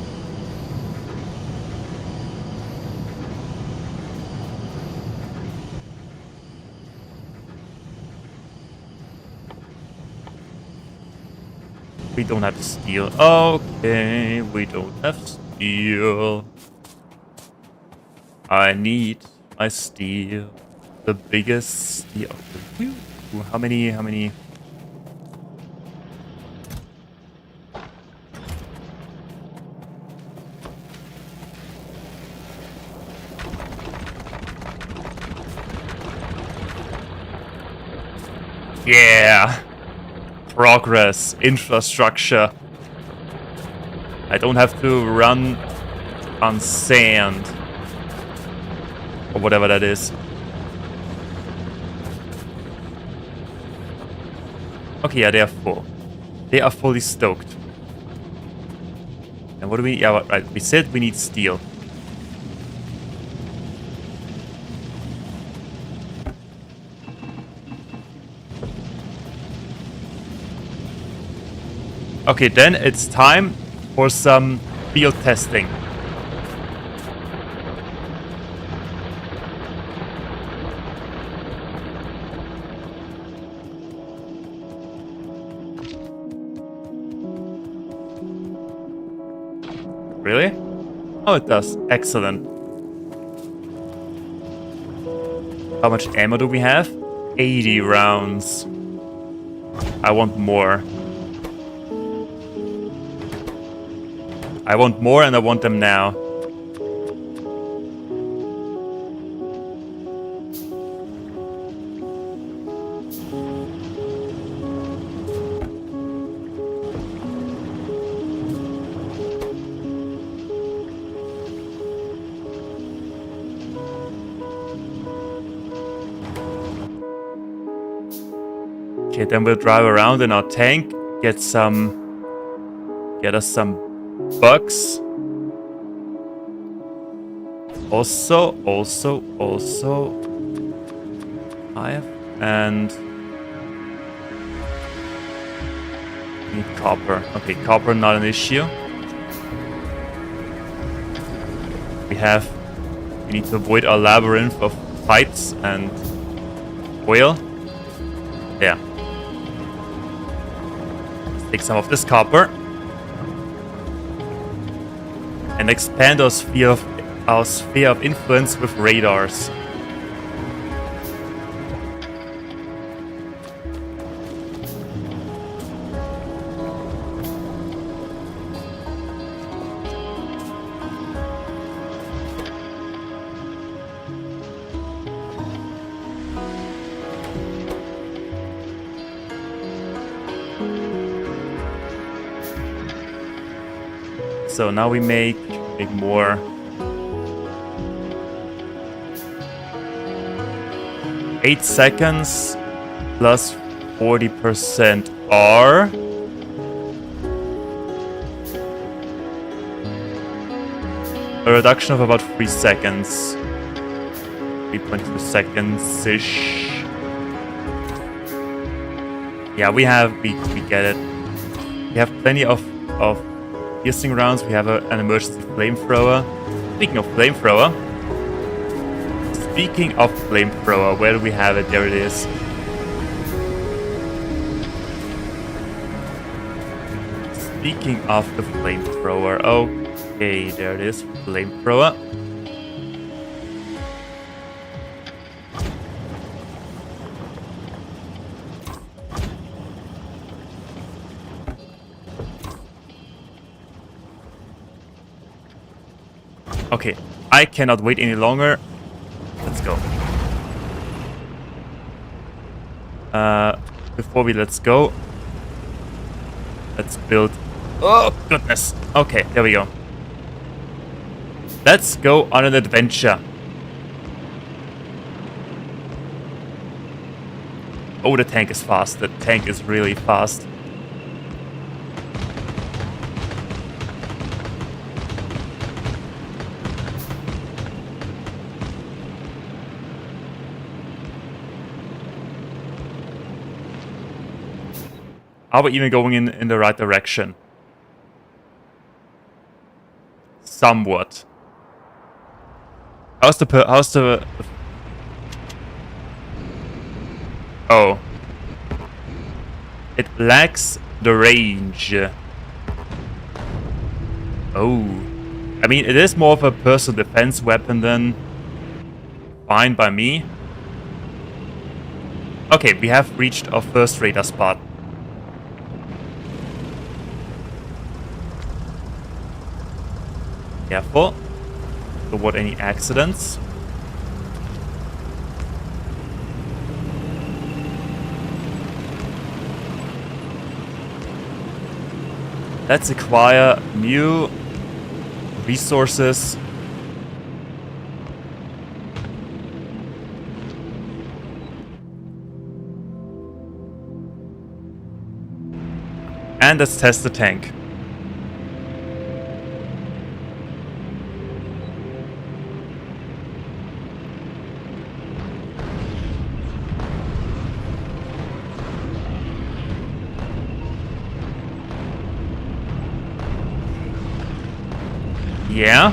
We don't have steel. Okay, we don't have steel. I need my steel. The biggest steel. How many? Yeah. Progress, infrastructure. I don't have to run on sand. Or whatever that is. Okay, yeah, they are full. They are fully stoked. And what do we... Yeah, right. We said we need steel. Okay, then it's time for some field testing. Really? Oh, it does. Excellent. How much ammo do we have? 80 rounds. I want more. I want more and I want them now. Okay, then we'll drive around in our tank, get us some bugs. Also, and need copper. Okay, copper not an issue. We need to avoid our labyrinth of fights and oil. Yeah. Let's take some of this copper. And expand our sphere of influence with radars. So now we make more. Eight seconds plus 40% R. A reduction of about 3 seconds. 3.2 seconds-ish. Yeah, we get it. We have plenty of piercing rounds. We have an emergency flamethrower. Speaking of flamethrower, where do we have it? There it is. Speaking of the flamethrower, okay, there it is, flamethrower. Okay, I cannot wait any longer. Let's go. Before we let's go, let's build. Oh goodness. Okay, there we go. Let's go on an adventure. Oh, the tank is fast. The tank is really fast. Are we even going in the right direction? Somewhat. How's the Oh. It lacks the range. Oh. I mean, it is more of a personal defense weapon than... Fine by me. Okay, we have reached our first radar spot. Careful. Don't want any accidents. Let's acquire new resources. And let's test the tank. Yeah.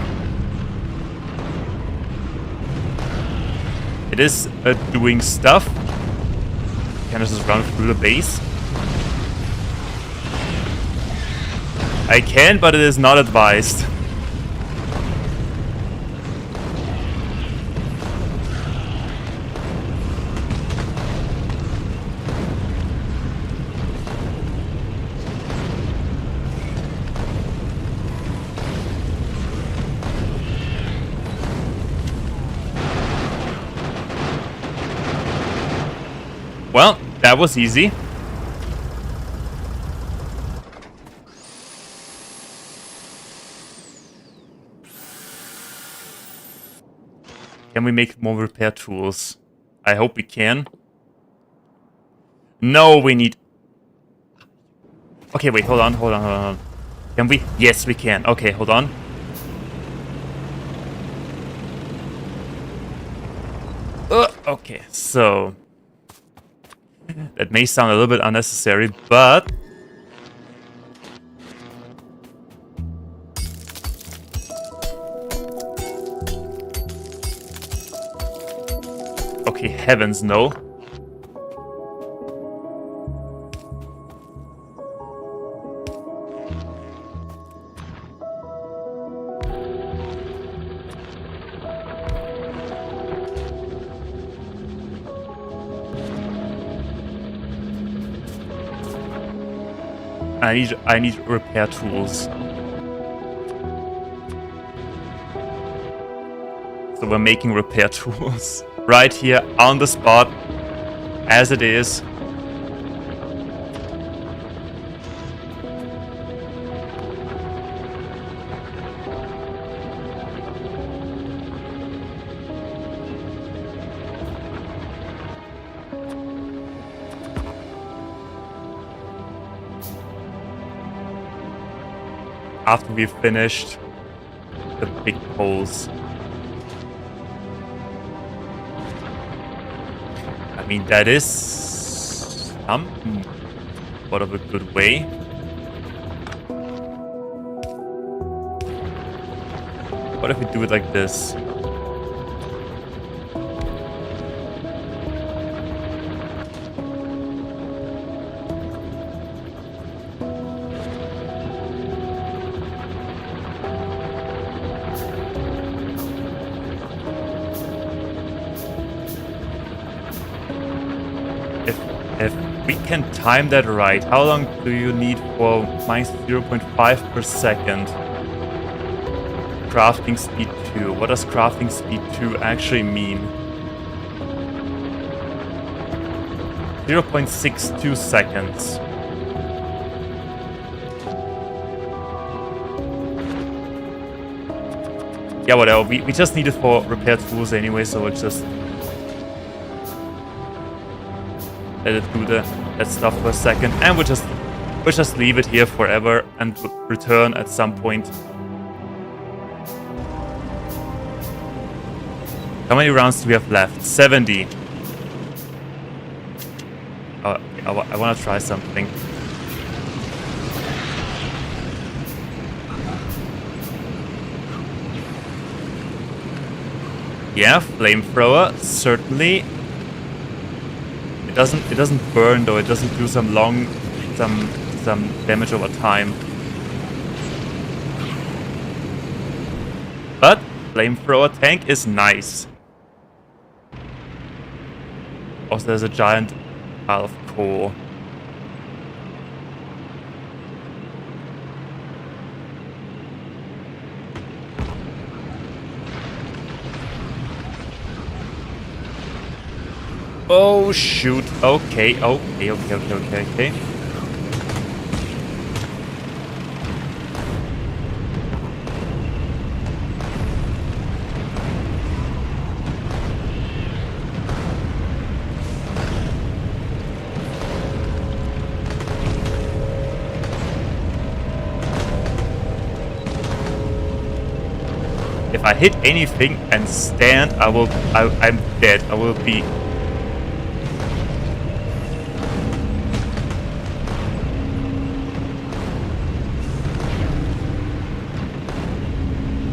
It is doing stuff. Can I just run through the base? I can, but it is not advised. Well, that was easy. Can we make more repair tools? I hope we can. No, we need... Okay, wait, hold on. Can we? Yes, we can. Okay, hold on. Okay, so... That may sound a little bit unnecessary, but... Okay, heavens no. I need repair tools. So we're making repair tools right here on the spot, as it is. After we've finished the big poles. I mean, that is somewhat of a good way. What if we do it like this? If we can time that right, how long do you need for minus 0.5 per second? crafting speed 2. What does crafting speed 2 actually mean? 0.62 seconds. Yeah, whatever. We just need it for repair tools anyway, so we'll just let it do that stuff for a second, and we'll just leave it here forever and return at some point. How many rounds do we have left? 70. Oh, I want to try something. Yeah, flamethrower, certainly. It doesn't burn though. It doesn't do some damage over time. But flamethrower tank is nice. Also, there's a giant pile of coal. Oh shoot. Okay. If I hit anything and stand, I'm dead. I will be...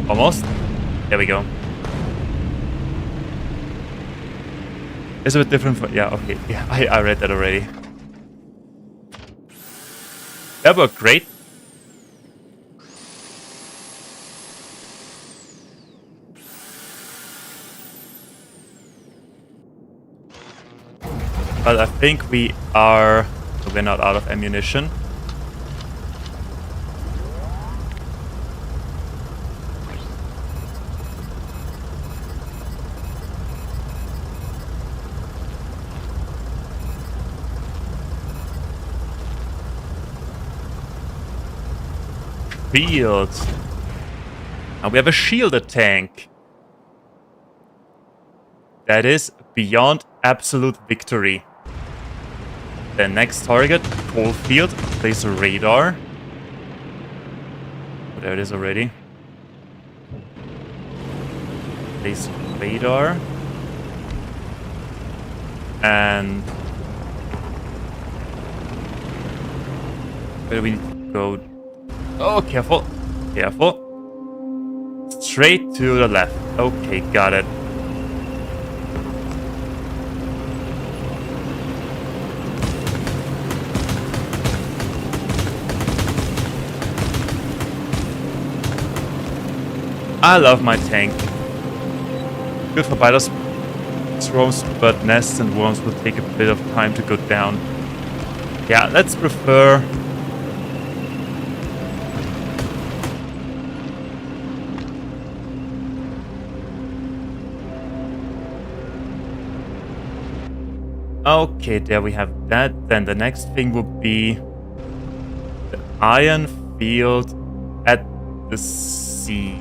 Almost. There we go. It's a bit different for... Yeah, okay. Yeah, I read that already. That worked great. But I think we're not out of ammunition. Shield. Now we have a shielded tank. That is beyond absolute victory. The next target, coalfield, place a radar. Oh, there it is already. Place radar. And where do we need to go? Oh, careful. Careful. Straight to the left. Okay, got it. I love my tank. Good for biters, swarms, but nests and worms will take a bit of time to go down. Yeah, let's prefer... Okay, there we have that. Then the next thing would be the iron field at the sea.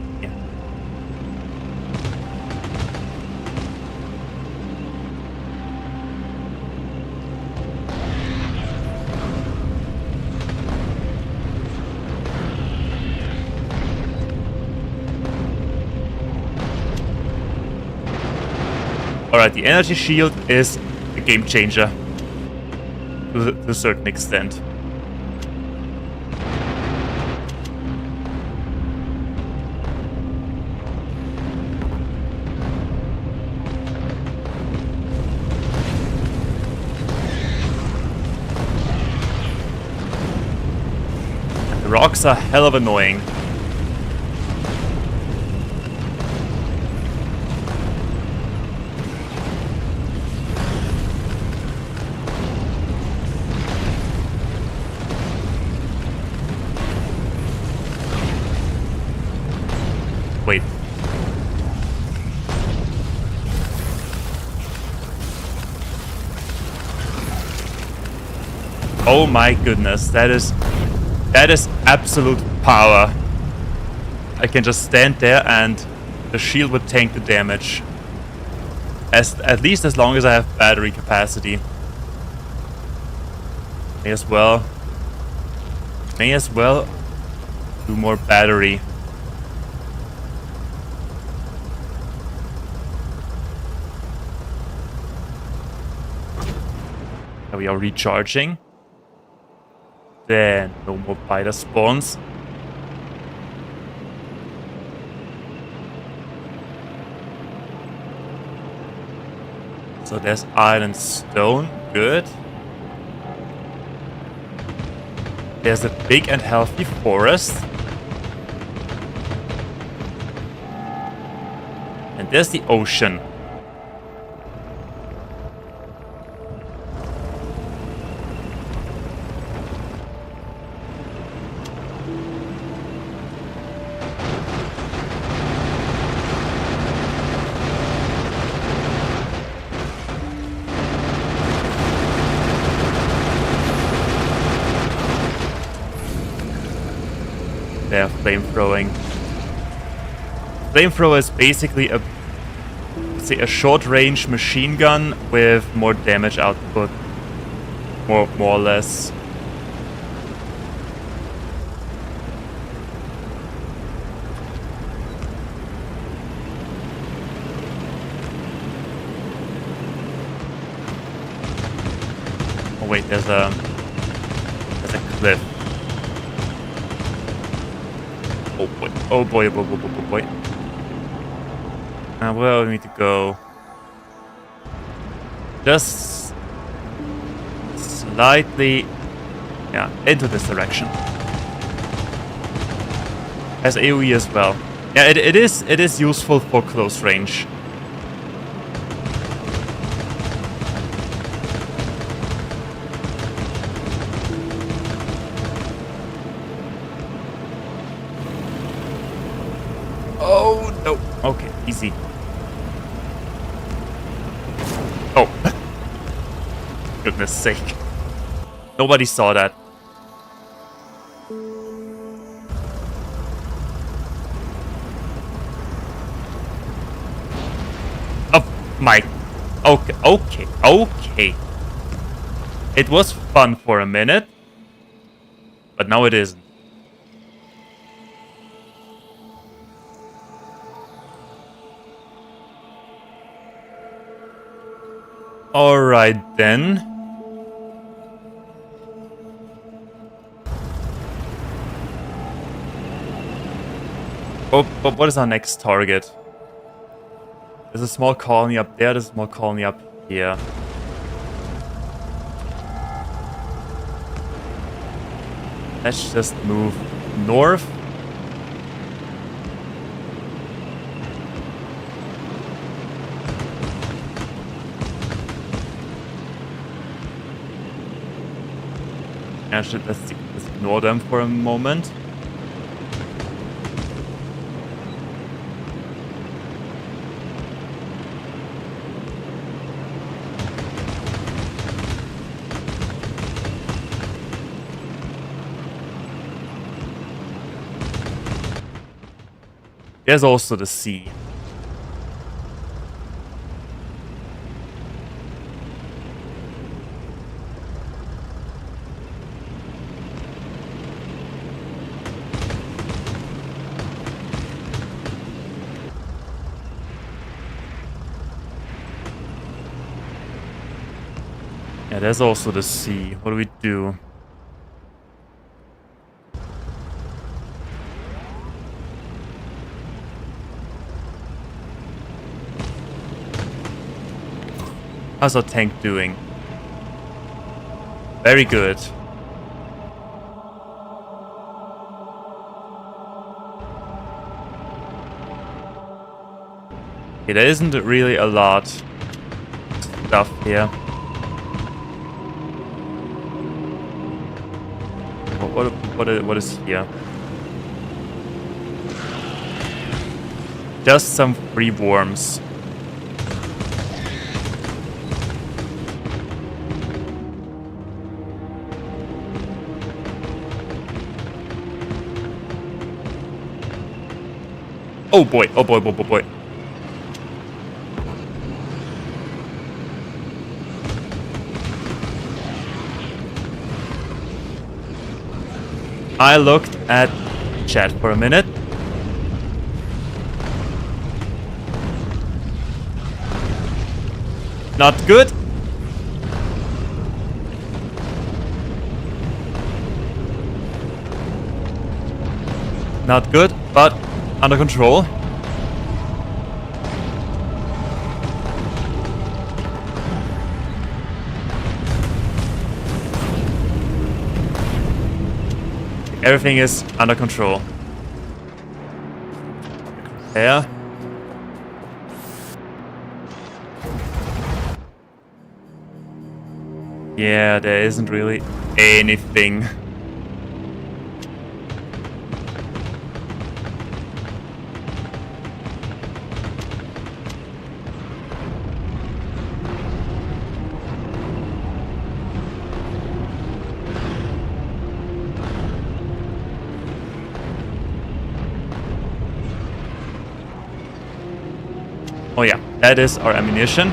Alright, the energy shield is a game changer to a certain extent. The rocks are hell of annoying. Wait. Oh my goodness, that is absolute power. I can just stand there and the shield would tank the damage. At least as long as I have battery capacity. May as well do more battery. We are recharging. Then no more biter spawns. So there's iron and stone. Good. There's a big and healthy forest. And there's the ocean. They're flamethrowing. Flamethrower is basically a short-range machine gun with more damage output, more or less. Oh wait, there's a cliff. Oh boy! Oh boy! Oh boy! Oh boy! Where do we need to go? Just slightly, yeah, into this direction. Has AoE as well. Yeah, it is useful for close range. Oh no! Okay, easy. Oh, goodness sake! Nobody saw that. Oh my! Okay. It was fun for a minute, but now it isn't. Alright then. Oh, but what is our next target? There's a small colony up there, there's a small colony up here. Let's just move north. Actually, let's ignore them for a moment. There's also the sea. Yeah, there's also the sea. What do we do? How's our tank doing? Very good. Okay, there isn't really a lot of stuff here. What is here? Just some free worms. Oh boy, oh boy, boy, boy, boy. I looked at chat for a minute. Not good. Not good, but under control. Everything is under control. There. Yeah, there isn't really anything. Oh yeah, that is our ammunition.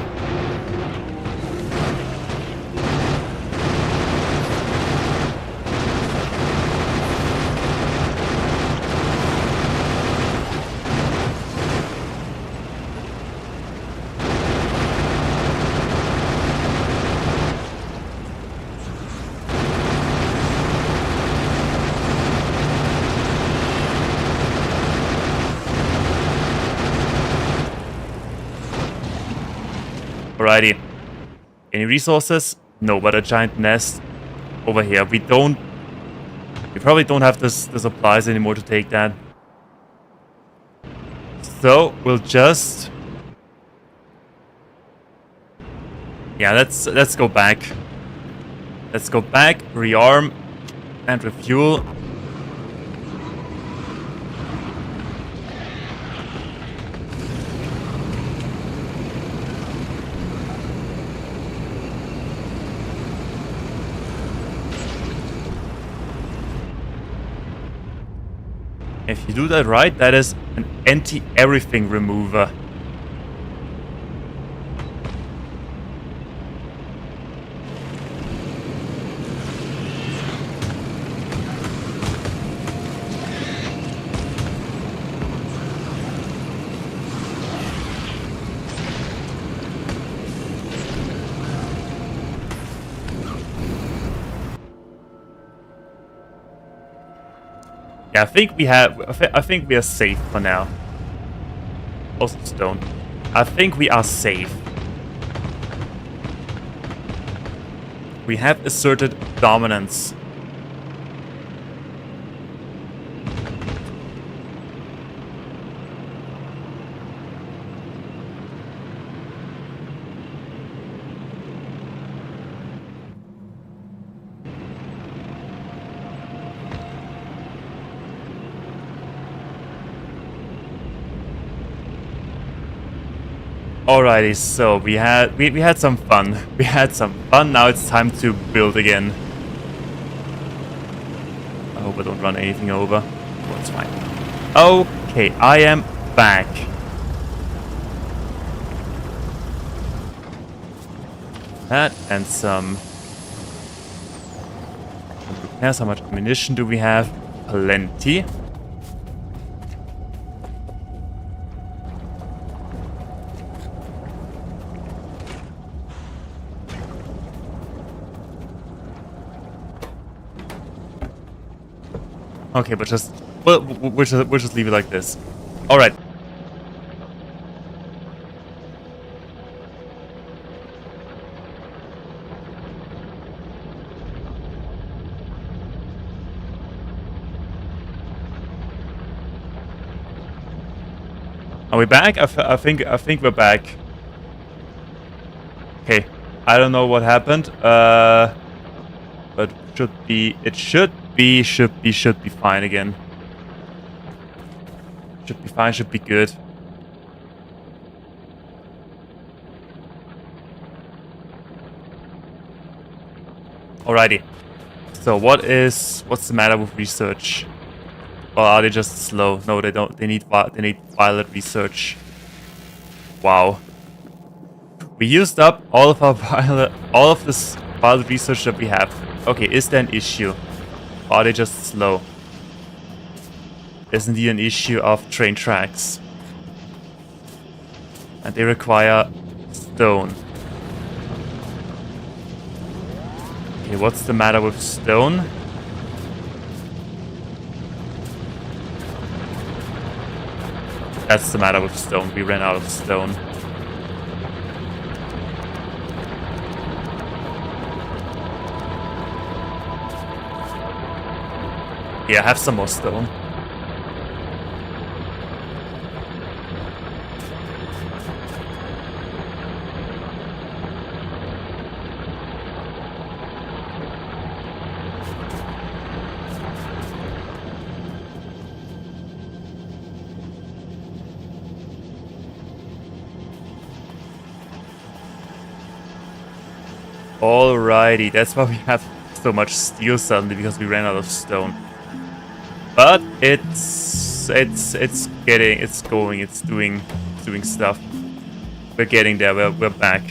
Alrighty. Any resources? No, but a giant nest over here. We probably don't have the supplies anymore to take that. So we'll just, yeah, let's go back. Let's go back, rearm, and refuel. If you do that right, that is an anti-everything remover. Yeah, I think we are safe for now. Also stone. I think we are safe. We have asserted dominance. Alrighty, so we had some fun. We had some fun. Now it's time to build again. I hope I don't run anything over. Oh, it's fine. Okay, I am back. That and some repairs. How much ammunition do we have? Plenty. Okay, but we'll just leave it like this. All right. Are we back? I think we're back. Okay. I don't know what happened. But it should be fine again. Should be fine, should be good. Alrighty. So what's the matter with research? Or are they just slow? No, they don't. They need pilot research. Wow. We used up all of our all of this pilot research that we have. Okay, is there an issue? Or are they just slow? There's indeed an issue of train tracks. And they require stone. Okay, what's the matter with stone? That's the matter with stone. We ran out of stone. Yeah, have some more stone. Alrighty, that's why we have so much steel suddenly, because we ran out of stone. But it's doing stuff. We're getting there. We're back.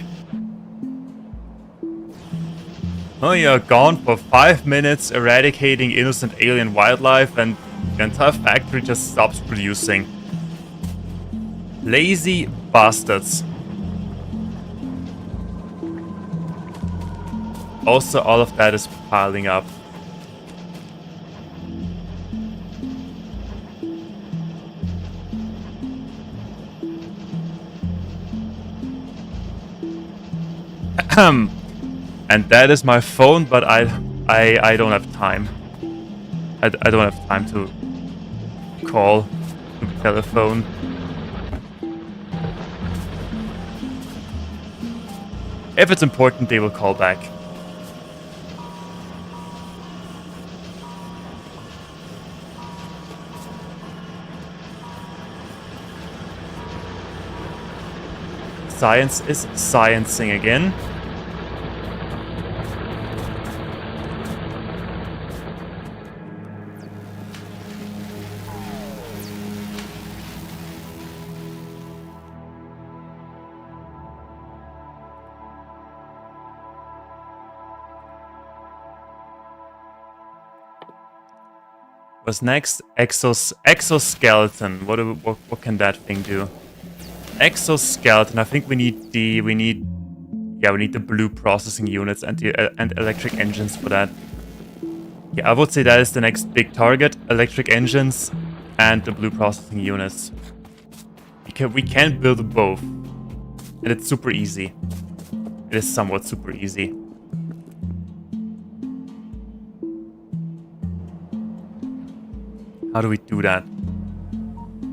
Oh, you're gone for 5 minutes, eradicating innocent alien wildlife, and the entire factory just stops producing. Lazy bastards. Also, all of that is piling up. And that is my phone, but I don't have time. I don't have time to call to the telephone. If it's important, they will call back. Science is sciencing again. What's next? Exoskeleton. What can that thing do? Exoskeleton. I think we need the blue processing units and electric engines for that. Yeah, I would say that is the next big target: electric engines and the blue processing units. We can build both, and it's super easy. It is somewhat super easy. How do we do that?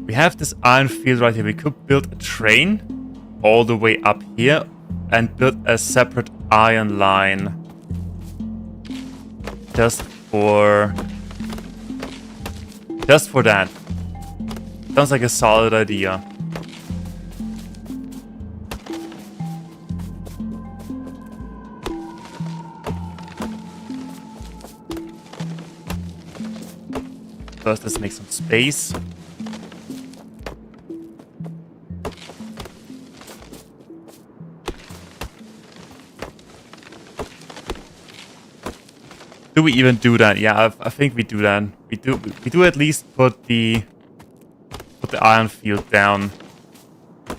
We have this iron field right here. We could build a train all the way up here and build a separate iron line. Just for that. Sounds like a solid idea. First, let's make some space. Do we even do that? Yeah, I think we do that. We do at least put the iron field down.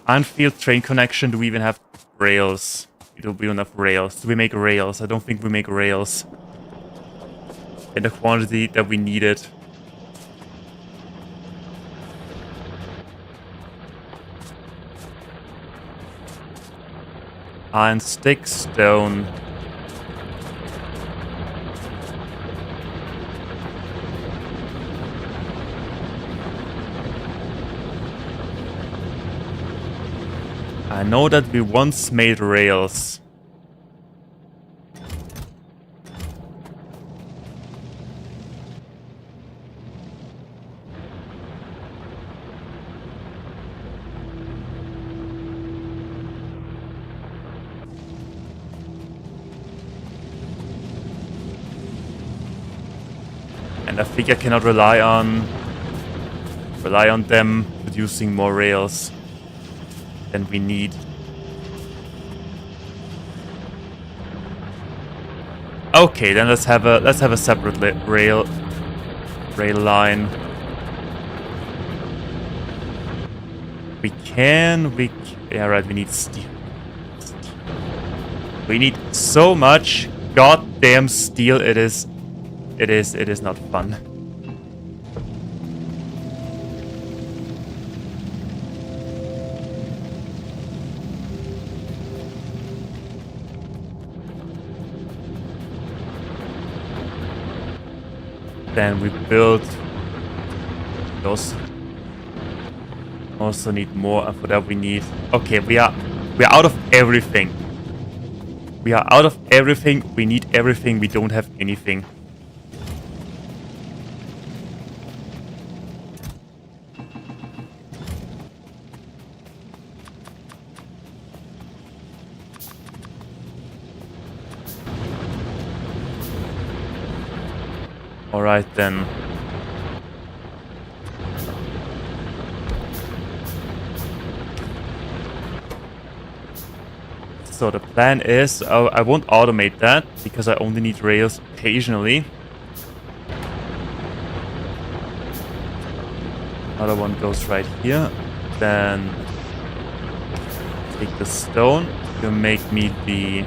Iron field train connection. Do we even have rails? We don't have rails. Do we make rails? I don't think we make rails in the quantity that we needed. Iron stick, stone. I know that we once made rails. And I think I cannot rely on rely on them producing more rails than we need. Okay, then let's have a separate rail line. Yeah, right, we need steel. We need so much goddamn steel. It is not fun. Then we build those. Also need more, and for that we need. Okay, we're out of everything. We are out of everything. We need everything. We don't have anything. Alright then. So the plan is, I won't automate that because I only need rails occasionally. Another one goes right here. Then take the stone. You make me the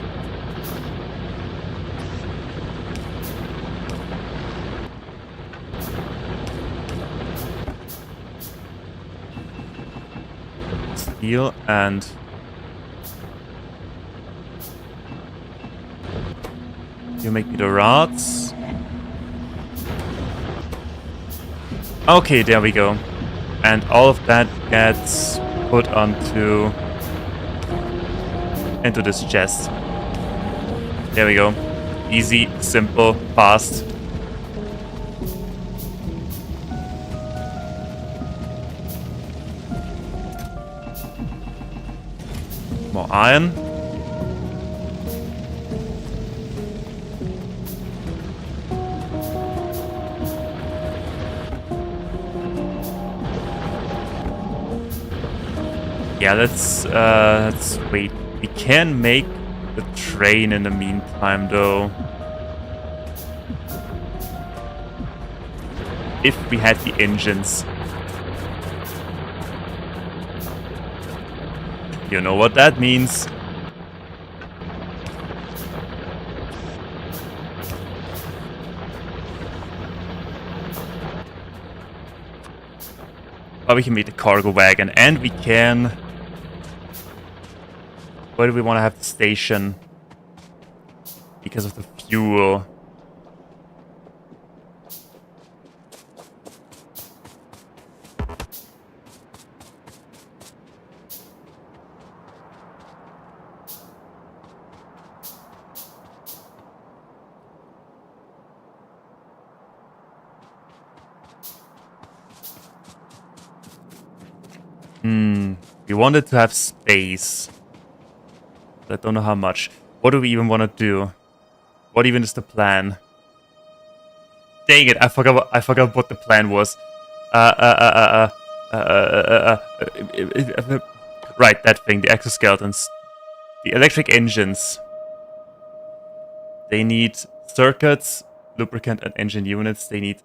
steel and you make me the rods. Okay, there we go. And all of that gets put into this chest. There we go. Easy, simple, fast. More iron. Yeah, let's wait. We can make the train in the meantime, though. If we had the engines. You know what that means. Oh, we can make the cargo wagon, and we can... Where do we want to have the station? Because of the fuel. We wanted to have space. I don't know how much. What do we even want to do? What even is the plan? Dang it! I forgot what the plan was. Right, that thing. The exoskeletons, the electric engines. They need circuits, lubricant, and engine units. They need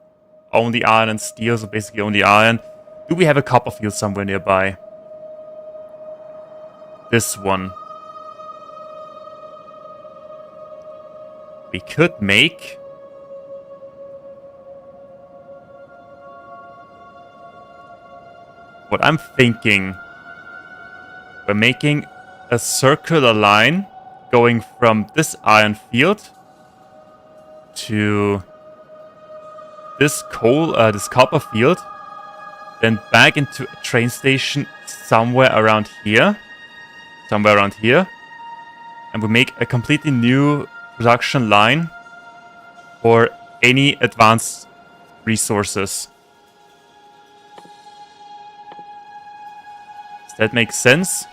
only iron and steel, so basically only iron. Do we have a copper field somewhere nearby? This one. We could make... What I'm thinking... We're making a circular line going from this iron field to this this copper field, then back into a train station somewhere around here. And we make a completely new production line for any advanced resources. Does that make sense?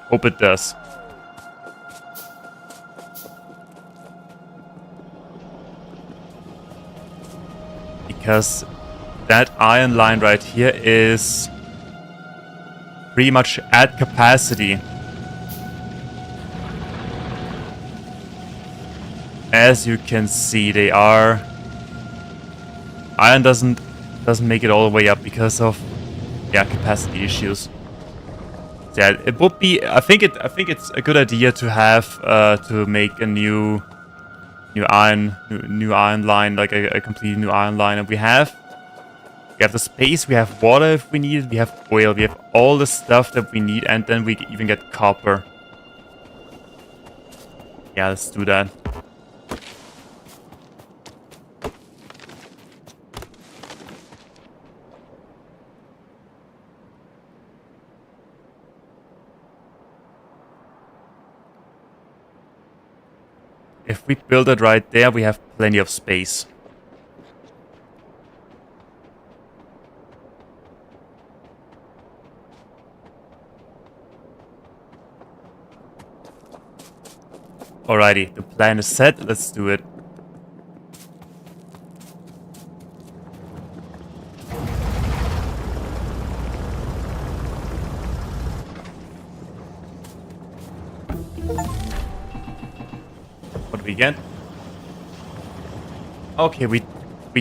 Hope it does. because that iron line right here is pretty much at capacity. As you can see, they are... Iron doesn't make it all the way up because of, yeah, capacity issues. Yeah, it would be... I think it's a good idea to have to make a new iron line, like a completely new iron line. And we have the space, we have water if we need it, we have oil, we have all the stuff that we need, and then we even get copper. Yeah, let's do that. If we build it right there, we have plenty of space. Alrighty, the plan is set. Let's do it. What do we get? Okay, we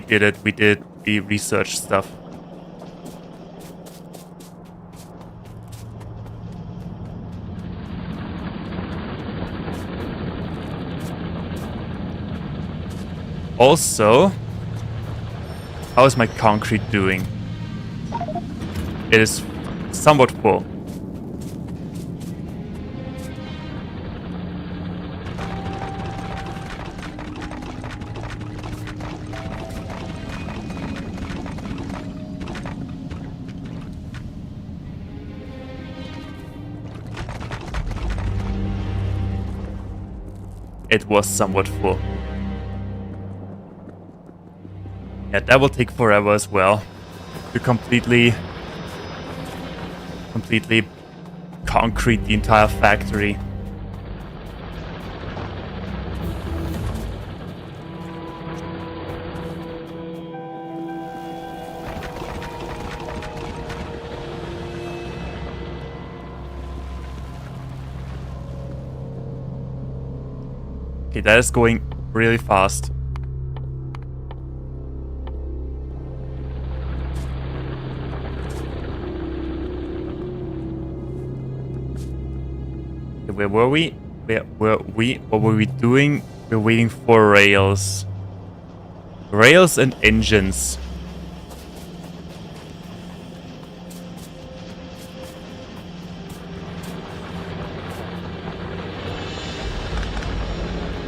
did it. We did the research stuff. Also, how is my concrete doing? It is somewhat full. It was somewhat full. Yeah, that will take forever as well. To completely concrete the entire factory. Okay, that is going really fast. Where were we? What were we doing? We're waiting for rails. Rails and engines.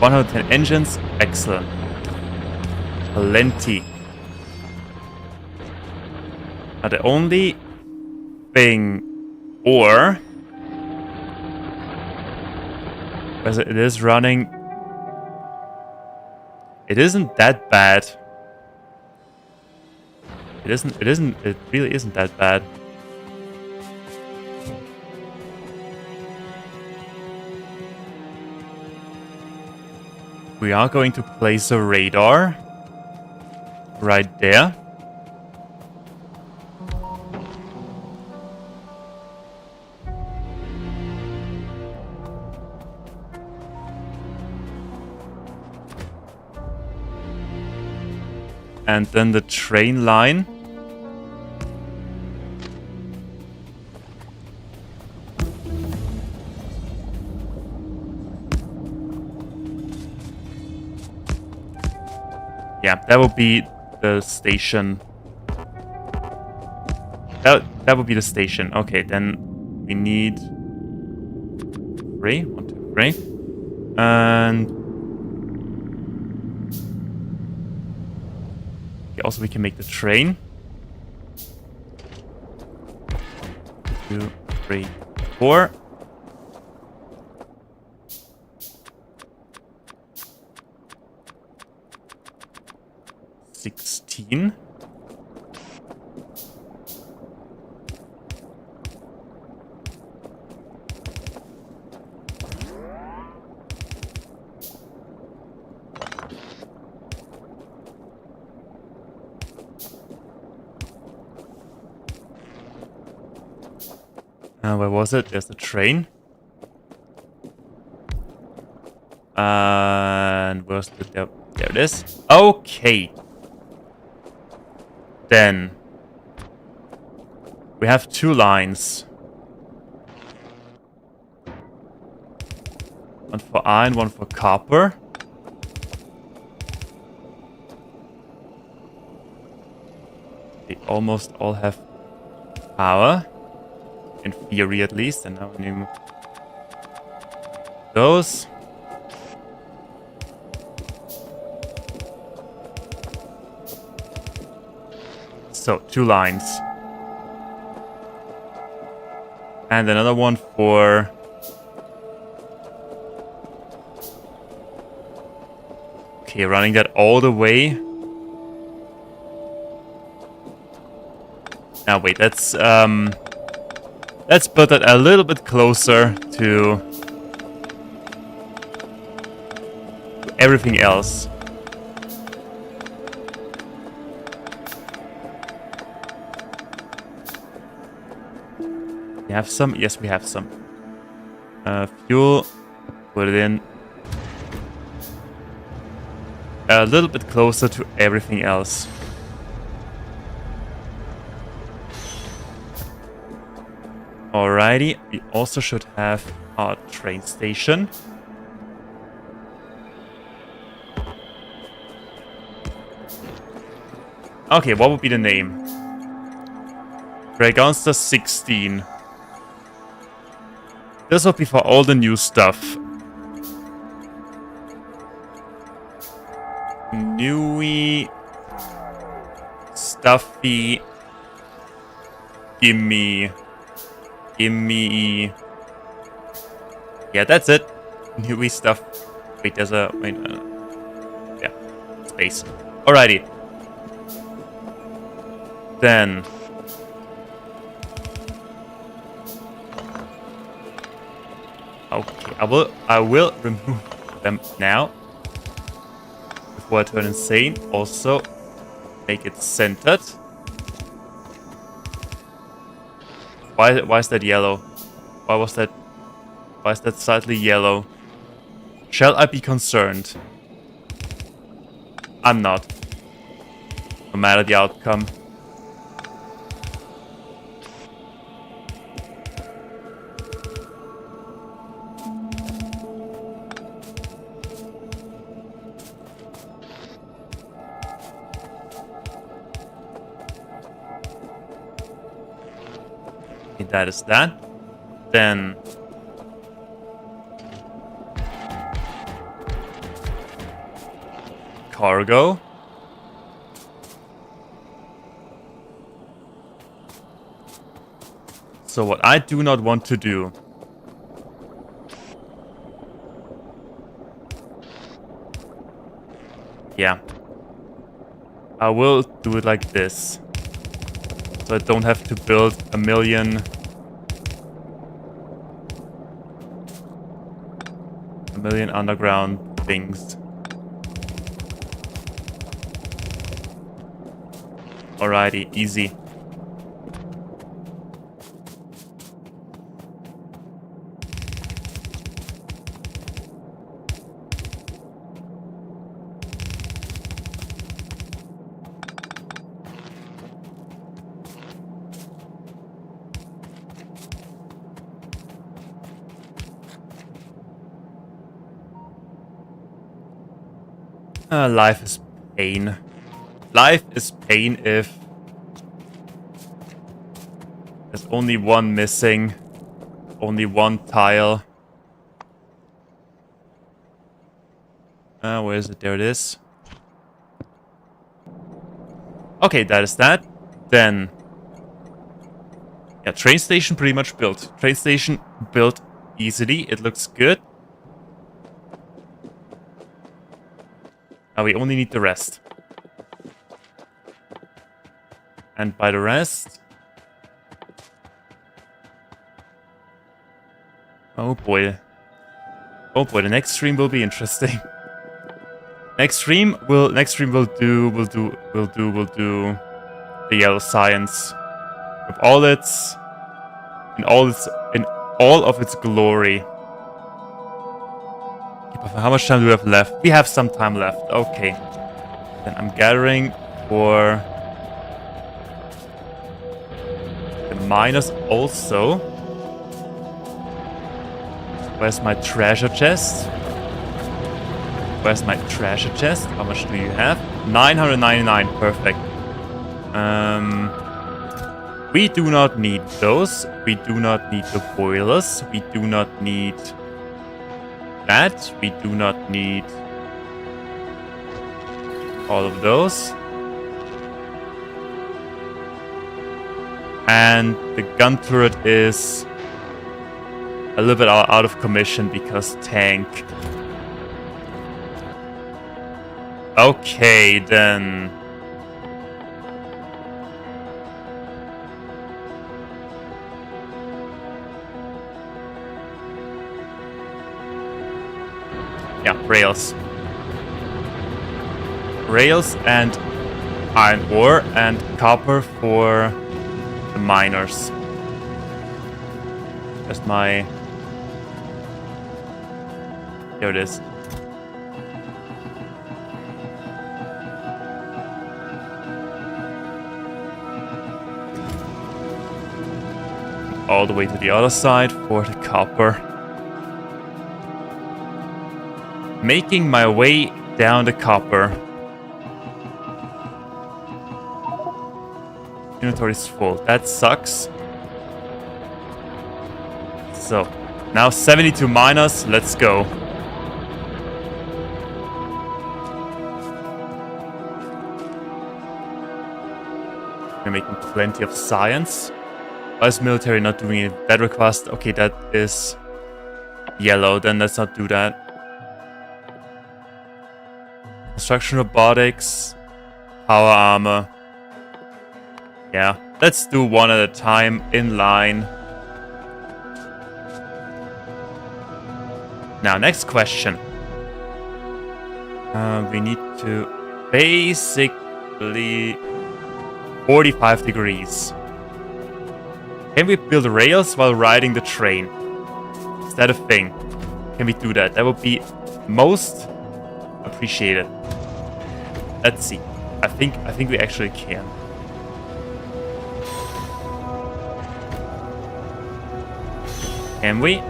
$110 engines. Excellent. Plenty. Now the only thing, or... as it is running, it isn't that bad. It really isn't that bad. We are going to place a radar right there. And then the train line. Yeah, that would be the station. That would be the station. Okay, then we need 3. 1, 2, 3. And also, we can make the train. 2, 3, 4. $16. Where was it? There's the train. And where's the... There it is. Okay. Then we have 2 lines. One for iron, one for copper. They almost all have power. In theory, at least. And now we need those. So, 2 lines. And another one for... Okay, running that all the way. Now wait, let's put that a little bit closer to everything else. We have some? Yes, we have some. Fuel, put it in. A little bit closer to everything else. Alrighty, we also should have our train station. Okay, what would be the name? Dragonster 16. This will be for all the new stuff. Newy, stuffy, gimme. Yeah, that's it. Newy stuff. Wait, there's a... Wait, yeah, space. Alrighty. Then... Okay, I will remove them now. Before I turn insane. Also, make it centered. Why is that yellow? Why is that slightly yellow? Shall I be concerned? I'm not. No matter the outcome. That is that. Then cargo. So what I do not want to do yeah, I will do it like this. So I don't have to build a million underground things. Alrighty, easy. Life is pain. Life is pain if there's only one missing. Only one tile. Where is it? There it is. Okay, that is that. Then... yeah, train station pretty much built. Train station built easily. It looks good. Now we only need the rest. And by the rest... oh boy. Oh boy, the next stream will be interesting. Next stream will do the yellow science. With all its in all of its glory. How much time do we have left? We have some time left. Okay. Then I'm gathering for the miners also. Where's my treasure chest? Where's my treasure chest? How much do you have? 999. Perfect. We do not need those. We do not need the boilers. We do not need that. We do not need all of those. And the gun turret is a little bit out of commission because tank. Okay, then. Yeah, rails. Rails and iron ore and copper for the miners. There's my... There it is. All the way to the other side for the copper. Making my way down the copper. Inventory is full. That sucks. So, now 72 miners. Let's go. We're making plenty of science. Why is military not doing it? That request. Okay, that is yellow. Then let's not do that. Construction robotics. Power armor. Yeah, let's do one at a time in line. Now, next question. We need to basically 45 degrees. Can we build rails while riding the train? Is that a thing? Can we do that? That would be most appreciated. Let's see. I think we actually can. Can we?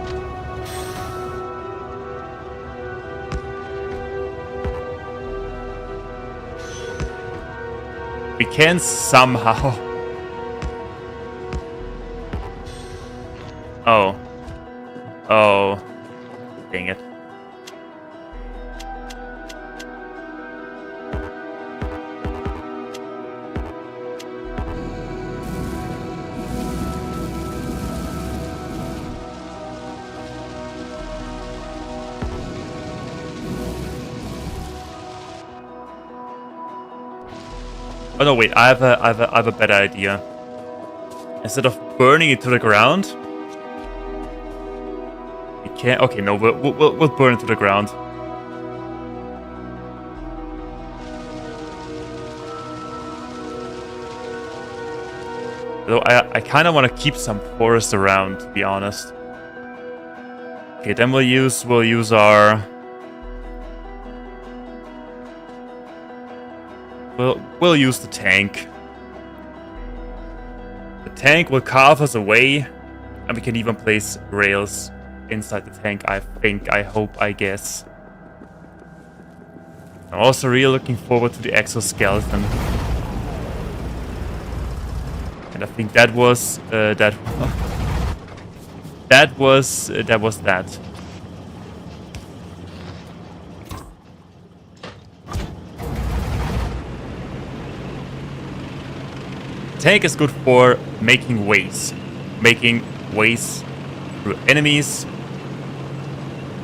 We can somehow. Oh. Oh. Dang it. Oh no, wait, I have a better idea. Instead of burning it to the ground, we can't. Okay, no, we'll burn it to the ground. Though I kind of want to keep some forest around, to be honest. Okay, then we'll use our. We'll use the tank. The tank will carve us away, and we can even place rails inside the tank, I think, I hope, I guess. I'm also really looking forward to the exoskeleton. And I think that was that was that. Tank is good for making ways. Making ways through enemies,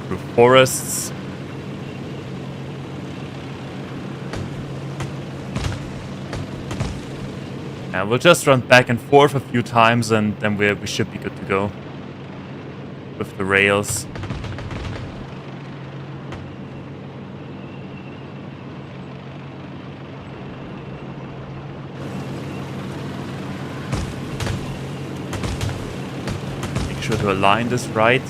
through forests. And we'll just run back and forth a few times and then we should be good to go with the rails. sure to align this right.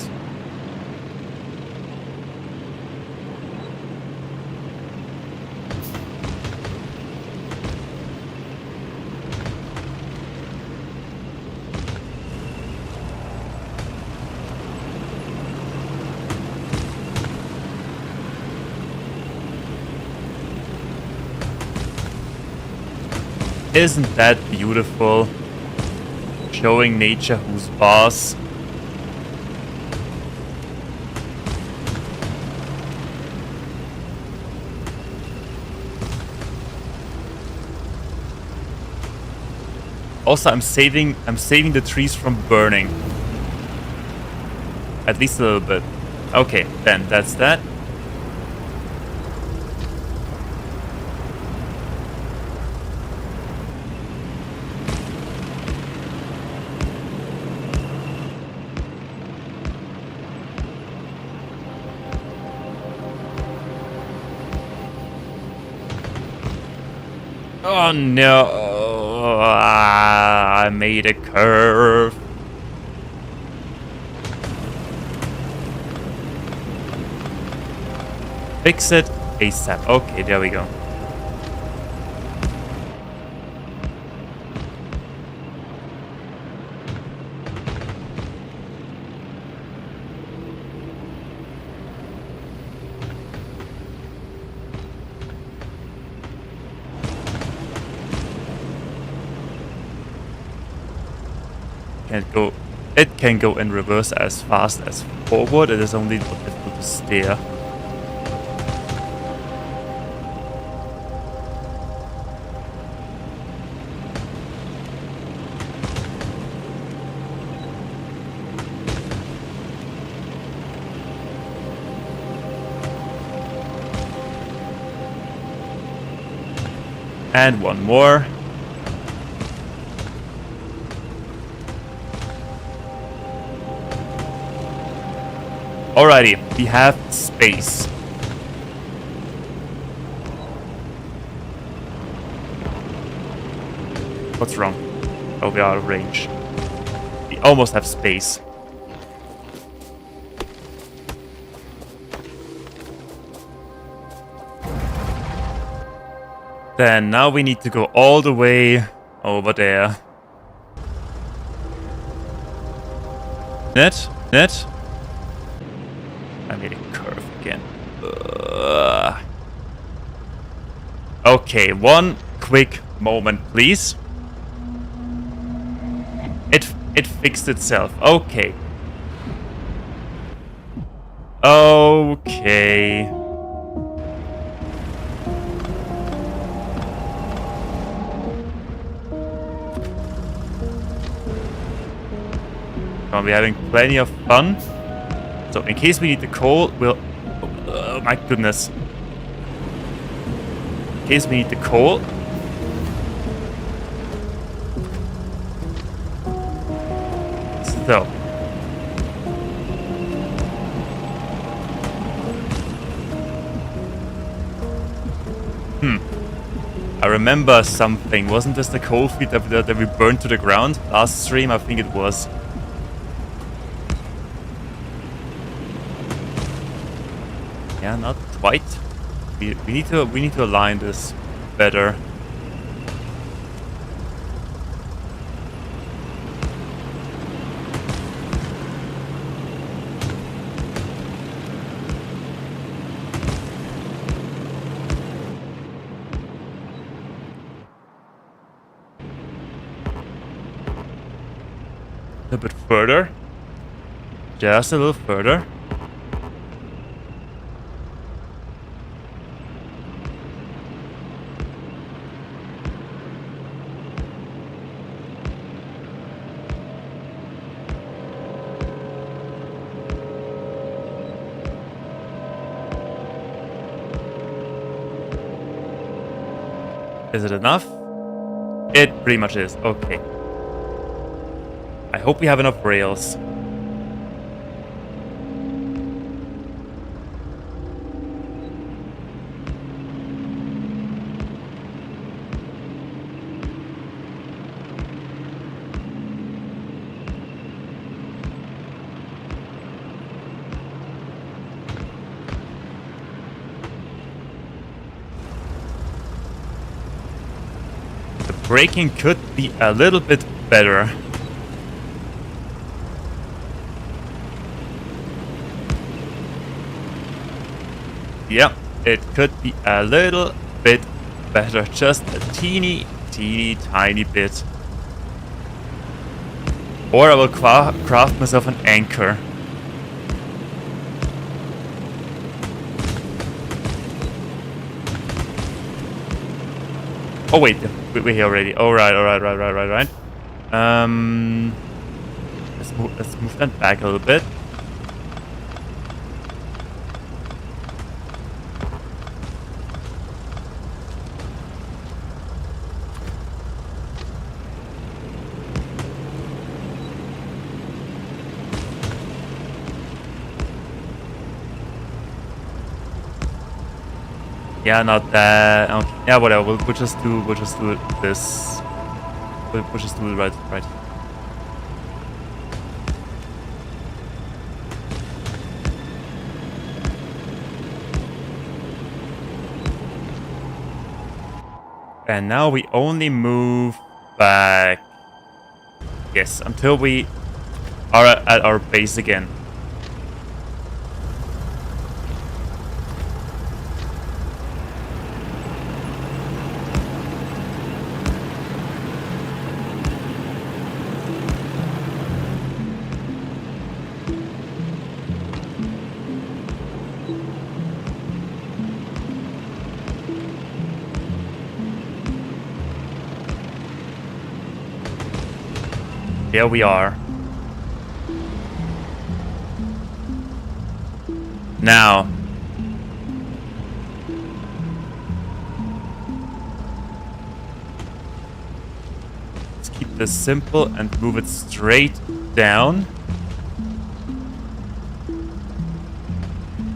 Isn't that beautiful? Showing nature who's boss. Also, I'm saving the trees from burning. At least a little bit. Okay, then that's that. Oh no, I made a curve. Fix it ASAP. Okay, there we go. It can go in reverse as fast as forward. It is only difficult to steer. And one more. Alrighty, we have space. What's wrong? Oh, we are out of range. We almost have space. Then now we need to go all the way over there. Net? I made a curve again. Okay, one quick moment, please. It fixed itself. Okay. Okay. Come on, we're having plenty of fun. So in case we need the coal, we'll... Oh my goodness. In case we need the coal... So. I remember something. Wasn't this the coal field that we burned to the ground last stream? I think it was. Yeah, not quite. We need to align this better. A bit further. Just a little further. Is it enough? It pretty much is. Okay. I hope we have enough rails. braking could be a little bit better. Yeah, it could be a little bit better. Just a teeny tiny bit. Or I will craft myself an anchor. Oh wait, we're here already. Oh right. Let's move that back a little bit. Yeah, not that. Okay. Yeah, whatever. We'll just do this. We'll just do it right. And now we only move back. Yes, until we are at our base again. There we are. Now. Let's keep this simple and move it straight down.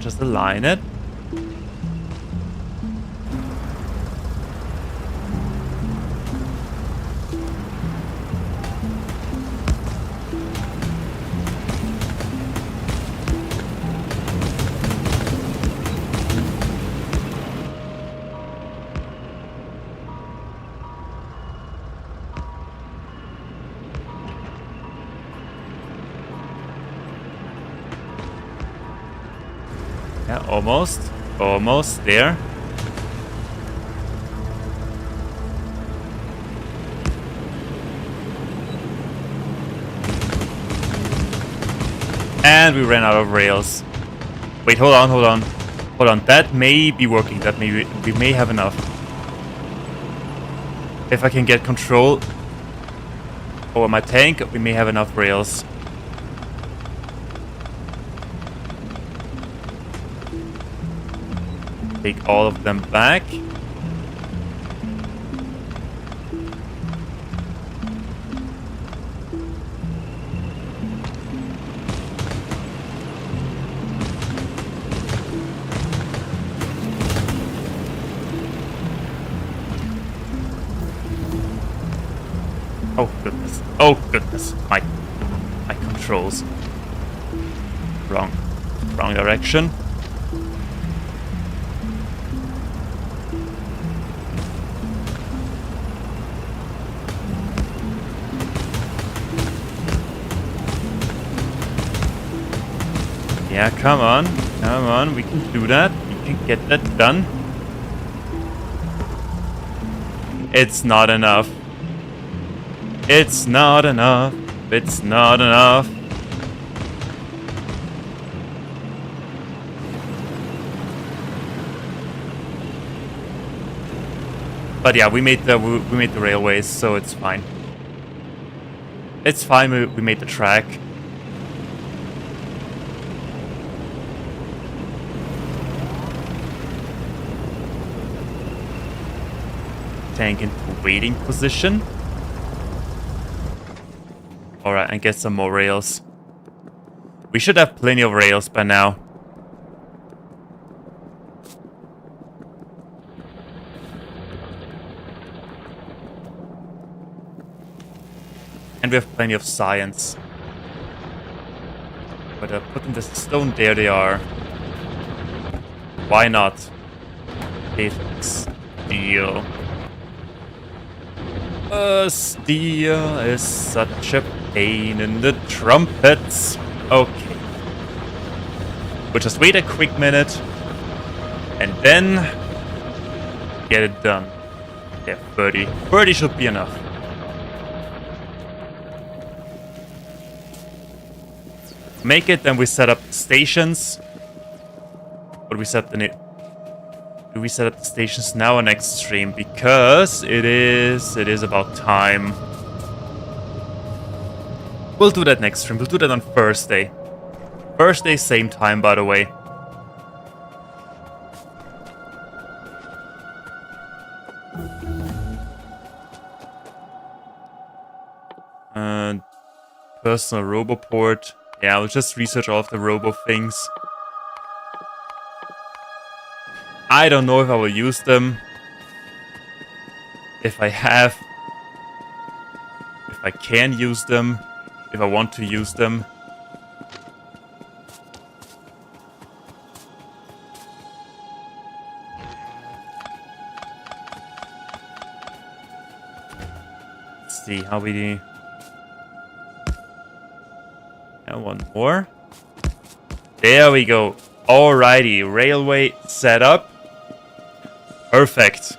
Just align it. Yeah, almost there. And we ran out of rails. Wait, hold on. That may be working. We may have enough. If I can get control over my tank, we may have enough rails. Take all of them back. Oh goodness. My controls. Wrong direction. Yeah, come on, we can do that. We can get that done. It's not enough. It's not enough. But yeah, we made the railways, so it's fine. It's fine. We made the track. Tank into waiting position. Alright, and get some more rails. We should have plenty of rails by now. And we have plenty of science. But putting the stone there, they are. Why not? It's deal. Steel is such a pain in the trumpets. Okay. We'll just wait a quick minute. And then get it done. Yeah, 30. 30 should be enough. Make it, then we set up the stations. What do we set the do we set up the stations now or next stream? Because it is about time. We'll do that next stream. We'll do that on Thursday. Thursday, same time, by the way. Personal Roboport. Yeah, I'll just research all of the robo things. I don't know if I will use them. If I can use them. If I want to use them. Let's see how we do. And one more. There we go. Alrighty, railway set up. Perfect.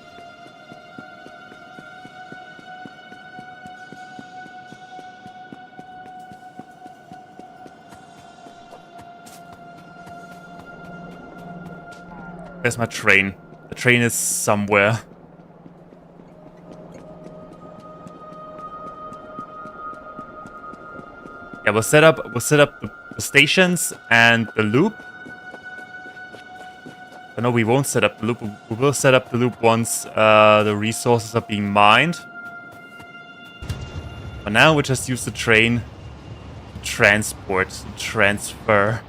Where's my train? The train is somewhere. Yeah, we'll set up the stations and the loop. But no, we won't set up the loop. We will set up the loop once the resources are being mined. For now, we'll just use the train to transport, to transfer.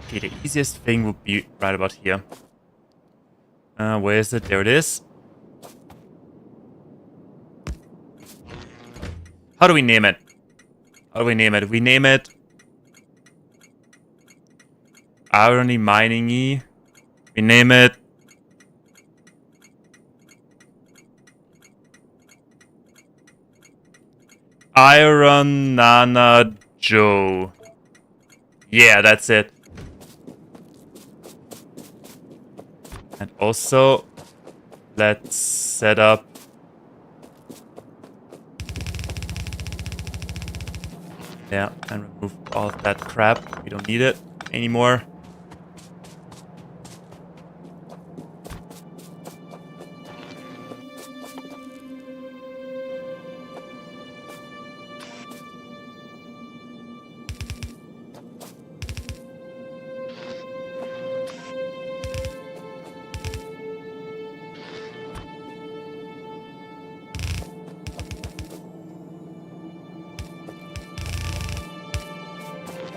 Okay, the easiest thing would be right about here. Where is it? There it is. How do we name it? How do we name it? We name it Irony Mining-y. We name it Iron Nana Joe. Yeah, that's it. And also, let's set up and remove all of that crap. We don't need it anymore.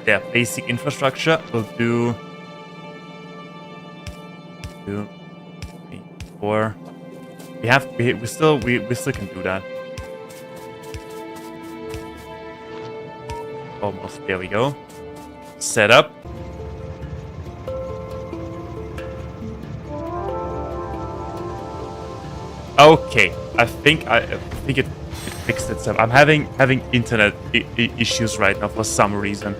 Yeah, basic infrastructure. We'll do 2, 3, 4. We still can do that. Almost. There we go. Set up. Okay, I think it fixed itself. I'm having internet issues right now for some reason.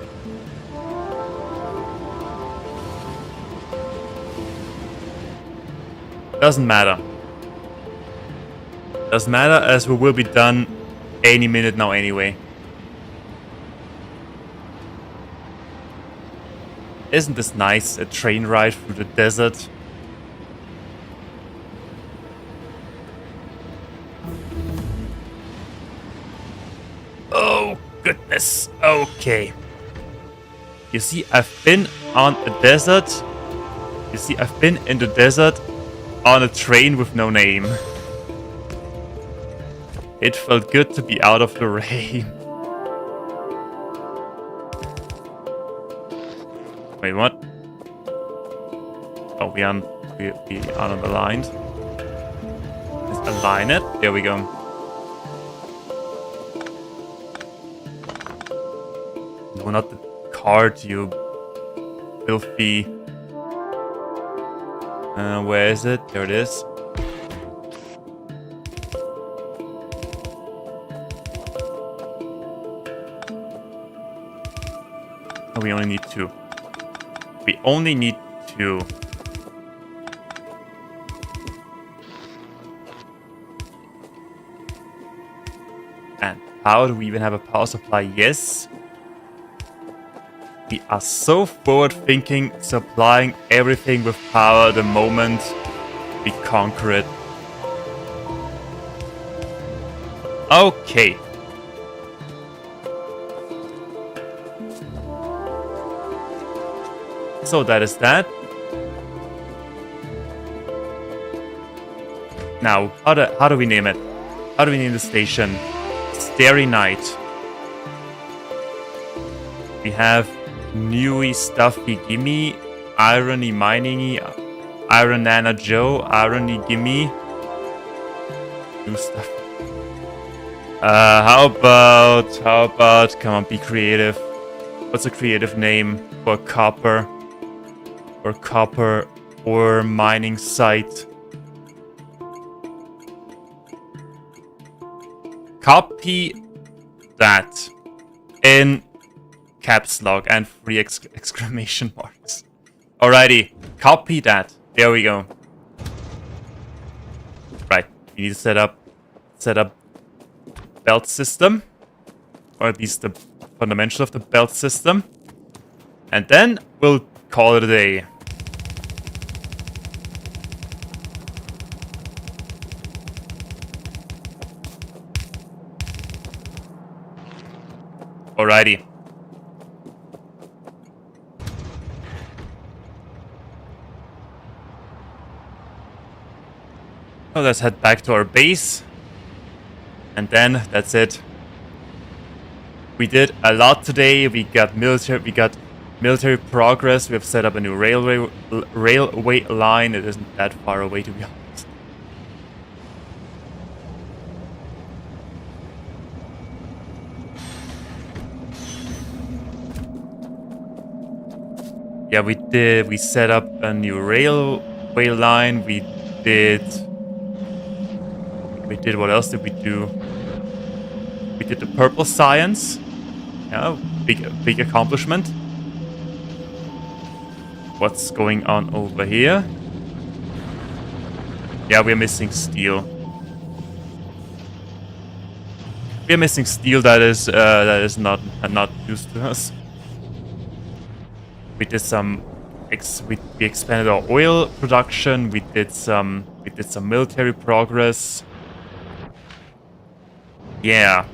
Doesn't matter. Doesn't matter, as we will be done any minute now anyway. Isn't this nice? A train ride through the desert. Oh, goodness. Okay. You see, I've been on a desert. You see, I've been in the desert on a train with no name. It felt good to be out of the rain. Wait, what? Oh, we are unaligned. Let's align it. There we go. No, not the card, you filthy. Where is it? There it is. Oh, we only need 2. We only need 2. And how do we even have a power supply? Yes. We are so forward-thinking, supplying everything with power the moment we conquer it. Okay. So that is that. Now, how do we name it? How do we name the station? Starry Night. We have Newy Stuffy Gimme, Irony Miningy, Iron Nana Joe, Irony Gimme. New stuff. How about, come on, be creative. What's a creative name for copper? Or copper or mining site? Copy that in caps lock and 3 exclamation marks. Alrighty, copy that. There we go. Right, we need to set up belt system, or at least the fundamental of the belt system, and then we'll call it a day. Alrighty. So let's head back to our base. And then that's it. We did a lot today. We got military progress. We have set up a new railway line. It isn't that far away, to be honest. Yeah, we set up a new railway line. We did, what else did we do? We did the purple science. Yeah, big accomplishment. What's going on over here? Yeah, we're missing steel. We're missing steel that is not used to us. We did some we expanded our oil production. We did some military progress. Yeah.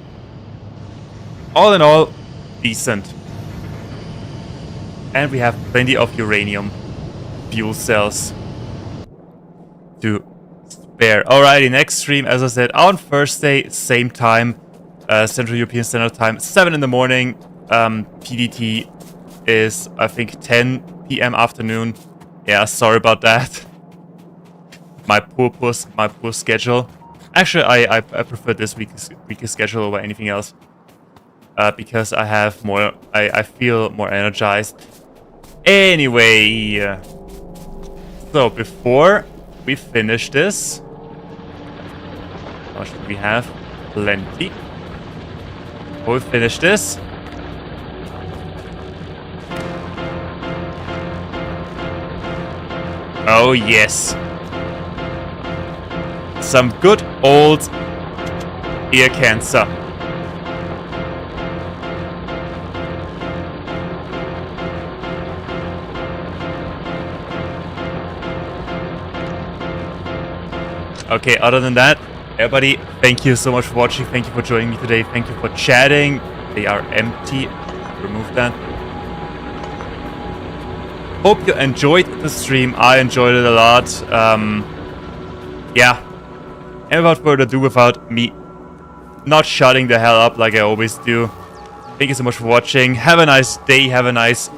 All in all, decent. And we have plenty of uranium fuel cells to spare. Alrighty, next stream, as I said, on Thursday, same time, Central European Standard Time, 7 in the morning. PDT is, I think, 10 p.m. afternoon. Yeah, sorry about that. My poor schedule. Actually, I prefer this week's schedule over anything else. Because I have more, I feel more energized. Anyway, so before we finish this, how much do we have? Plenty. Before we finish this, oh yes, some good old ear cancer. Okay, other than that, everybody, thank you so much for watching. Thank you for joining me today. Thank you for chatting. They are empty. Remove that. Hope you enjoyed the stream. I enjoyed it a lot. Yeah. And without further ado, without me not shutting the hell up like I always do, thank you so much for watching. Have a nice day. Have a nice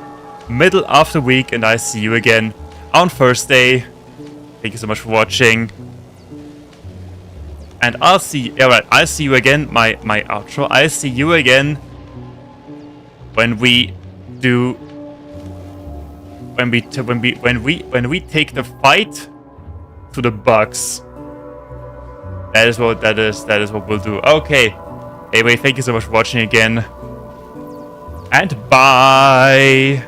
middle of the week. And I see you again on Thursday. Thank you so much for watching. And I'll see you again, my outro. I'll see you again when we do when we take the fight to the Bucks. That is what we'll do. Okay. Anyway, thank you so much for watching again. And bye.